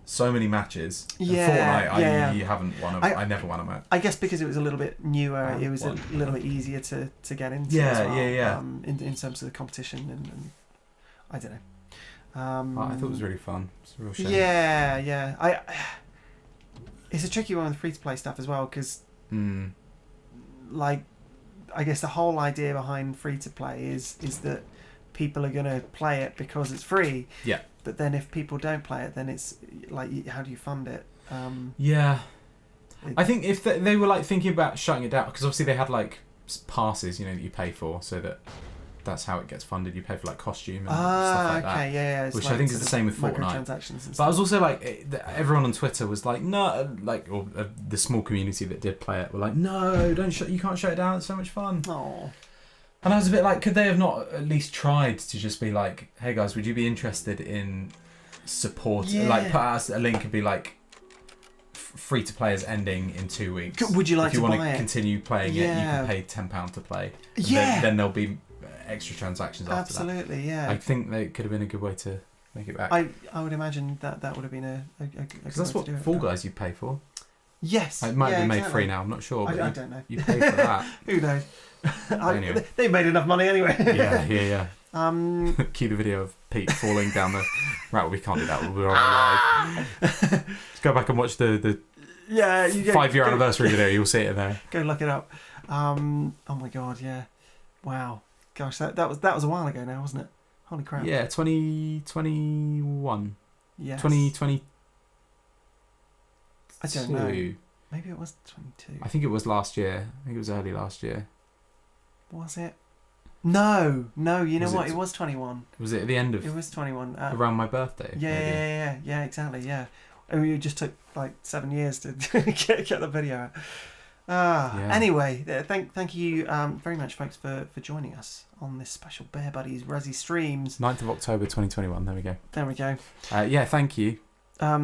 matches. Yeah, Fortnite, I haven't won. I never won a match. I guess because it was a little bit newer, it was a little bit easier to get into. As well, in terms of the competition, and I don't know. I thought it was really fun. It's a real shame. Yeah. It's a tricky one with free to play stuff as well, because like, I guess the whole idea behind free to play is that people are going to play it because it's free. Yeah. But then if people don't play it, then it's like, how do you fund it? I think if they were like thinking about shutting it down, because obviously they had like passes, you know, that you pay for, so that's how it gets funded. You pay for like costume and stuff like that. Yeah. Which I think is the same with Fortnite. Microtransactions and But stuff. I was also like, everyone on Twitter was like, no, like, or the small community that did play it were like, no, you can't shut it down. It's so much fun. Oh. And I was a bit like, could they have not at least tried to just be like, hey guys, would you be interested in support? Yeah. Like, put us a link and be like, free to play is ending in 2 weeks. Would you like if you to want buy to it? continue playing it, you Yeah. can pay £10 to play. And Yeah. Then there'll be extra transactions after that. Absolutely, yeah. I think that could have been a good way to make it back. I would imagine that would have been a good Because that's way what to do it. Fall Guys you pay for. Yes. It might be made exactly. free now, I'm not sure. But I don't know. You pay for that. Who knows? Anyway. They've made enough money anyway. Yeah. Cue the video of Pete falling down the... Right, we can't do that. We're on live. Just go back and watch the Yeah, you 5-year anniversary video. You'll see it in there. Go look it up. Oh my god, yeah. Wow. Gosh, that was a while ago now, wasn't it? Holy crap. Yeah, 2021. Yes. 2022. I don't know. Maybe it was 22. I think it was last year. I think it was early last year. Was it? No. You know Was what? it- It was 21. Was it at the end of... It was 21. around my birthday? maybe? Yeah, exactly, yeah. I mean, it just took like 7 years to get the video out. Yeah. Anyway, thank you very much, folks, for joining us on this special Bear Buddies Resi streams. 9th of October 2021. There we go. There we go. Yeah, thank you. I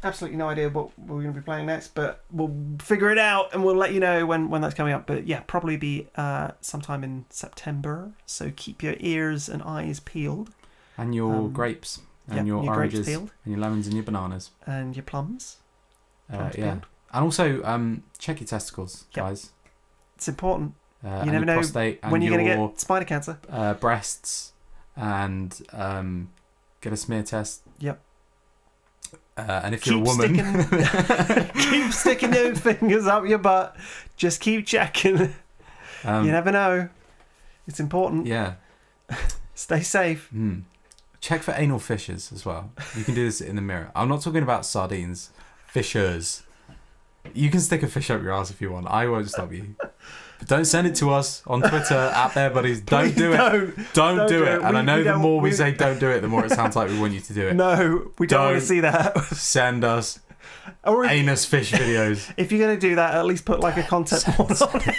absolutely no idea what we're going to be playing next, but we'll figure it out and we'll let you know when that's coming up. But yeah, probably be sometime in September. So keep your ears and eyes peeled. And your grapes. And your grapes oranges. peeled. And your lemons and your bananas. And your plums. Plums Yeah. peeled. And also, check your testicles, Yep. guys. It's important. And You never your know prostate and when you're going to your get spider cancer. breasts. And get a smear test. Yep. And if you're a woman... Keep sticking those fingers up your butt. Just keep checking. You never know. It's important. Yeah. Stay safe. Check for anal fissures as well. You can do this in the mirror. I'm not talking about sardines. Fissures. You can stick a fish up your ass if you want. I won't stop you. But don't send it to us on Twitter at BearBuddies. Don't do it. Don't do it. And I know the more we say don't do it, the more it sounds like we want you to do it. No, we don't want to see that. Send us Or anus fish videos. if you're going to do that, at least put like a concept board on it.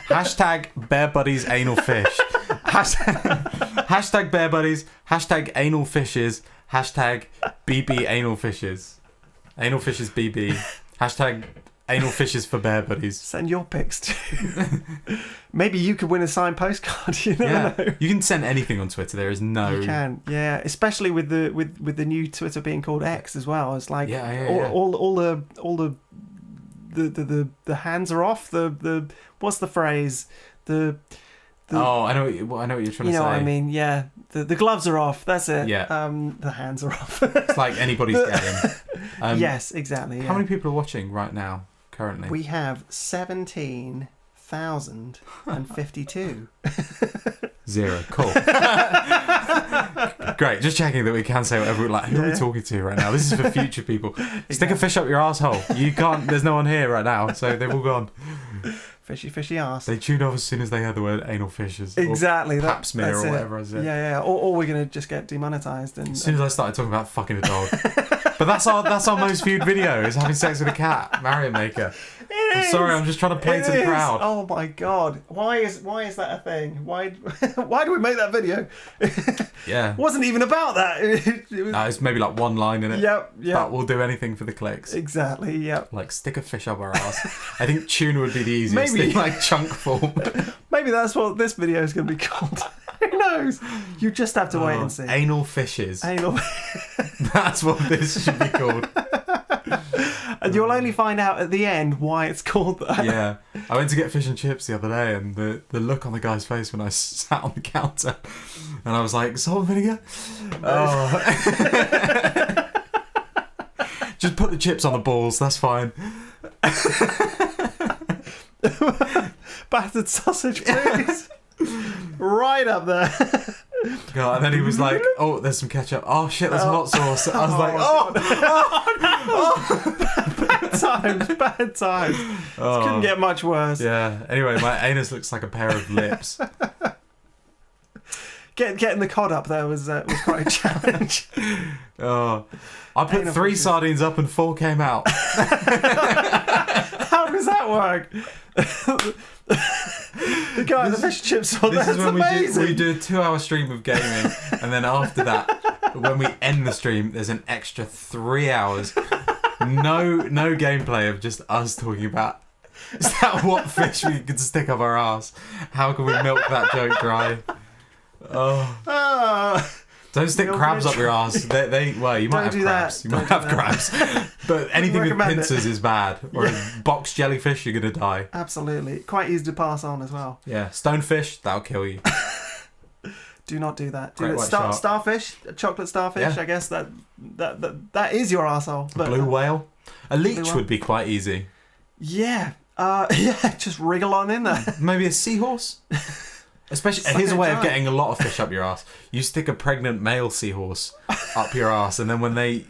Hashtag Bear Buddies Anal Fish. Hashtag Bear Buddies. Hashtag Anal Fishes. Hashtag BB Anal Fishes. Anal Fishes BB. Hashtag Anal Fishes for Bear Buddies. Send your pics too. Maybe you could win a signed postcard. You never know. You can send anything on Twitter. There is no. You can, yeah. Especially with the new Twitter being called X as well. It's like all the hands are off. The what's the phrase? I know what you're trying to say. You know what I mean? Yeah. The gloves are off. That's it. Yeah. The hands are off. It's like anybody's getting. Yes, exactly. Yeah. How many people are watching right now? Currently, we have 17,052. 0. Cool. Great. Just checking that we can say whatever we like. Who are we talking to right now? This is for future people. Stick a fish up your asshole. You can't. There's no one here right now, so they've all gone. Fishy arse. They tuned off as soon as they heard the word anal fishes. Exactly. Or pap smear or whatever I said. Yeah. Or we're gonna just get demonetized. And as soon as I started talking about fucking a dog. But that's our most viewed video is having sex with a cat. Mario Maker. I'm sorry, I'm just trying to play to the crowd. Oh my god. Why is that a thing? Why do we make that video? Yeah. It wasn't even about that. No, it's maybe like one line in it. Yep. But we'll do anything for the clicks. Exactly, yep. Like stick a fish up our ass. I think tuna would be the easiest Maybe. thing, like chunk form. Maybe that's what this video is going to be called. Who knows? You just have to wait and see. Anal fishes. Anal. That's what this should be called. And you'll only find out at the end why it's called that. Yeah. I went to get fish and chips the other day, and the look on the guy's face when I sat on the counter, and I was like, salt and vinegar? Oh. Just put the chips on the balls, that's fine. Battered sausage, please. Right up there. God, and then he was like, oh, there's some ketchup. Oh shit, there's hot sauce. I was like, bad times. This couldn't get much worse. Yeah. Anyway, my anus looks like a pair of lips. Getting the cod up there was quite a challenge. I put 3 sardines up and 4 came out. How does that work? The guy at the fish chips saw This is when amazing. we do a 2-hour stream of gaming, and then after that, when we end the stream, there's an extra 3 hours. No gameplay of just us talking about what fish we could stick up our ass. How can we milk that joke dry? Don't stick crabs up your ass. Well, you might have crabs. You might have crabs. But anything with pincers is bad. Or box jellyfish, you're going to die. Absolutely. Quite easy to pass on as well. Yeah. Stonefish, that'll kill you. Do not do that. Starfish, chocolate starfish, Yeah. I guess that is your arsehole. But, Blue whale. A leech would be quite easy. Yeah. Just wriggle on in there. Maybe a seahorse? Especially, here's a way of getting a lot of fish up your ass. You stick a pregnant male seahorse up your ass, and then when they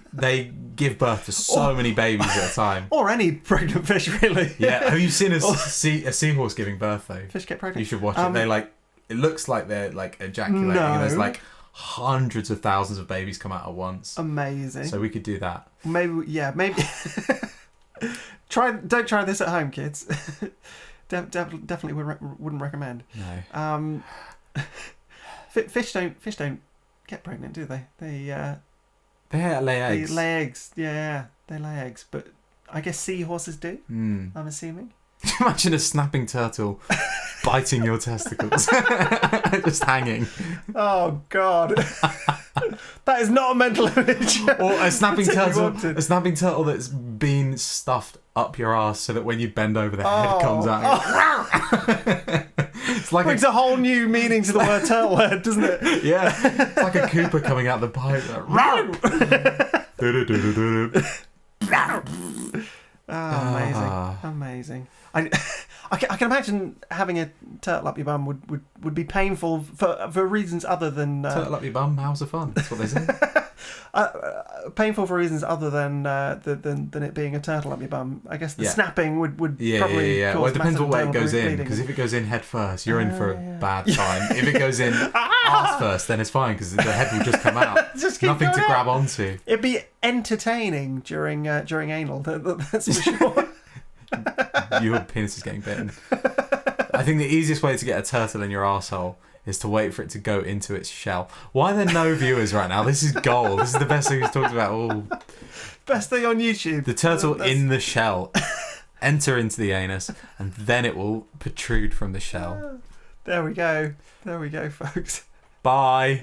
give birth to so many babies at a time. Or any pregnant fish, really. Yeah. Have you seen a seahorse giving birth though? Fish get pregnant. You should watch it. It looks like they're like ejaculating, and there's like hundreds of thousands of babies come out at once. Amazing. So we could do that. Maybe. Don't try this at home, kids. Definitely wouldn't recommend. No. Fish don't get pregnant, do they? They lay eggs. They lay eggs. Yeah, they lay eggs. But I guess seahorses do. I'm assuming. Imagine a snapping turtle biting your testicles, just hanging. Oh God. That is not a mental image. Or a snapping turtle that's been stuffed up your ass so that when you bend over, the head comes out. It's like brings a whole new meaning to the word turtle head, doesn't it? Yeah, it's like a Cooper coming out the pipe. Amazing. I can imagine having a turtle up your bum would be painful for reasons other than turtle up your bum. How's the fun? That's what they say. Painful for reasons other than it being a turtle up your bum. I guess the snapping would probably cause well, it depends what way it goes in, bleeding. because if it goes in head first, you're in for a bad time. If it goes in ass first, then it's fine because the head will just come out. Nothing to grab onto. It'd be entertaining during anal. That's for sure. Your penis is getting bitten. I think the easiest way to get a turtle in your arsehole is to wait for it to go into its shell. Why are there no viewers right now? This is gold. This is the best thing he's talked about all. Best thing on YouTube. The turtle in the shell. Enter into the anus, and then it will protrude from the shell. There we go. There we go, folks. Bye.